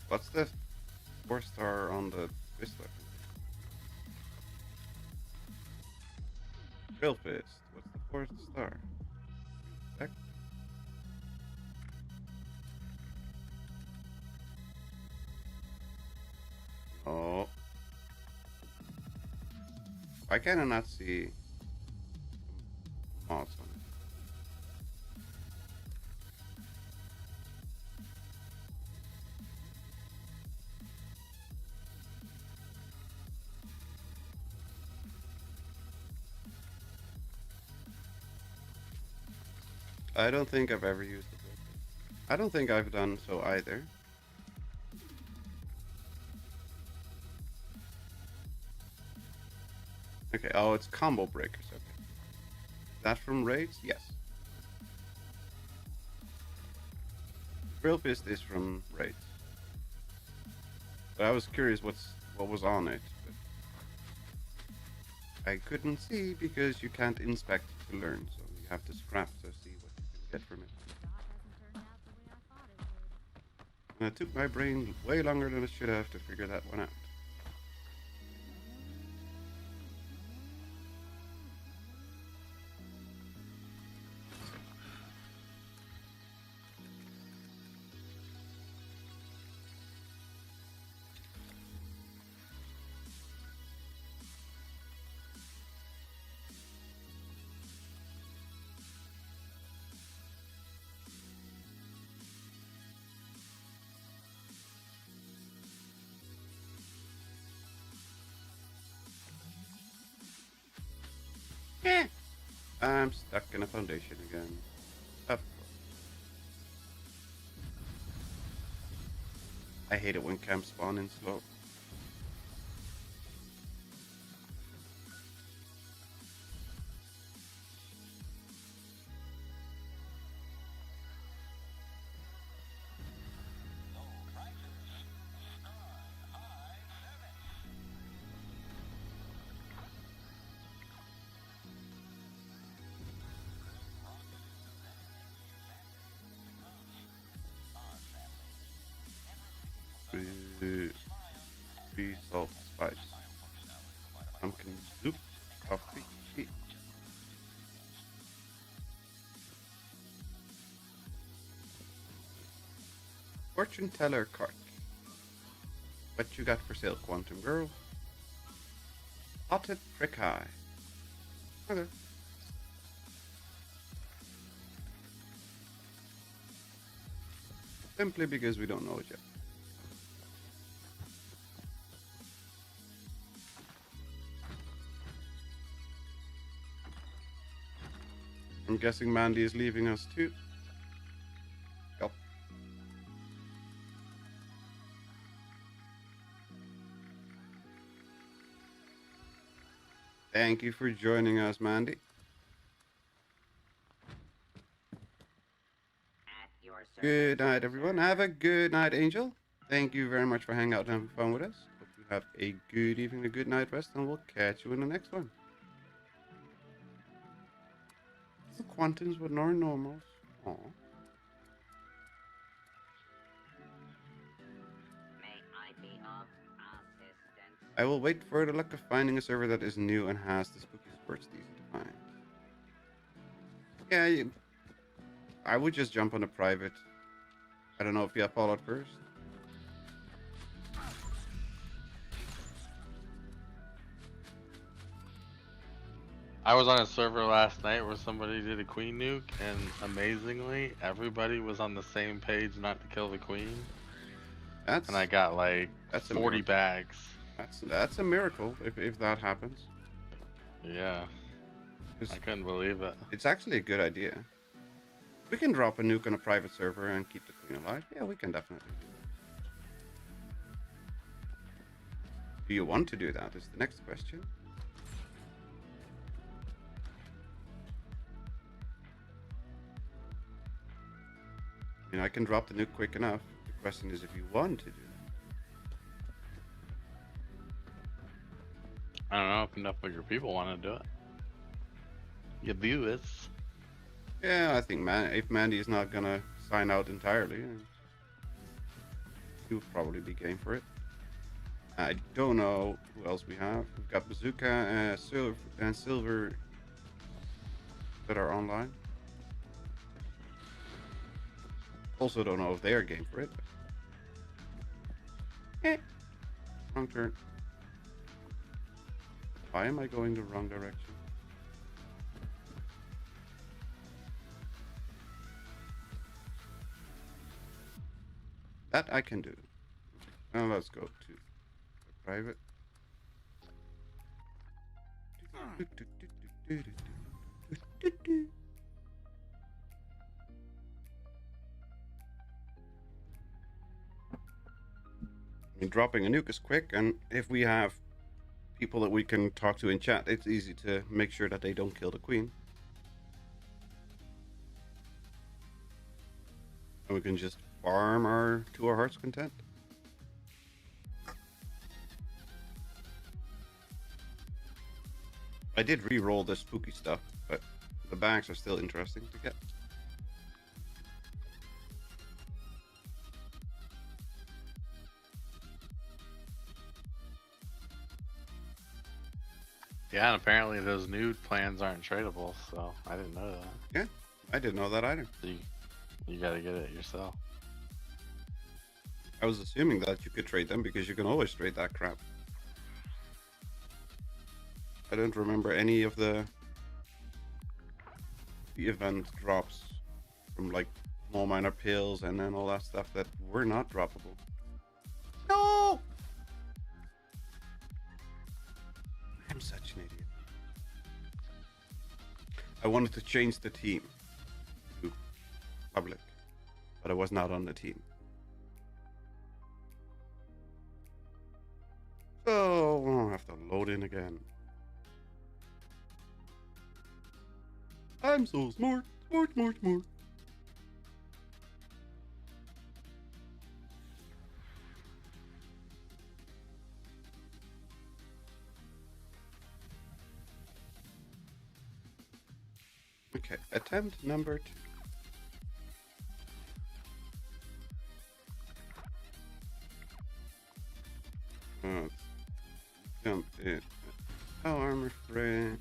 What's the 4-star on the fist weapon? Drill fist. What's the 4th star? Back. Oh. Why can I not see mods on it? I don't think I've ever used it. I don't think I've done so either. Okay, oh, it's combo breakers. Okay. That from raids? Yes. Drill fist is from raids. But I was curious what was on it. But I couldn't see because you can't inspect to learn, so you have to scrap to see what you can get from it. And it took my brain way longer than it should have to figure that one out. I'm stuck in a foundation again. Up. I hate it when camps spawn in slow. Three salt spice. Pumpkin soup. Coffee. Fortune teller cart. What you got for sale, Quantum Girl? Potted prick eye. Okay. Simply because we don't know it yet. I'm guessing Mandy is leaving us too. Yep. Thank you for joining us, Mandy. At your service. Good night, everyone. Have a good night, Angel. Thank you very much for hanging out and having fun with us. Hope you have a good evening, a good night rest, and we'll catch you in the next one. The Quantums with no normals. Aw. May I be of assistance? I will wait for the luck of finding a server that is new and has the spooky sports easy to find. Yeah, I would just jump on a private. I don't know if you have Fallout first. I was on a server last night where somebody did a queen nuke, and amazingly, everybody was on the same page not to kill the queen. And I got like that's 40 bags. That's a miracle if that happens. Yeah. I couldn't believe it. It's actually a good idea. We can drop a nuke on a private server and keep the queen alive. Yeah, we can definitely do that. Do you want to do that is the next question. I mean, I can drop the nuke quick enough. The question is if you want to do that. I don't know if enough of your people want to do it. You do this. Yeah, I think if Mandy is not gonna sign out entirely, he would probably be game for it. I don't know who else we have. We've got Bazooka, Silver that are online. Also don't know if they are game for it. Wrong turn. Why am I going the wrong direction? That I can do. Now let's go to private. I mean, dropping a nuke is quick, and if we have people that we can talk to in chat, it's easy to make sure that they don't kill the queen. And we can just farm to our heart's content. I did re-roll the spooky stuff, but the bags are still interesting to get. Yeah, and apparently those nude plans aren't tradable, so I didn't know that. Yeah, I didn't know that either. So you gotta get it yourself. I was assuming that you could trade them because you can always trade that crap. I don't remember any of the event drops from like small minor pills and then all that stuff that were not droppable. No! I'm such an idiot. I wanted to change the team to public, but I was not on the team. Oh, I have to load in again. I'm so smart. Smart. Okay, attempt number 2. Let's jump in. Oh, armor frame.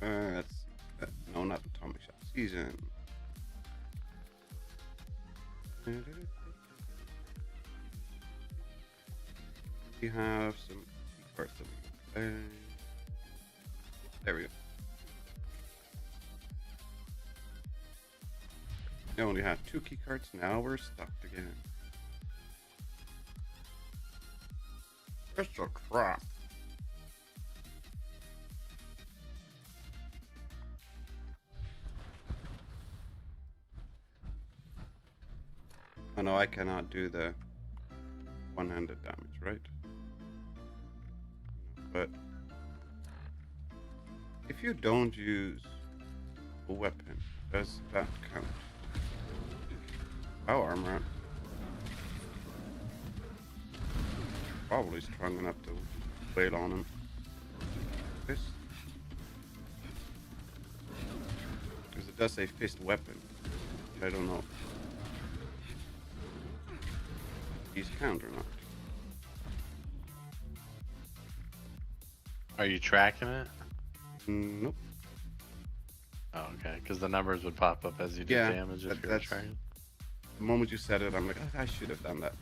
Let's see. No, not atomic shot. Season. We have some parts that we can play. There we go. We only had 2 key cards. Now we're stuck again. That's a crap. Oh no, I cannot do the one-handed damage, right? But if you don't use a weapon, does that count? Power armor. Probably strong enough to wail on him. Fist. Because it does say fist weapon. I don't know. These count or not. Are you tracking it? Nope. Oh, okay. Because the numbers would pop up as you do Yeah, damage if you're that's- tracking. The moment you said it, I'm like, oh, I should have done that.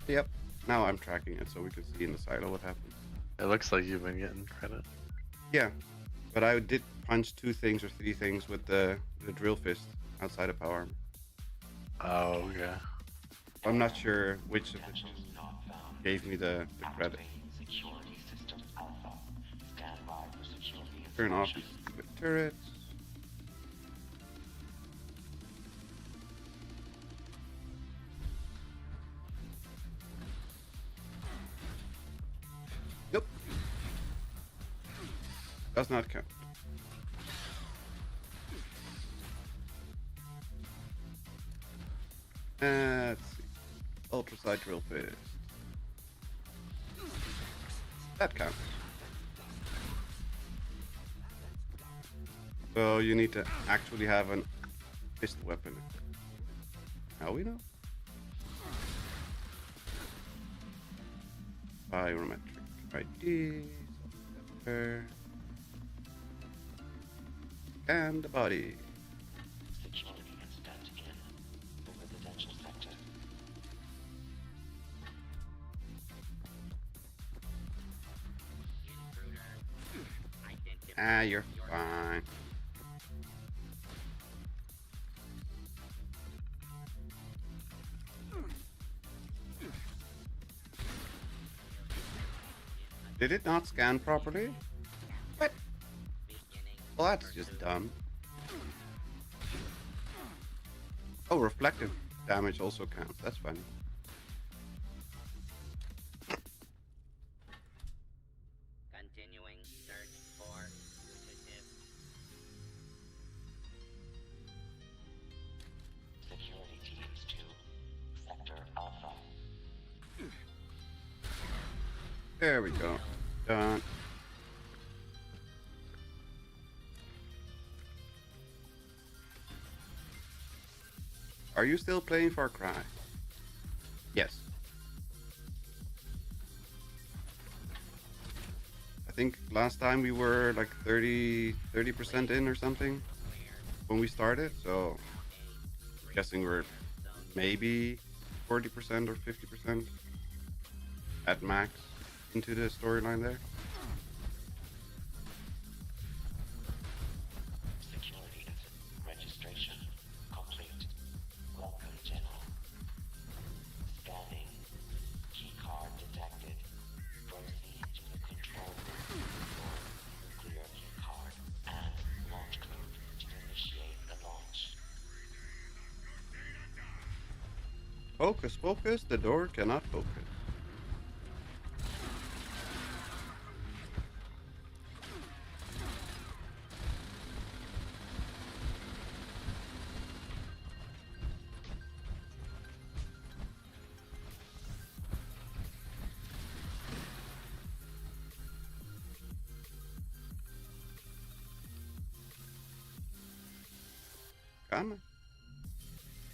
Yep. Now I'm tracking it so we can see in the silo what happens. It looks like you've been getting credit. Yeah. But I did punch 2 things or 3 things with the drill fist outside of power armor. Oh, okay. I'm not sure which of the 2 gave me the credit. Turn off these stupid turrets. Nope. Does not count. Let's see. Ultraside drill fist. That counts. So you need to actually have an fist weapon. How we know? Biometric ID. And the body. Security incident in the residential sector. Ah, you're fine. Did it not scan properly? What? Well, that's just dumb. Oh, reflective damage also counts. That's funny. Continuing search for fugitive. Security teams to Sector Alpha. There we go. Done. Are you still playing Far Cry? Yes. I think last time we were like 30% in or something when we started, so I'm guessing we're maybe 40% or 50% at max into the storyline there. Security registration complete. Welcome, General. Scanning. Key card detected. Proceed to the control room for nuclear key card. Focus, focus. The door cannot focus. Come on.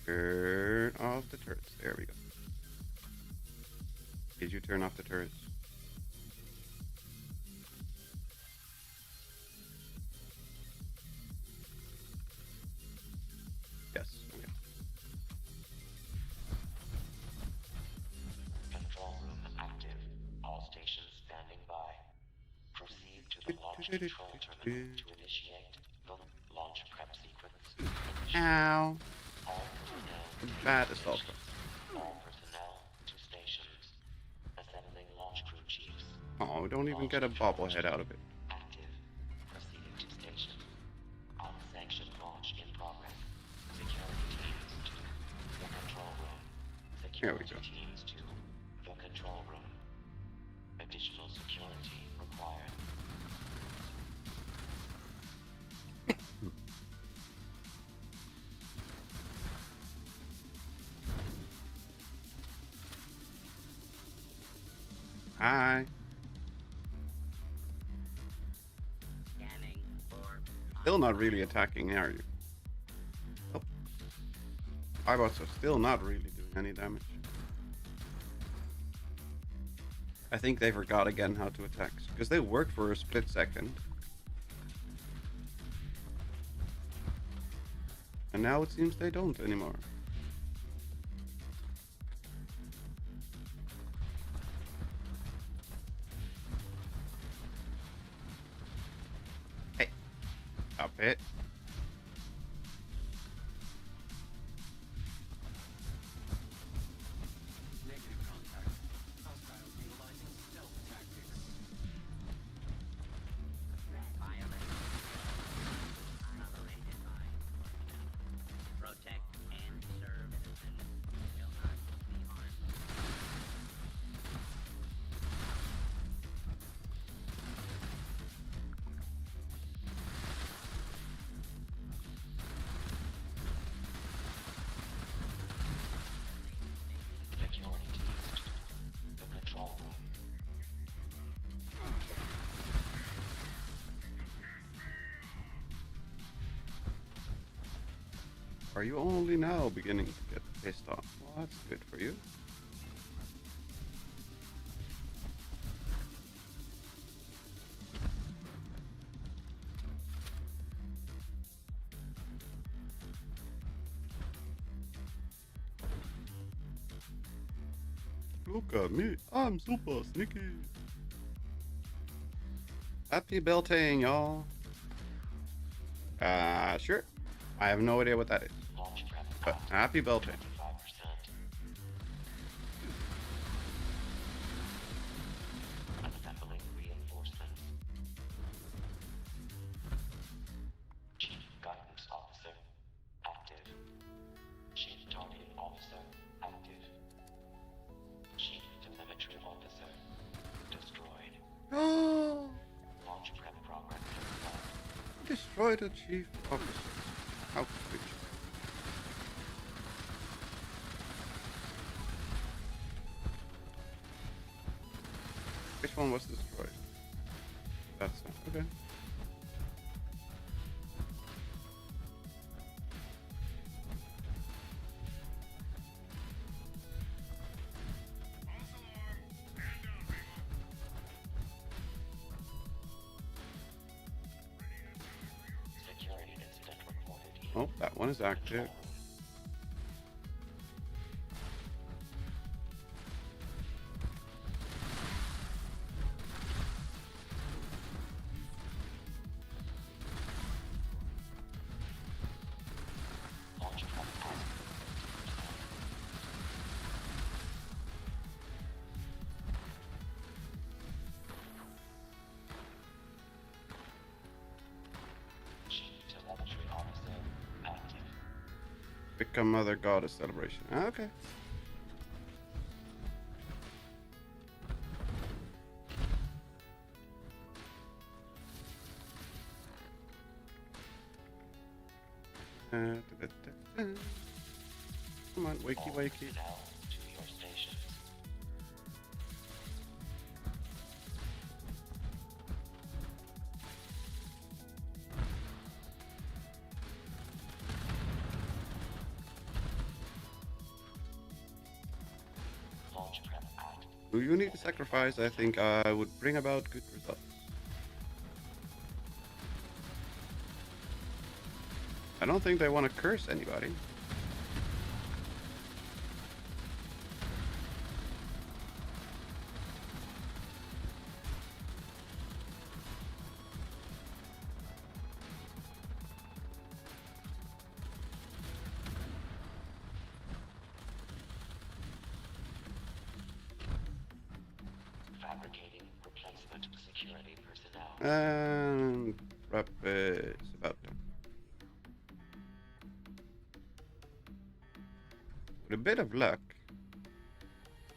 Turn off the turrets. There we go. Did you turn off the turrets? Yes. Okay. Control room active. All stations standing by. Proceed to the launch control terminal to initiate the launch prep sequence. Ow. All personnel, Bad assault. all personnel to stations. Assembling launch crew chiefs. Oh, we don't even get a bobblehead out of it. Active. Proceeding to station. Unsanctioned launch in progress. Security teams to the control room. Here we Security go. teams to the control room. Additional security required. Hi. Scanning for Still not really attacking, are you? Nope. Robots are still not really doing any damage. I think they forgot again how to attack. Because they work for a split second. And now it seems they don't anymore. Hey. Stop it. Negative contact. Hostiles utilizing stealth tactics. violence. Tolerated by. Protect and serve citizens. Will not be harmed. Security teams to the control room. Are you only now beginning to get pissed off? Well, that's good for you. Look at me, I'm super sneaky. Happy belting, y'all. Sure. I have no idea what that is. Launch prep. But happy belting. 25%. Assembling reinforcements. Chief Guidance Officer. Active. Chief Targeting Officer. Active. Chief Telemetry Officer. Destroyed. Oh, Launch prep progress. destroy the chief officer. How could you? Which one was destroyed? That's okay. Security incident reported in Oh, that one is active. launch prep active. Chief Telemetry Officer. Active. Become Mother Goddess celebration. Okay. Da-da-da-da. Come on, wakey, All wakey. personnel to your stations. Launch prep out. Do you need a sacrifice? I think I would bring about good results. I don't think they want to curse anybody. Fabricating replacement security personnel. And prep is about done. With a bit of luck,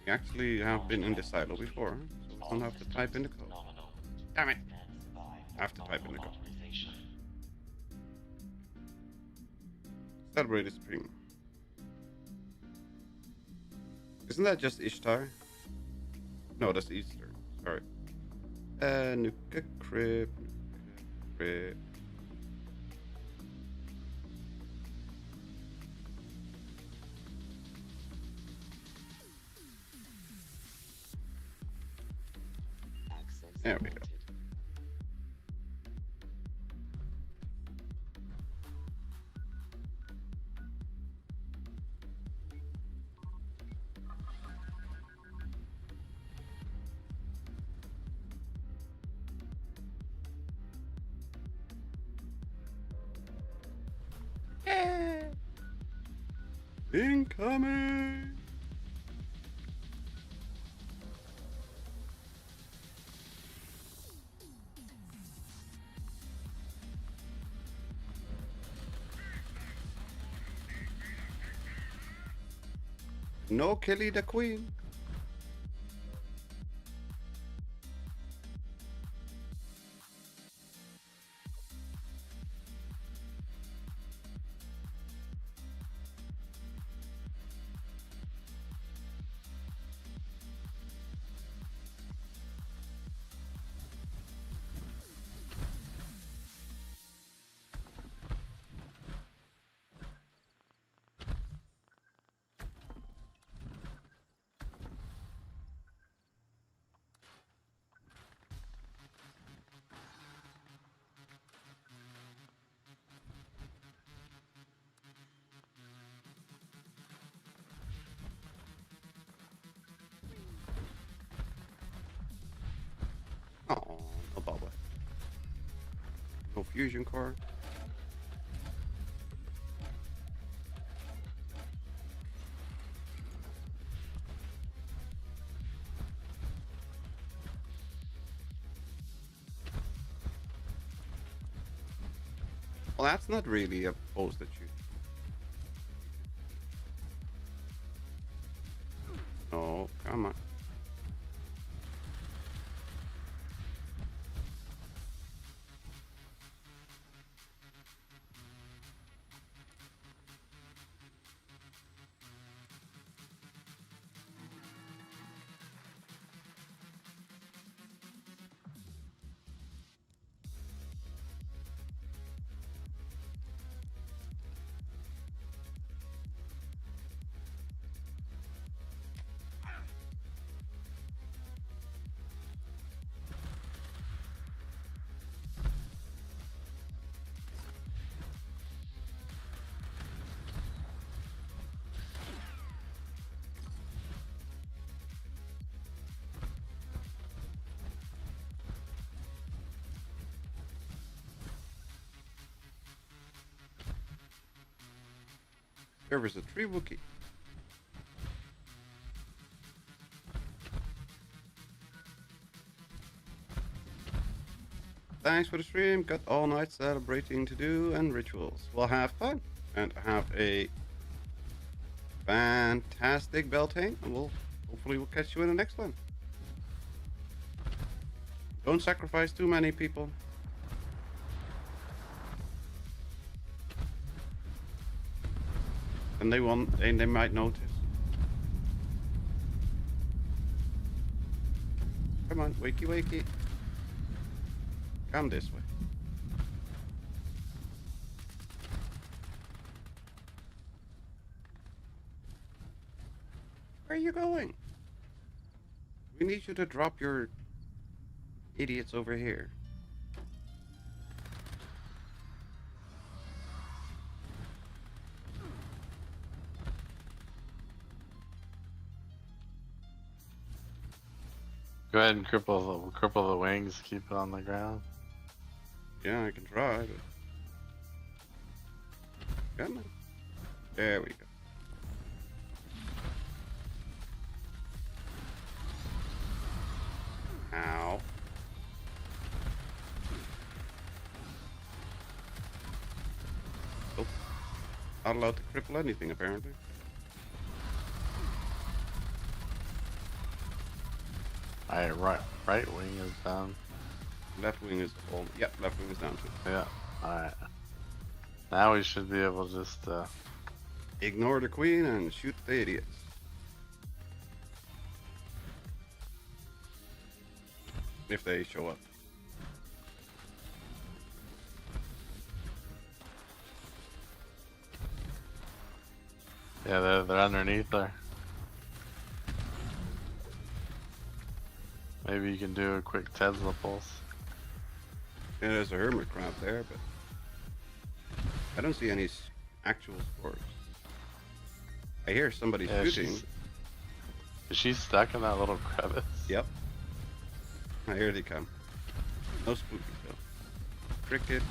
we actually have been in the silo before, so we don't have to type in the code. Nominal. Damn it! Stands by I have to type in the nominal code. authorization. Celebrate the spring. Isn't that just Ishtar? No, that's Easter. Sorry. Nuka Crib. Crib. Access There we go. granted. Incoming! No Kelly the Queen. Oh, no bubble. No fusion core. Well, that's not really a pose that you. Oh, come on. There was a tree Wookie. Thanks for the stream. Got all night celebrating to do and rituals. We'll have fun and have a fantastic Beltane, and hopefully we'll catch you in the next one. Don't sacrifice too many people. And they might notice. Come on, wakey wakey. Come this way. Where are you going? We need you to drop your idiots over here. Go ahead and cripple the wings. Keep it on the ground. Yeah, I can try, but... Come on. There we go. Ow. Oh. Not allowed to cripple anything, apparently. Alright, right wing is down. Left wing is all... Yep, left wing is down too. Yeah, alright. Now we should be able to just, Ignore the queen and shoot the idiots. If they show up. yeah, they're underneath there. Maybe you can do a quick Tesla pulse. Yeah, there's a hermit crab there, but... I don't see any actual spores. I hear somebody shooting. Is she stuck in that little crevice? Yep. Here they come. No spookies though. Cricket.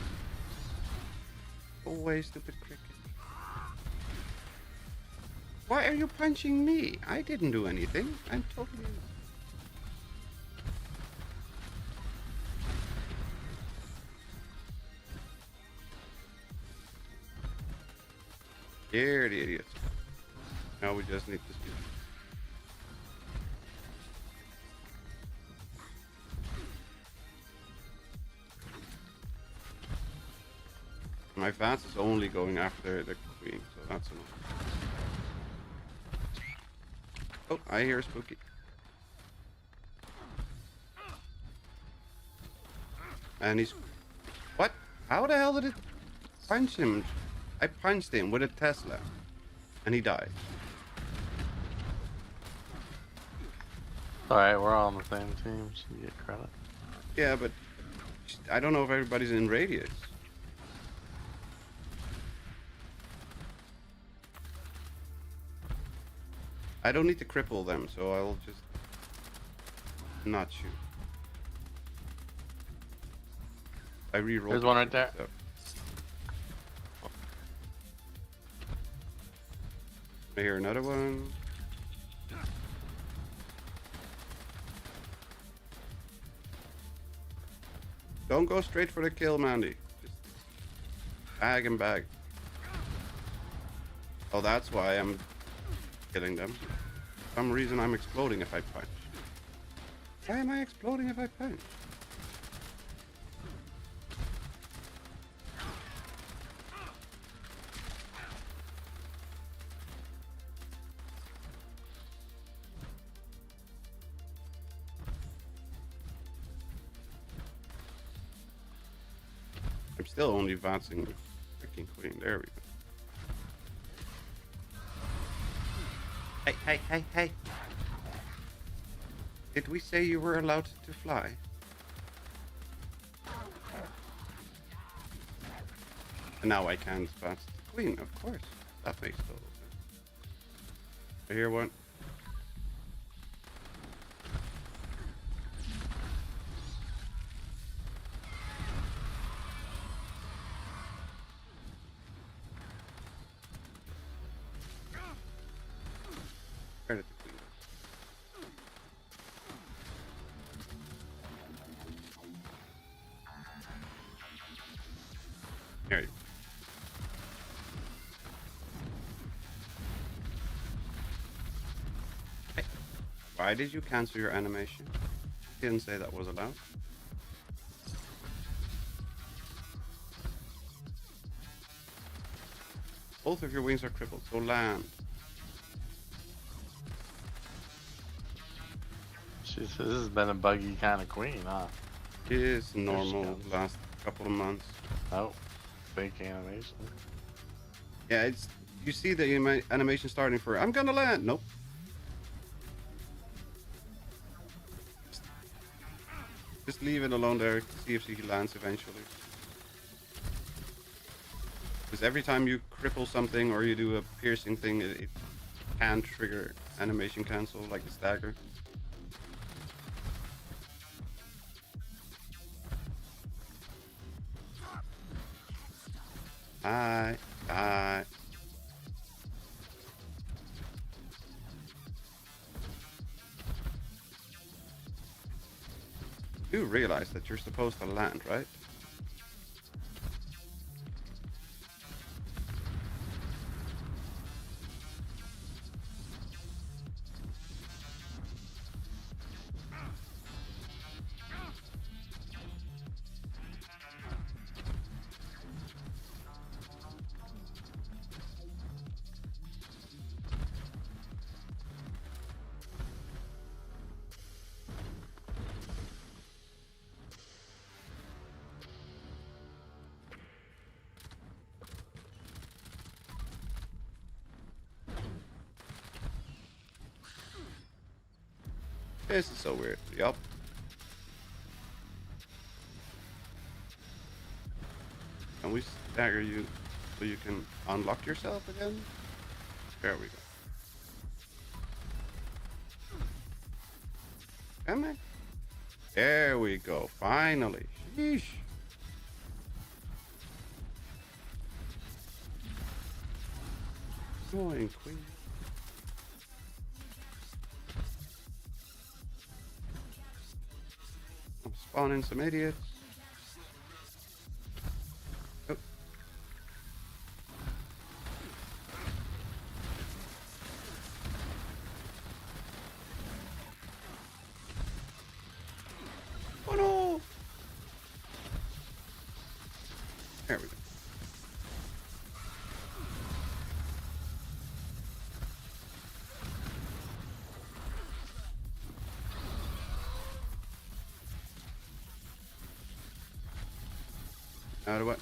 Go away, stupid cricket. Why are you punching me? I didn't do anything. I'm totally... Here the idiots. Now we just need to speak. My advance is only going after the queen, so that's enough. Oh, I hear a spooky. And he's... What? How the hell did it punch him? I punched him with a Tesla. And he died. Alright, we're all on the same team. Should get credit. Yeah, but... I don't know if everybody's in radius. I don't need to cripple them, so I'll just not shoot. I reroll. There's one right there. So. I hear another one. Don't go straight for the kill, Mandy. Just bag and bag. Oh, that's why I'm killing them. For some reason I'm exploding if I punch. Why am I exploding if I punch? I'm still only advancing the freaking queen. There we go. Hey, hey, hey, hey. Did we say you were allowed to fly? And now I can't advance the queen, of course. That makes total sense. I hear one. Where did the queen go? There you go. Hey, why did you cancel your animation? Didn't say that was allowed. Both of your wings are crippled, so land. Jeez, this has been a buggy kind of queen, huh? It is There she normal comes. last couple of months. Oh, fake animation. Yeah, it's you see the animation starting for I'm gonna land. Nope. Just leave it alone there. See if she lands eventually. Because every time you cripple something or you do a piercing thing, it can trigger animation cancel like the stagger. Hi. Hi. You do realize that you're supposed to land, right? This is so weird. Yup. Can we stagger you so you can unlock yourself again? There we go. Can I? There we go. Finally. Sheesh. Annoying queen. I'm spawning some idiots. Oh. Oh no! There we go. Out of what?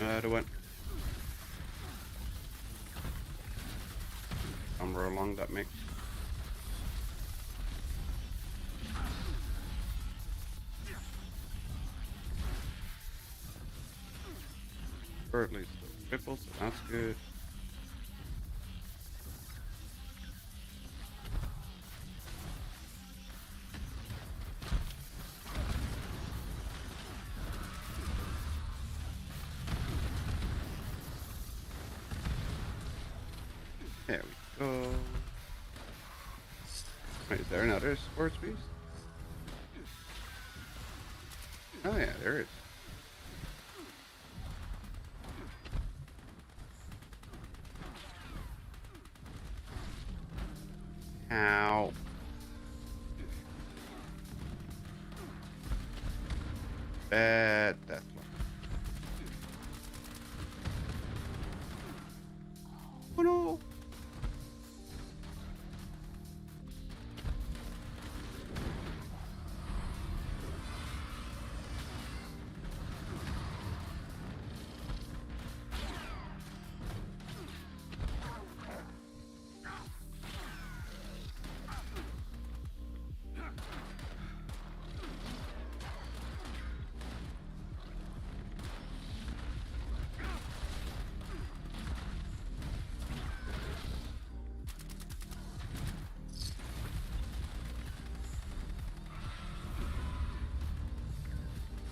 Out of what? Somewhere along that mix. Bird leads to triple, so that's good. There we go. Wait, is there another sports beast? Oh yeah, there is. Ow. Bad deathlock. Oh no!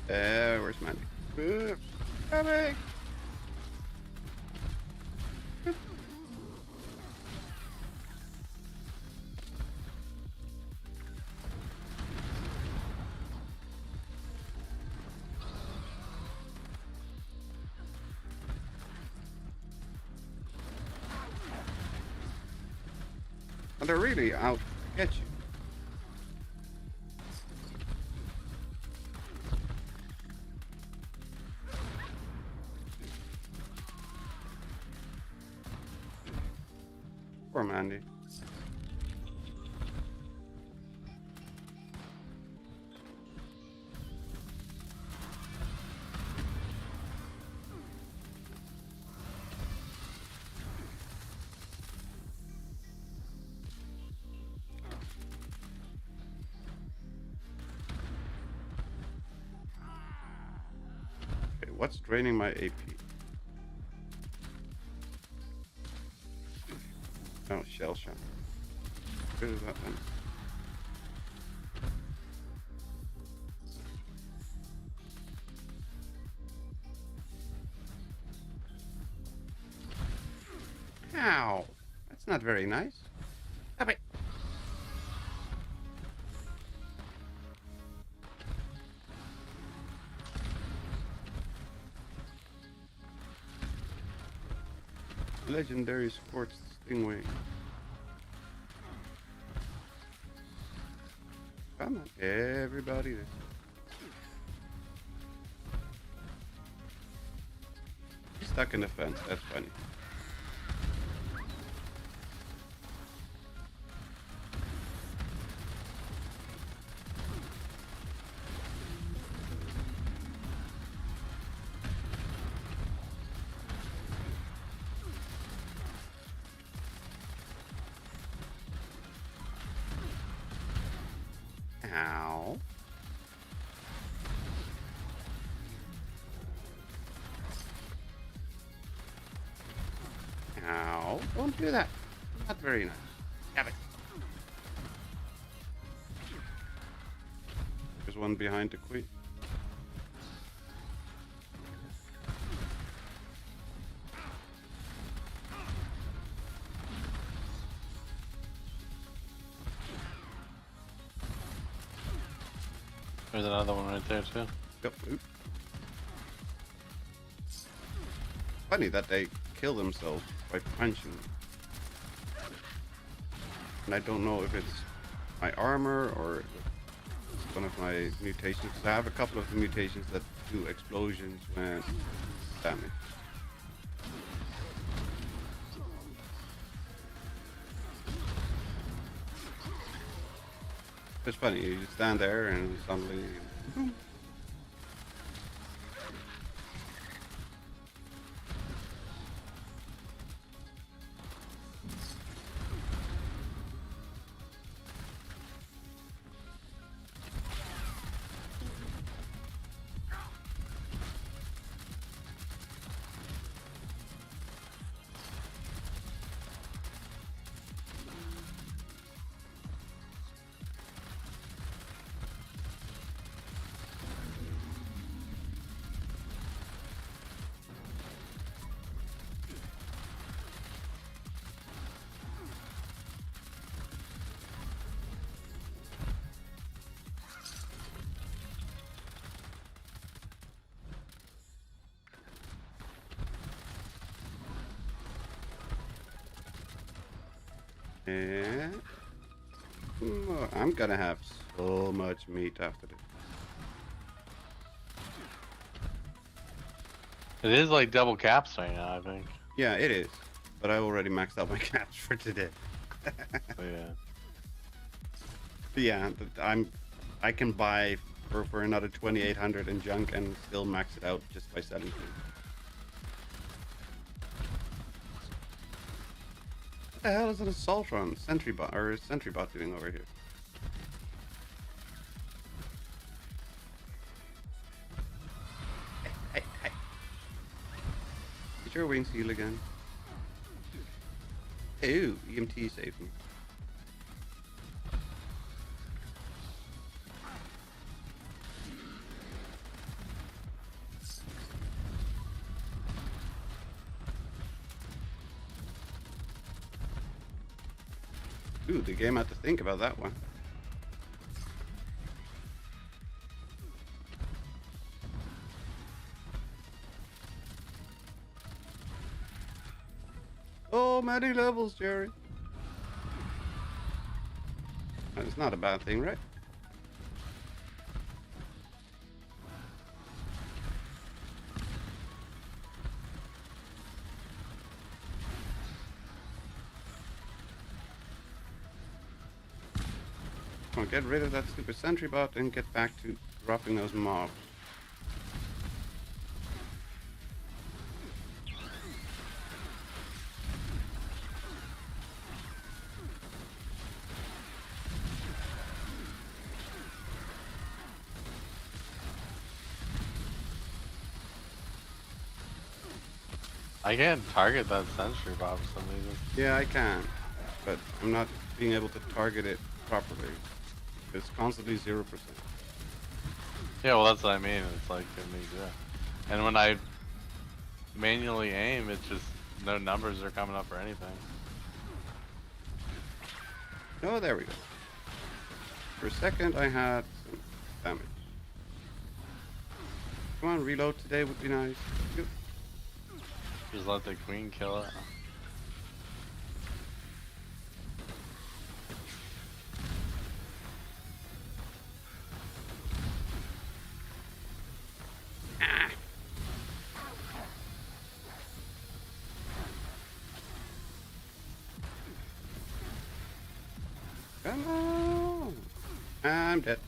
Where's Mandy? Coming! And they're really out to get you. Poor Mandy. Okay, what's draining my AP? Oh, shell shock. Where is that then? Ow! That's not very nice. Stop it! Legendary sports stingray. Come on, everybody. He's stuck in the fence. That's funny. Ow. Ow. Don't do that. Not very nice. Have it. There's one behind the queen. There's another one right there too. Yep. Oop. Funny that they kill themselves by punching. And I don't know if it's my armor or it's one of my mutations. I have a couple of the mutations that do explosions when damage. It's funny, you just stand there and suddenly boom. And I'm gonna have so much meat after this. It is like double caps right now, I think. Yeah, it is. But I already maxed out my caps for today. So, yeah. But yeah, I can buy for another 2,800 in junk and still max it out just by selling things. What the hell is an assault run sentry bot doing over here? Hey. Did your wings heal again? Ew, EMT saved me. Ooh, the game had to think about that one. Oh, many levels, Jerry. That's not a bad thing, right? Come on, get rid of that stupid sentry bot and get back to dropping those mobs. I can't target that sentry bot for some reason. Yeah, I can, but I'm not being able to target it properly. It's constantly 0%. Yeah, well that's what I mean. It's like it makes and when I manually aim, it just no numbers are coming up or anything. Oh, there we go. For a second, I had some damage. Come on, reload today would be nice. Good. Just let the queen kill it. Come on! I'm dead.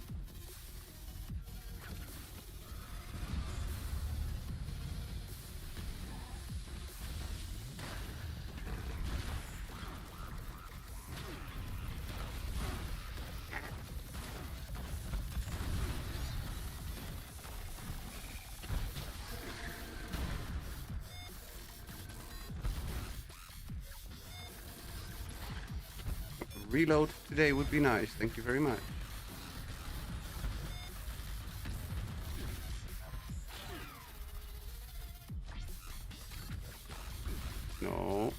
Reload today would be nice. Thank you very much. No.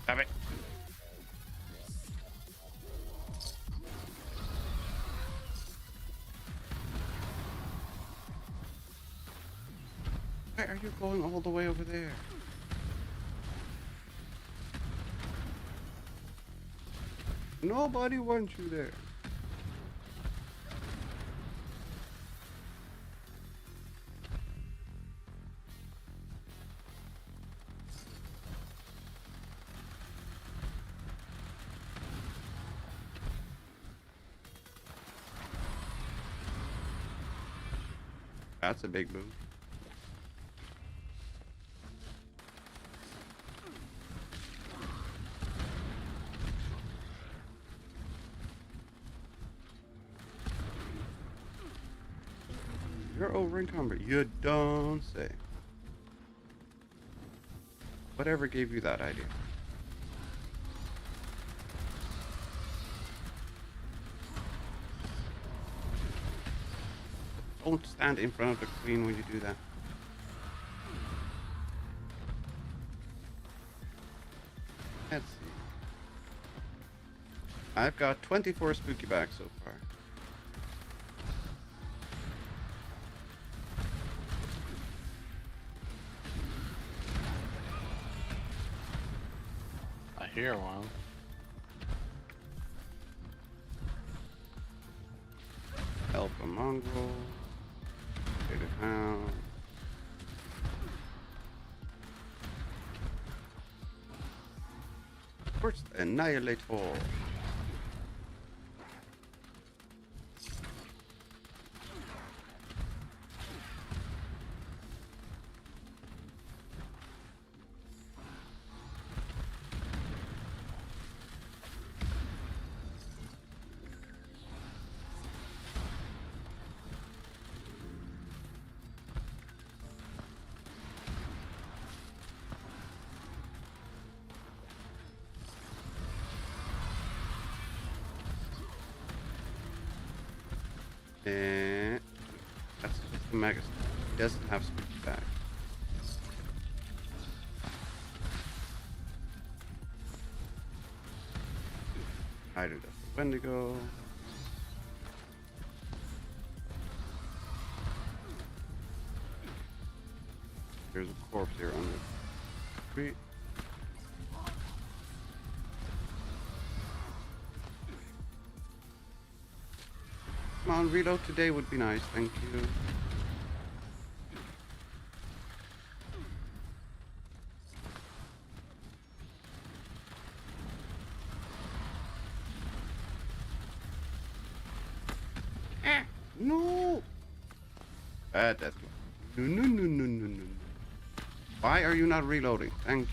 Stop it. Why are you going all the way over there? Nobody wants you there. That's a big move. You're over encumbered. You don't say. Whatever gave you that idea? Don't stand in front of the queen when you do that. Let's see. I've got 24 spooky bags so far. I hear one. Help a mongrel. Take it down. First, annihilate all. And that's just the Megastar. He doesn't have spooky back. Either does the Wendigo. There's a corpse here on the tree. Come on, reload today would be nice, thank you. No. That's no, no, no, no, no, no. Why are you not reloading? Thank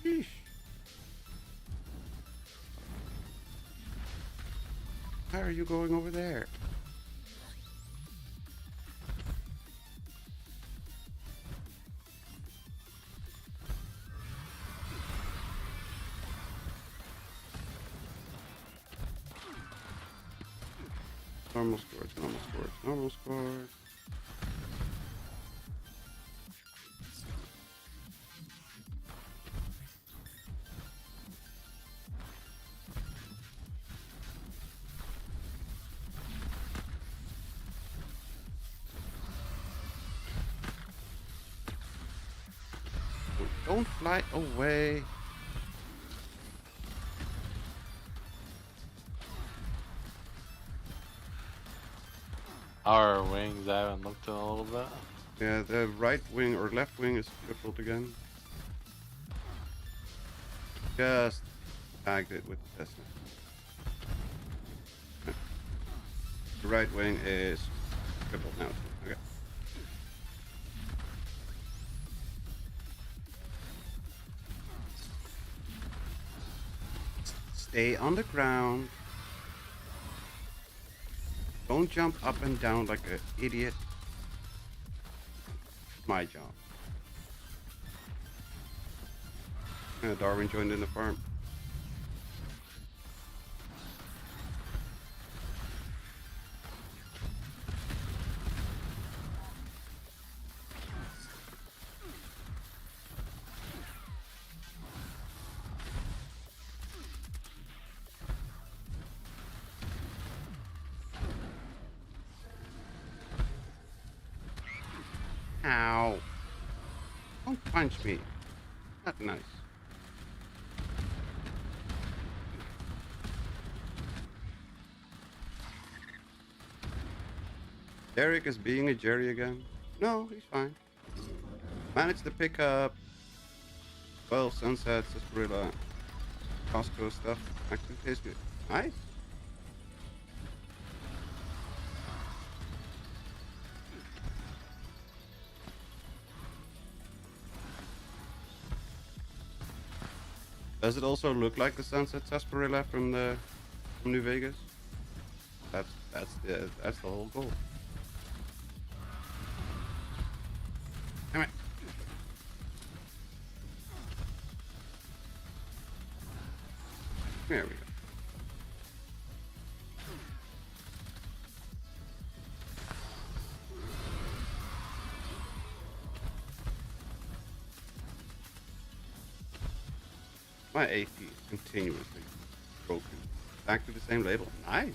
you. Yeesh. Why are you going over there? Normal scores, normal scores, normal scores. Don't fly away. Our wings, I haven't looked in a little bit. Yeah, the right wing or left wing is tripled again. Just tagged it with Tesla. The right wing is tripled now. Okay. Stay on the ground. Don't jump up and down like an idiot. My job. Darwin joined in the farm. Ow. Don't punch me. Not nice. Derek is being a Jerry again. No, he's fine. Managed to pick up 12 sunsets, Sarsaparilla, Costco stuff. Actually tastes good. Nice. Does it also look like the sunset sarsaparilla from New Vegas? That's the whole goal. Come on. There we go. My AP is continuously broken. Back to the same label. Nice.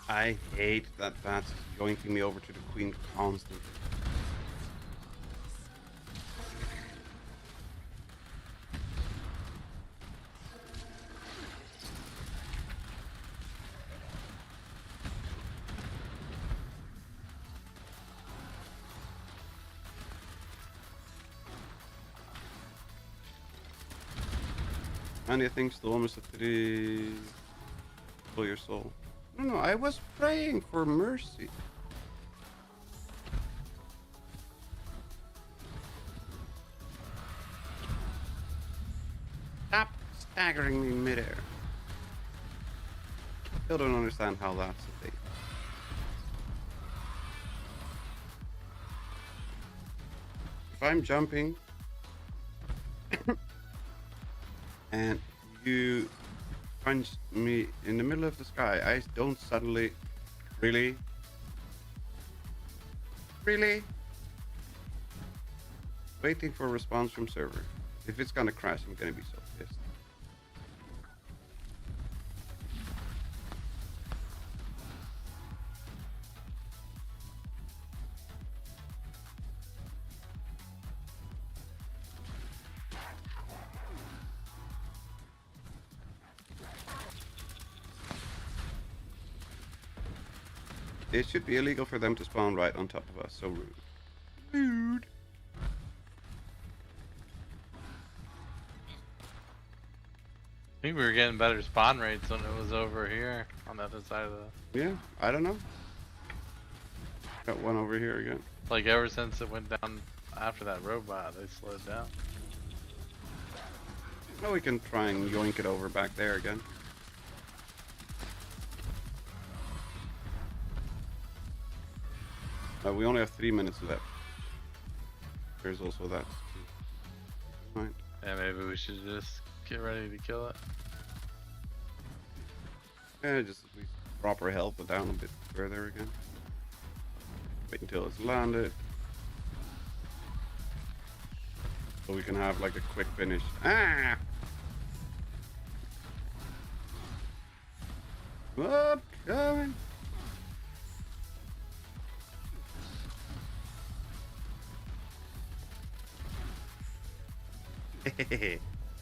I hate that bat's yoinking me over to the queen constantly. Anything Storm is a 3 for your soul. No, I was praying for mercy. Stop staggering me midair. Still don't understand how that's a thing. If I'm jumping and you punch me in the middle of the sky. I don't suddenly. Really? Really? Waiting for a response from server. If it's gonna crash, I'm gonna be so pissed. It should be illegal for them to spawn right on top of us. So rude. Rude. I think we were getting better spawn rates when it was over here on the other side of the. Yeah, I don't know. Got one over here again. Like ever since it went down after that robot, they slowed down. Well, we can try and yoink it over back there again. We only have 3 minutes left. There's also that. Right. Yeah, maybe we should just get ready to kill it. Yeah, just at least drop our health down a bit further again. Wait until it's landed. So we can have like a quick finish. Ah! What? Coming?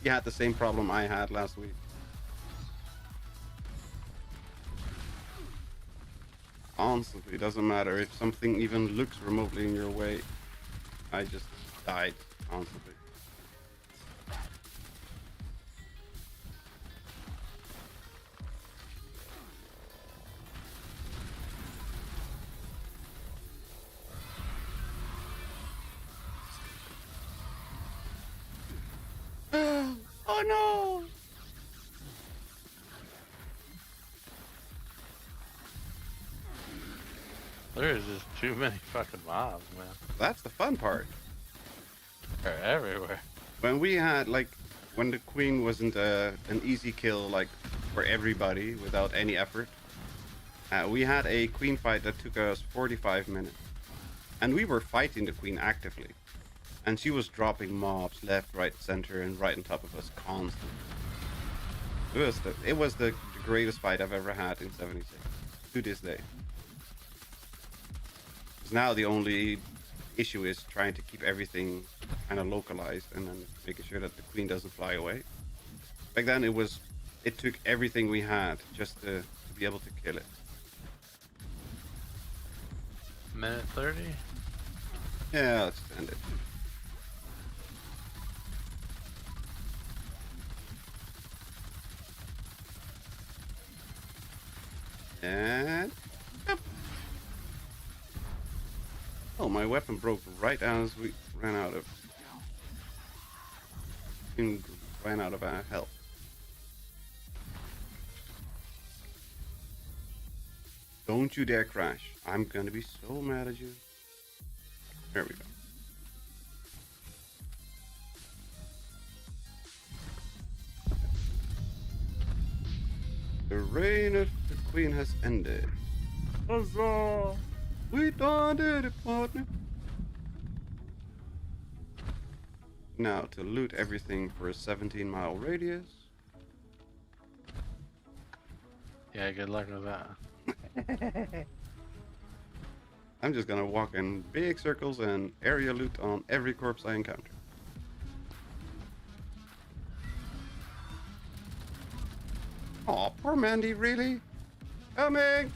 You had the same problem I had last week. Honestly, it doesn't matter if something even looks remotely in your way. I just died constantly. Oh no! There's just too many fucking mobs, man. That's the fun part. They're everywhere. When we had like, when the queen wasn't an easy kill like for everybody without any effort, we had a queen fight that took us 45 minutes, and we were fighting the queen actively, and she was dropping mobs left, right, center, and right on top of us constantly. It was the greatest fight I've ever had in 76 to this day. Now the only issue is trying to keep everything kind of localized and then making sure that the queen doesn't fly away. Back then it took everything we had just to be able to kill it. Minute 30? Yeah, let's end it. And yep. Oh, my weapon broke right as we ran out of health. Don't you dare crash. I'm gonna be so mad at you. There we go. The reign of the queen has ended. Huzzah! We done did it, partner. Now to loot everything for a 17-mile radius. Yeah, good luck with that. I'm just gonna walk in big circles and area loot on every corpse I encounter. Aw, poor Mandy, really? Coming!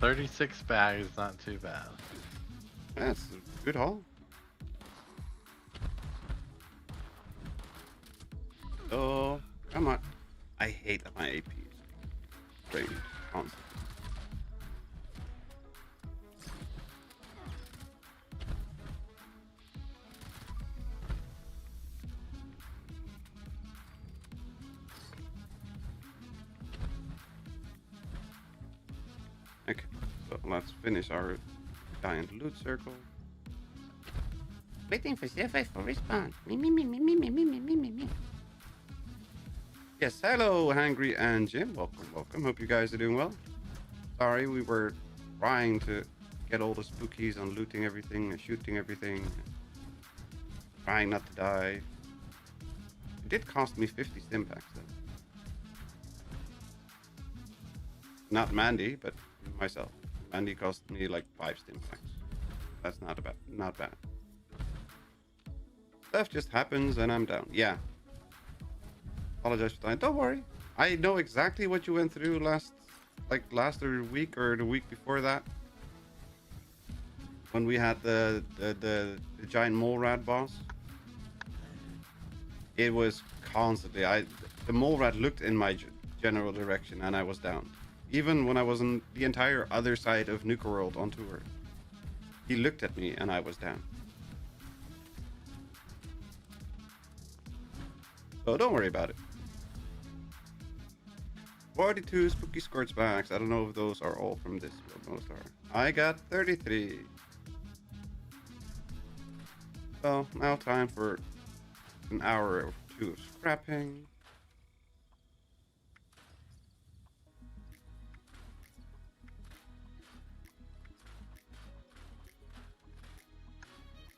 $36 bags, not too bad. That's a good haul. Oh, come on. I hate that my AP is drained constantly. Okay, so let's finish our giant loot circle. Waiting for CFA for respawn. Me. Yes, hello, Hangry and Jim. Welcome. Hope you guys are doing well. Sorry, we were trying to get all the spookies on looting everything and shooting everything. Trying not to die. It did cost me 50 stim packs though. Not Mandy, but myself. Mandy cost me like 5 stim packs. That's not bad. Stuff just happens and I'm down. Yeah. Apologize for dying. Don't worry. I know exactly what you went through last week or the week before that. When we had the giant mole rat boss. It was constantly the mole rat looked in my general direction and I was down. Even when I was on the entire other side of Nuka World on tour. He looked at me and I was down. So don't worry about it. 42 spooky squirts backs. I don't know if those are all from this, but most are. I got 33. So now time for an hour or two of scrapping.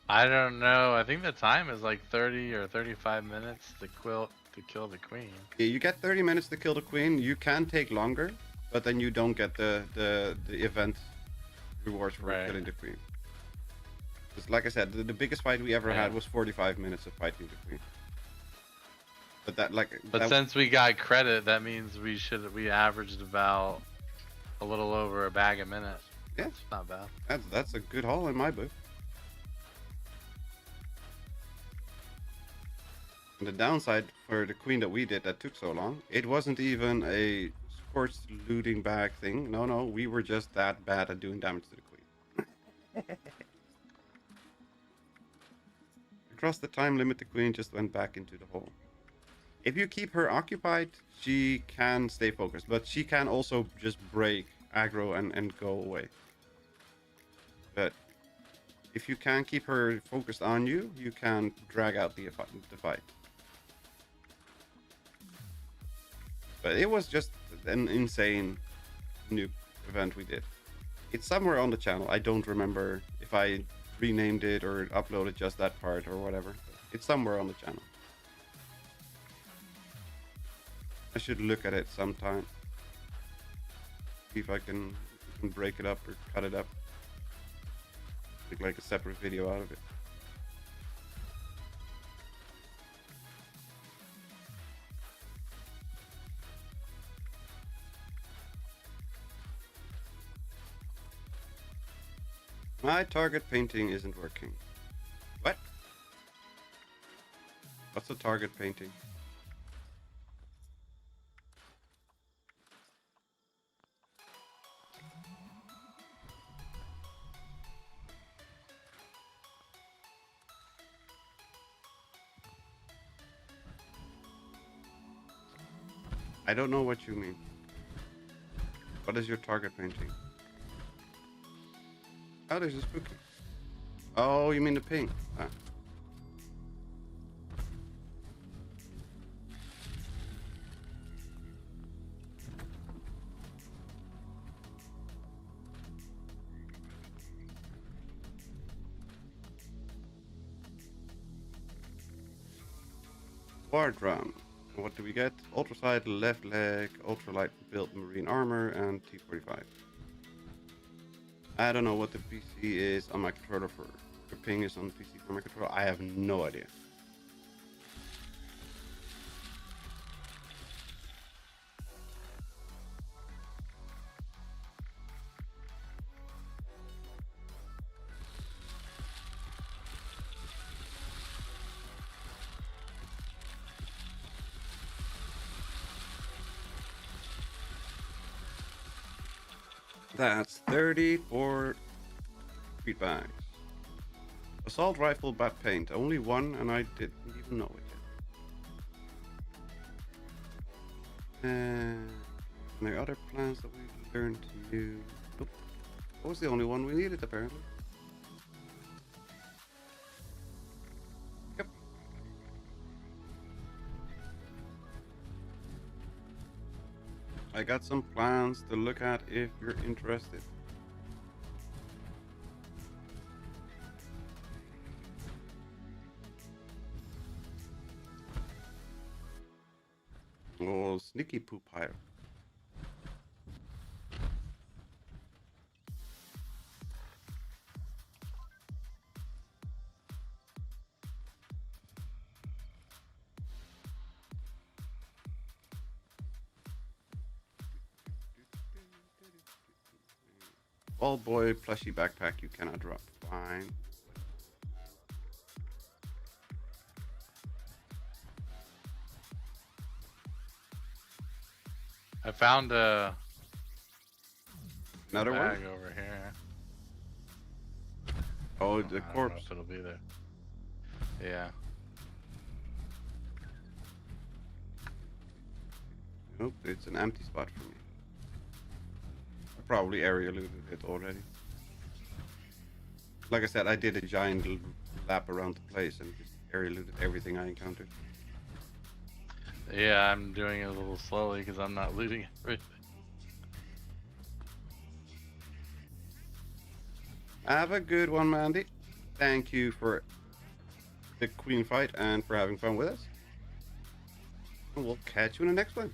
I don't know. I think the time is like 30 or 35 minutes to kill the queen. Yeah, you get 30 minutes to kill the queen. You can take longer, but then you don't get the event rewards for killing the queen. Because like I said, the biggest fight we ever had was 45 minutes of fighting the queen. But since we got credit, that means we averaged about a little over a bag a minute. Yeah, it's not bad. That's a good haul in my book. And the downside for the queen that we did that took so long, it wasn't even a scorched looting bag thing. No, we were just that bad at doing damage to the queen. Across the time limit, the queen just went back into the hole. If you keep her occupied, she can stay focused, but she can also just break aggro and go away. But if you can keep her focused on you, you can drag out the fight. But it was just an insane nuke event we did. It's somewhere on the channel. I don't remember if I renamed it or uploaded just that part or whatever. It's somewhere on the channel. I should look at it sometime. See if I can break it up or cut it up. Make like a separate video out of it. My target painting isn't working. What? What's a target painting? I don't know what you mean. What is your target painting? Oh, there's a spooky. Oh, you mean the ping? Ah. War drum. What do we get? Ultrasight left leg, ultralight built marine armor, and T45. I don't know what the PC is on my controller for. The ping is on the PC for my controller. I have no idea. That's 34 feedbacks. Assault rifle bat paint. Only one, and I didn't even know it yet. And any other plans that we learned new? That was the only one we needed, apparently. Yep. I got some plans to look at if you're interested. Oh, sneaky poop hire. Ball boy plushy backpack you cannot drop. Fine. I found a Another bag one? over here. Oh, I the don't know corpse. if it'll be there. Yeah. Nope, it's an empty spot for me. I probably area looted it already. Like I said, I did a giant lap around the place and just area looted everything I encountered. Yeah, I'm doing it a little slowly because I'm not looting everything. Have a good one, Mandy. Thank you for the queen fight and for having fun with us. And we'll catch you in the next one.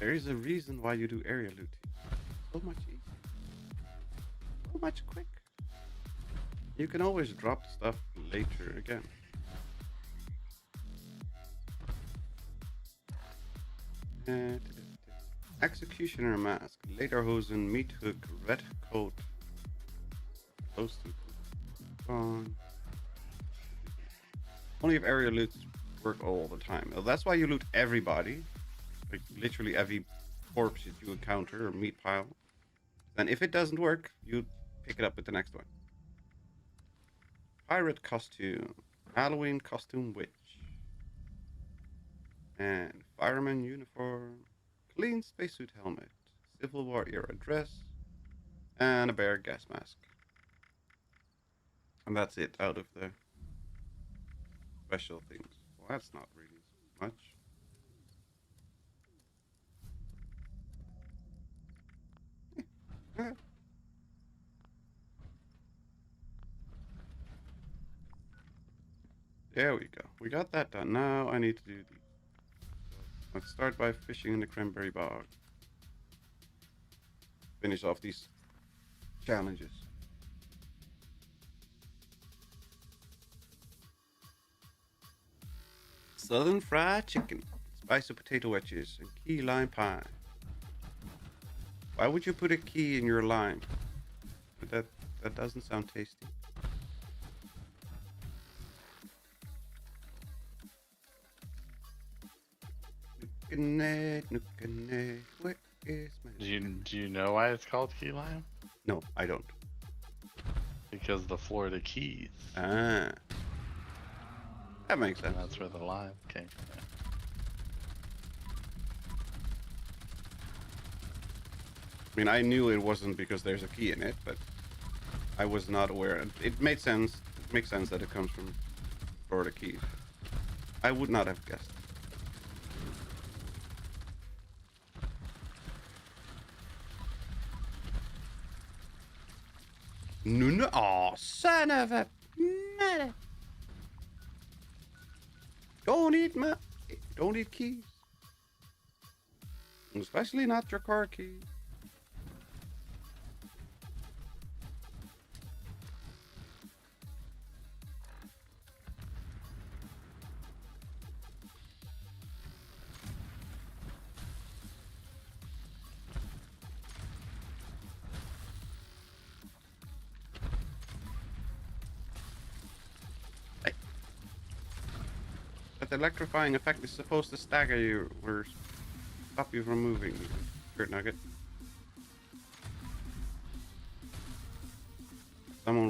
There is a reason why you do area looting. So much easier. So much quicker. You can always drop stuff later again. Executioner mask, lederhosen, meat hook, red coat. Those two. Gone. Only if area loots work all the time. Well, that's why you loot everybody. Like literally every corpse that you encounter or meat pile. Then if it doesn't work, you pick it up with the next one. Pirate costume, Halloween costume witch, and fireman uniform, clean spacesuit helmet, Civil War era dress, and a bear gas mask. And that's it out of the special things. Well, that's not really much. Yeah. There we go. We got that done. Now I need to do these. Let's start by fishing in the cranberry bog. Finish off these challenges. Southern fried chicken, spicy potato wedges, and key lime pie. Why would you put a key in your lime? That doesn't sound tasty. Where is my... Do you know why it's called key lime? No, I don't. Because the Florida Keys. Ah. That makes sense. And that's where the lime came from. I mean, I knew it wasn't because there's a key in it, but I was not aware. It made sense. It makes sense that it comes from Florida Keys. I would not have guessed. No, oh, son of a mother. Don't eat keys. Especially not your car keys. That electrifying effect is supposed to stagger you or stop you from moving. Spirit nugget.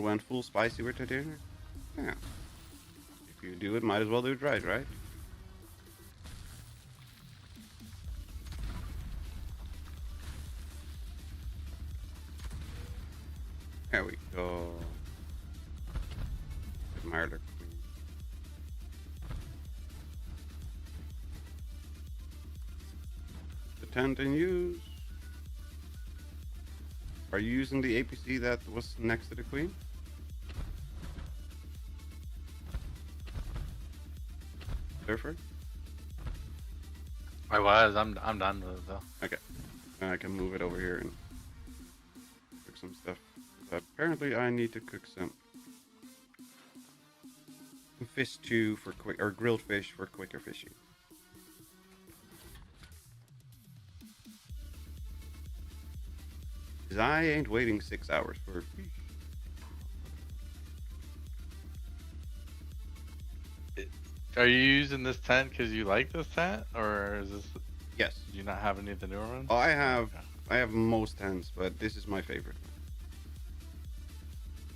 went full spicy with their dinner? Yeah. If you do it, might as well do it right, right? There we go. Admire. The tent in use. Are you using the APC that was next to the queen? Surfer? I was. I'm done with it though. Okay. Then I can move it over here and cook some stuff. But apparently I need to cook some fish stew for quick, or grilled fish for quicker fishing. Cause I ain't waiting 6 hours for fish. Are you using this tent because you like this tent, or is this? Yes. Do you not have any of the newer ones? Oh, I have Okay. I have most tents, but this is my favorite.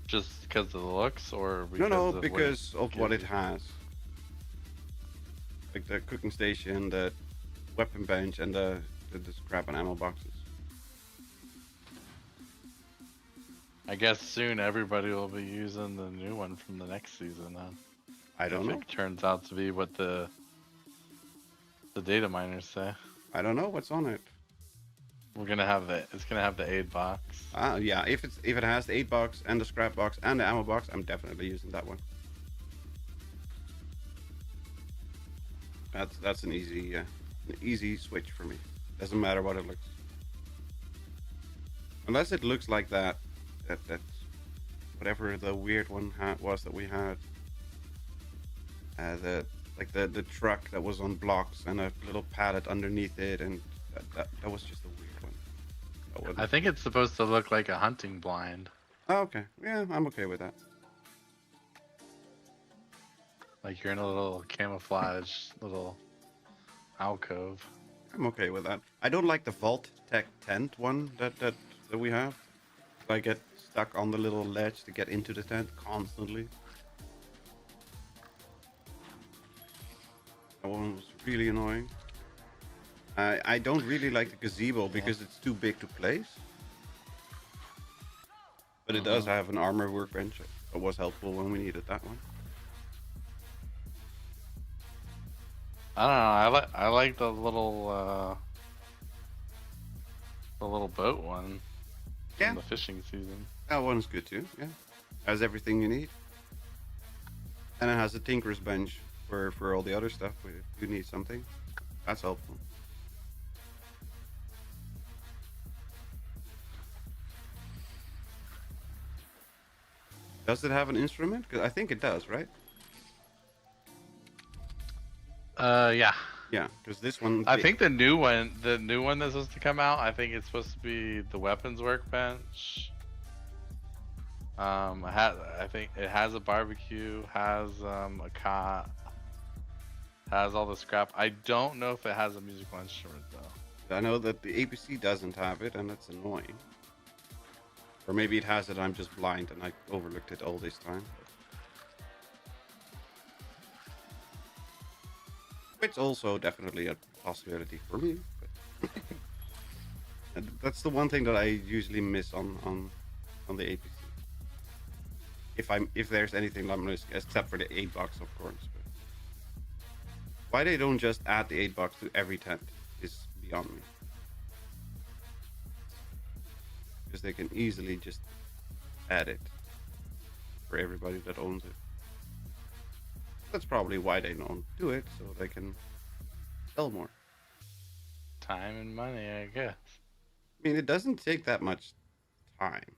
Just because of the looks, or No, no, of what it because of what gives it you? has. Like the cooking station, the weapon bench, and the scrap and ammo boxes. I guess soon everybody will be using the new one from the next season. Then. I don't If know. it turns out to be what the data miners say. I don't know what's on it. We're gonna have the. It's gonna have the aid box. Yeah, if it has the 8 box and the scrap box and the ammo box, I'm definitely using that one. That's an easy switch for me. Doesn't matter what it looks. Unless it looks like that whatever the weird one was that we had. The truck that was on blocks and a little pallet underneath it, and that was just a weird one. That wasn't- I think it's supposed to look like a hunting blind. Oh, okay. Yeah, I'm okay with that. Like you're in a little camouflage little alcove. I'm okay with that. I don't like the Vault Tech tent one that we have. I get stuck on the little ledge to get into the tent constantly. That one was really annoying. I don't really like the gazebo because it's too big to place. But it does have an armor workbench. That was helpful when we needed that one. I don't know. I like the little boat one Yeah. from the fishing season. That one's good too, yeah. Has everything you need. And it has a tinker's bench for all the other stuff if you need something. That's helpful. Does it have an instrument? 'Cause I think it does, right? Yeah. Yeah, because this one... I think the new one that's supposed to come out, I think it's supposed to be the weapons workbench. I think it has a barbecue, has a cot, has all the scrap. I don't know if it has a musical instrument though. I know that the APC doesn't have it, and that's annoying. Or maybe it has it, I'm just blind, and I overlooked it all this time. It's also definitely a possibility for me. But and that's the one thing that I usually miss on the APC. If there's anything I'm missing, except for the 8 box, of course. But why they don't just add the 8 box to every tent is beyond me. Because they can easily just add it for everybody that owns it. That's probably why they don't do it, so they can sell more. Time and money, I guess. I mean, it doesn't take that much time.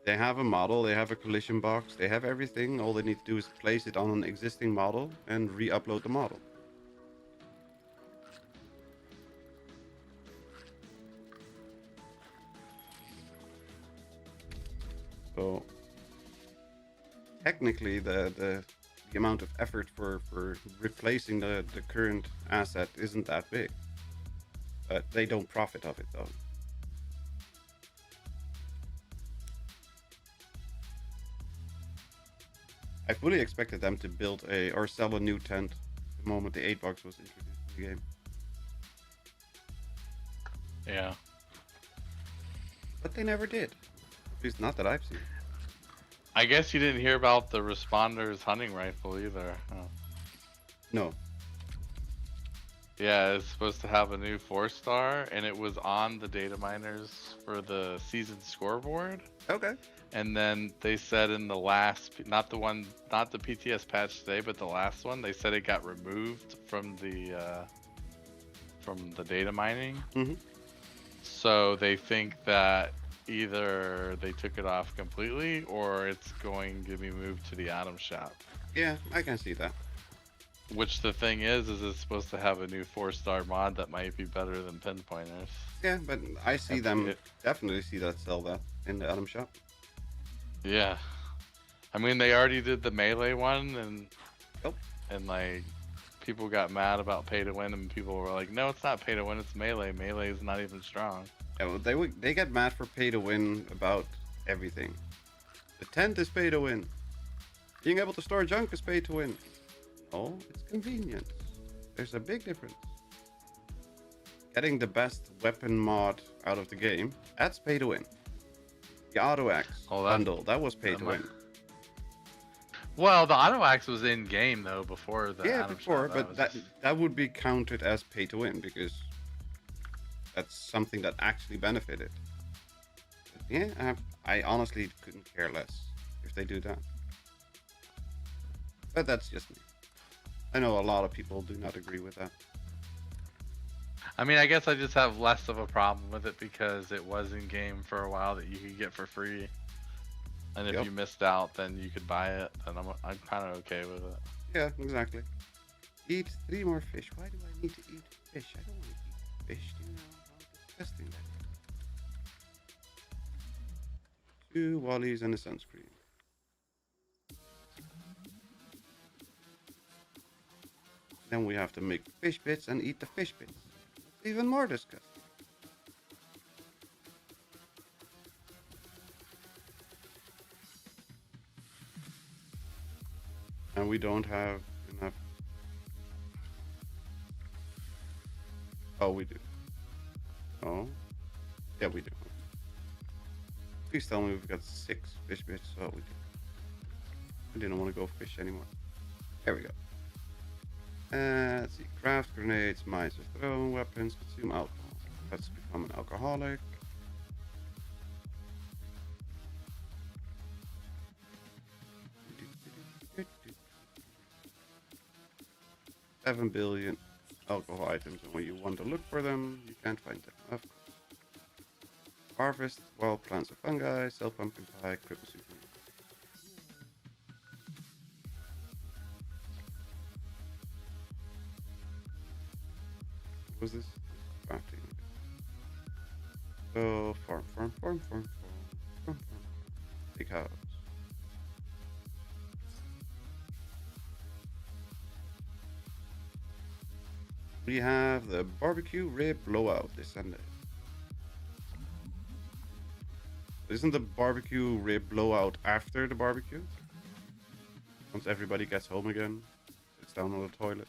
They have a model, they have a collision box, they have everything. All they need to do is place it on an existing model and re-upload the model. So technically the amount of effort for replacing the current asset isn't that big. But they don't profit of it though. I fully expected them to build or sell a new tent the moment the 8-box was introduced in the game. Yeah. But they never did. At least not that I've seen. I guess you didn't hear about the Responder's hunting rifle either. Oh. No. Yeah, it's supposed to have a new 4-star, and it was on the data miners for the season scoreboard. Okay. And then they said in the last, not the PTS patch today, but the last one, they said it got removed from the data mining. Mm-hmm. So they think that either they took it off completely or it's going to be moved to the Atom Shop. Yeah, I can see that. Which the thing is it's supposed to have a new 4-star mod that might be better than pinpointers. Yeah, but I see them definitely see that sell that in the Atom Shop. Yeah. I mean, they already did the melee one, and Yep. and like people got mad about pay to win, and people were like, "No, it's not pay to win. It's melee. Melee is not even strong." Yeah, well, they get mad for pay to win about everything. The tent is pay to win. Being able to store junk is pay to win. No, it's convenient. There's a big difference. Getting the best weapon mod out of the game, that's pay to win. The auto axe bundle, that was pay to win. Well, the auto axe was in game though before the Yeah, Atom before, Shop. but that would be counted as pay to win because that's something that actually benefited. But yeah, I honestly couldn't care less if they do that. But that's just me. I know a lot of people do not agree with that. I mean, I guess I just have less of a problem with it because it was in game for a while that you could get for free. And if you missed out, then you could buy it, and I'm kind of okay with it. Yeah, exactly. Eat 3 more fish. Why do I need to eat fish? I don't want to eat fish. Do you know how disgusting that is? 2 Wallies and a sunscreen. Then we have to make fish bits and eat the fish bits. It's even more disgusting. And we don't have enough. Oh, we do. Oh. Yeah, we do. Please tell me we've got 6 fish bits. Oh, we do. I didn't want to go fish anymore. There we go. Let's see. Craft grenades, mines of thrown weapons, consume alcohol. Let's become an alcoholic. $7 billion alcohol items, and when you want to look for them, you can't find them. Of course. Harvest wild plants of fungi, sell pumpkin pie, cripple soup. What was this? Crafting. So farm. Big house. We have the barbecue rib blowout this Sunday. Isn't the barbecue rib blowout after the barbecue? Once everybody gets home again, sits down on the toilet.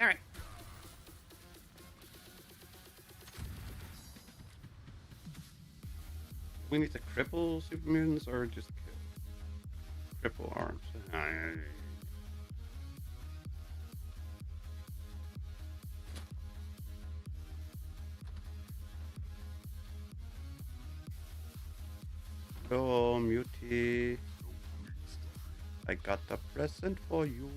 Alright. We need to cripple super mutants or just kill? Cripple arms. Oh, Mutie. I got a present for you.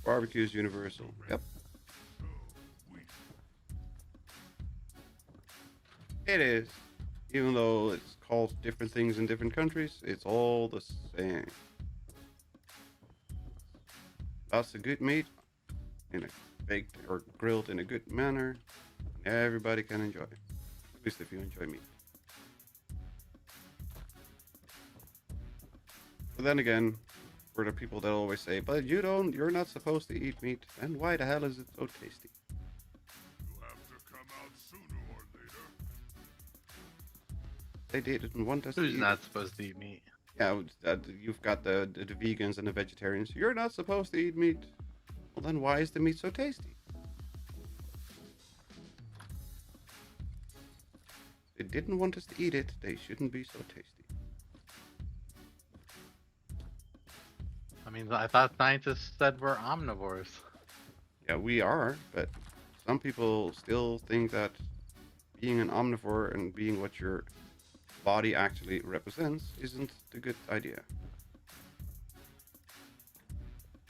Barbecue is universal. Yep. It is. Even though it's called different things in different countries, it's all the same. That's a good meat in a baked or grilled in a good manner. Everybody can enjoy it. At least if you enjoy meat. But then again, for the people that always say, but you're not supposed to eat meat, then why the hell is it so tasty? You have to come out sooner or later. They didn't want us to Who's eat not it. supposed to eat meat? Yeah, you've got the vegans and the vegetarians. You're not supposed to eat meat. Well, then why is the meat so tasty? They didn't want us to eat it. They shouldn't be so tasty. I mean, I thought scientists said we're omnivores. Yeah, we are, but some people still think that being an omnivore and being what your body actually represents isn't a good idea.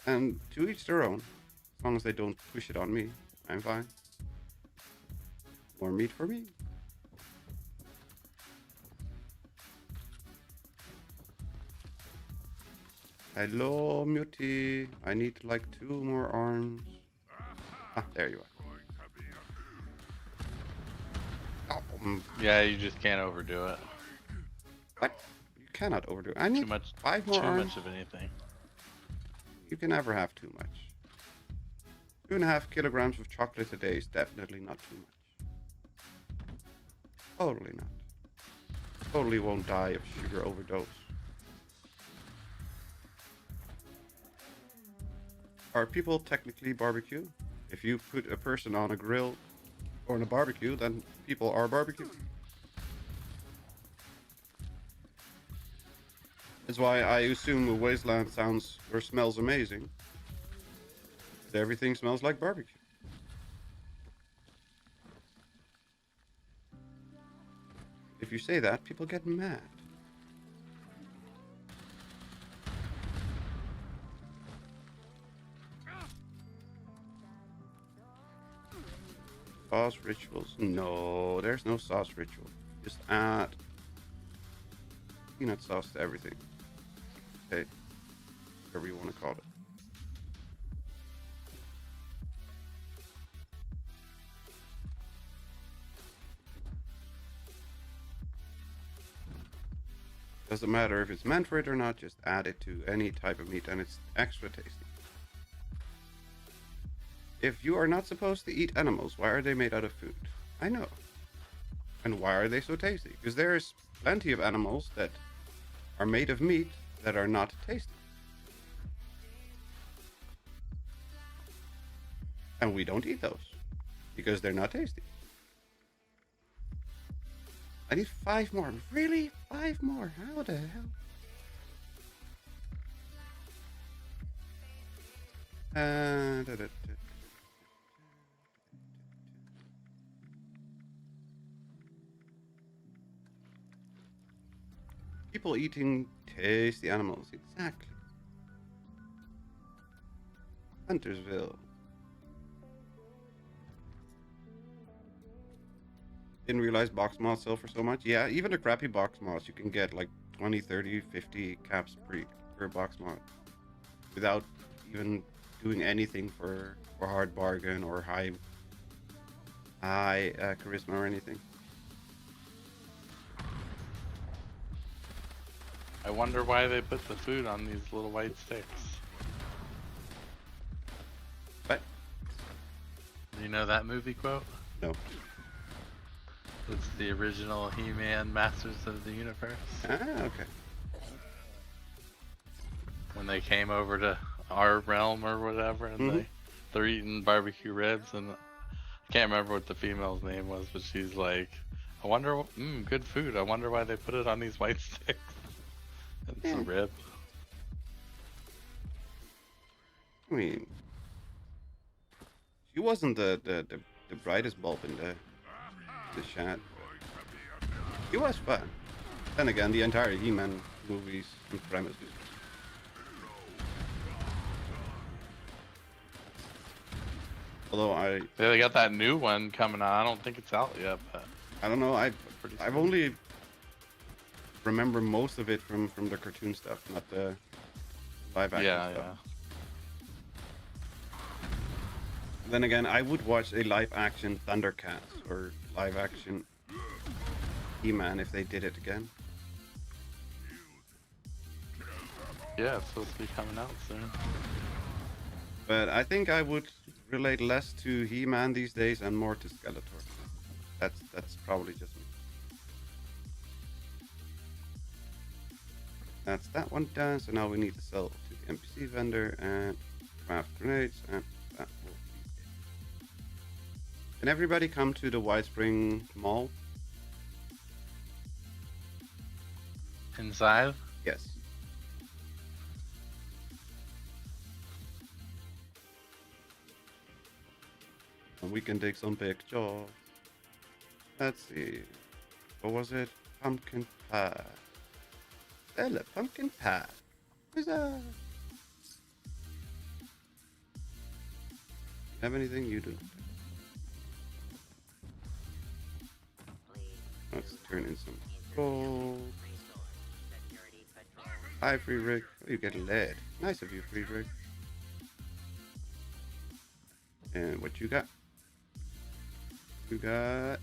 And to each their own. As long as they don't push it on me, I'm fine. More meat for me. Hello, Muty. I need like 2 more arms. Ah, there you are. Oh, Yeah, you just can't overdo it. what? You cannot overdo it. I need Too much. 5 more Too arms. much of anything. You can never have too much. 2.5 kilograms of chocolate a day is definitely not too much. Totally not. Totally won't die of sugar overdose. Are people technically barbecue? If you put a person on a grill or on a barbecue, then people are barbecue. That's why I assume a Wasteland sounds or smells amazing. Everything smells like barbecue. If you say that, people get mad. Sauce rituals? No, there's no sauce ritual. Just add peanut sauce to everything. Okay, whatever you want to call it. Doesn't matter if it's meant for it or not, just add it to any type of meat and it's extra tasty. If you are not supposed to eat animals, why are they made out of food? I know. And why are they so tasty? Because there's plenty of animals that are made of meat that are not tasty. And we don't eat those because they're not tasty. I need 5 more. Really? 5 more? How the hell? People eating tasty animals. Exactly. Huntersville. Didn't realize box moths sell for so much. Yeah, even the crappy box moths, you can get like 20, 30, 50 caps per box moth without even doing anything for hard bargain or high charisma or anything. I wonder why they put the food on these little white sticks. But You know that movie quote? no. It's the original He-Man Masters of the Universe. Ah, okay. When they came over to our realm or whatever, and they're eating barbecue ribs, and I can't remember what the female's name was, but she's like, I wonder, good food. I wonder why they put it on these white sticks. It's a rib. I mean, she wasn't the brightest bulb in the chat. It was fun. Then again, the entire He-Man movies and premise. Although They got that new one coming out. I don't think it's out yet, but I don't know. I've only remember most of it from the cartoon stuff, not the live action Yeah, stuff. yeah. Then again, I would watch a live action Thundercats or live action He-Man if they did it again. Yeah, it's supposed to be coming out soon. But I think I would relate less to He-Man these days and more to Skeletor. That's probably just me. That's that one done. So now we need to sell to the NPC vendor and craft grenades, and that will be it. Can everybody come to the White Spring Mall? Inside? Yes. And we can take some pictures. Let's see. What was it? Pumpkin pie. Sell a pumpkin pie. Huzzah! Have anything? You do not. Let's turn in some gold. Hi, Free Rig. Oh, you get lead. Nice of you, Free Rig. And what you got? You got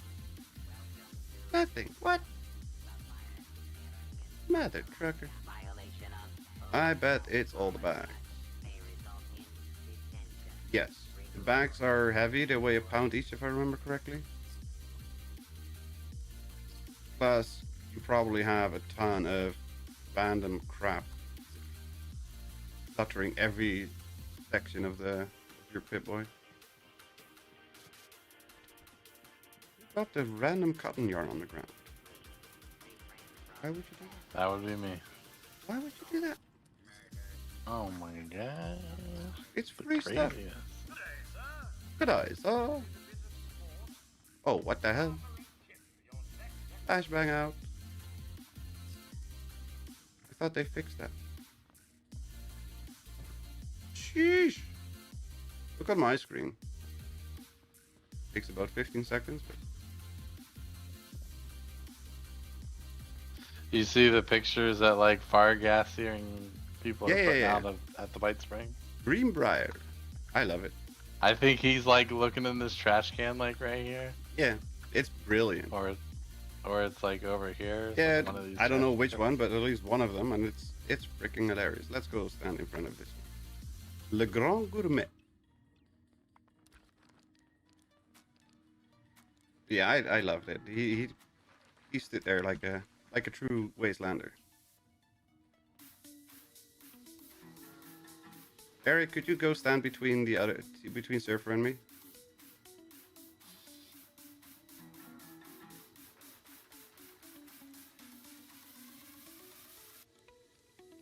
nothing. What? Mother trucker. I bet it's all the bags. Yes. The bags are heavy. They weigh a pound each, if I remember correctly. Plus, you probably have a ton of random crap cluttering every section of your Pip-Boy. Dropped a random cotton yarn on the ground. Why would you do that? That would be me. Why would you do that? Oh my god. It's free stuff. Craziest. Good eyes, oh. Oh, what the hell? Flashbang out. I thought they fixed that. Sheesh. Look at my screen. Takes about 15 seconds, but You see the pictures that like fire gassing people are Yeah, putting yeah, out at the White Spring? Greenbrier. I love it. I think he's like looking in this trash can like right here. Yeah, it's brilliant. Or it's like over here. Yeah, one of these I don't know trash which cans. one, but at least one of them, and it's freaking hilarious. Let's go stand in front of this one. Le Grand Gourmet. Yeah, I loved it. He stood there like a true Wastelander. Eric, could you go stand between Surfer and me?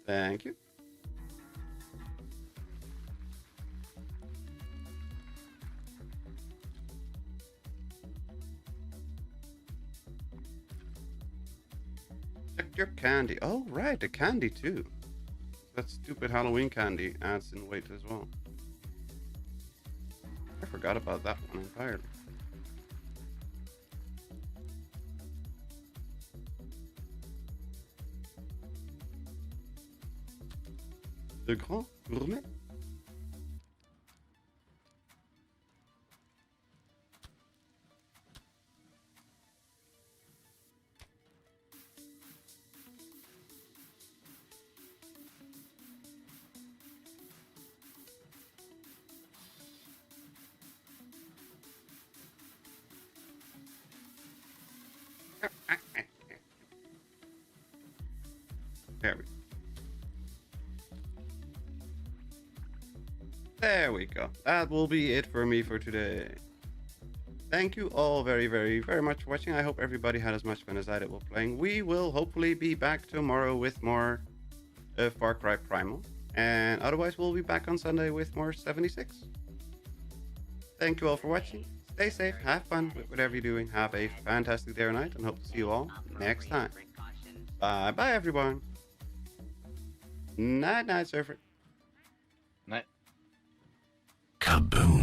Thank you. Check your candy. Oh, right, the candy too. That stupid Halloween candy adds in weight as well. I forgot about that one entirely. Le Grand Gourmet. There we go. That will be it for me for today. Thank you all very, very, very much for watching. I hope everybody had as much fun as I did while playing. We will hopefully be back tomorrow with more Far Cry Primal. And otherwise, we'll be back on Sunday with more 76. Thank you all for watching. Stay safe, have fun with whatever you're doing. Have a fantastic day or night, and hope to see you all next time. Bye-bye, everyone. Night, night, Surfer. Night. Kaboom.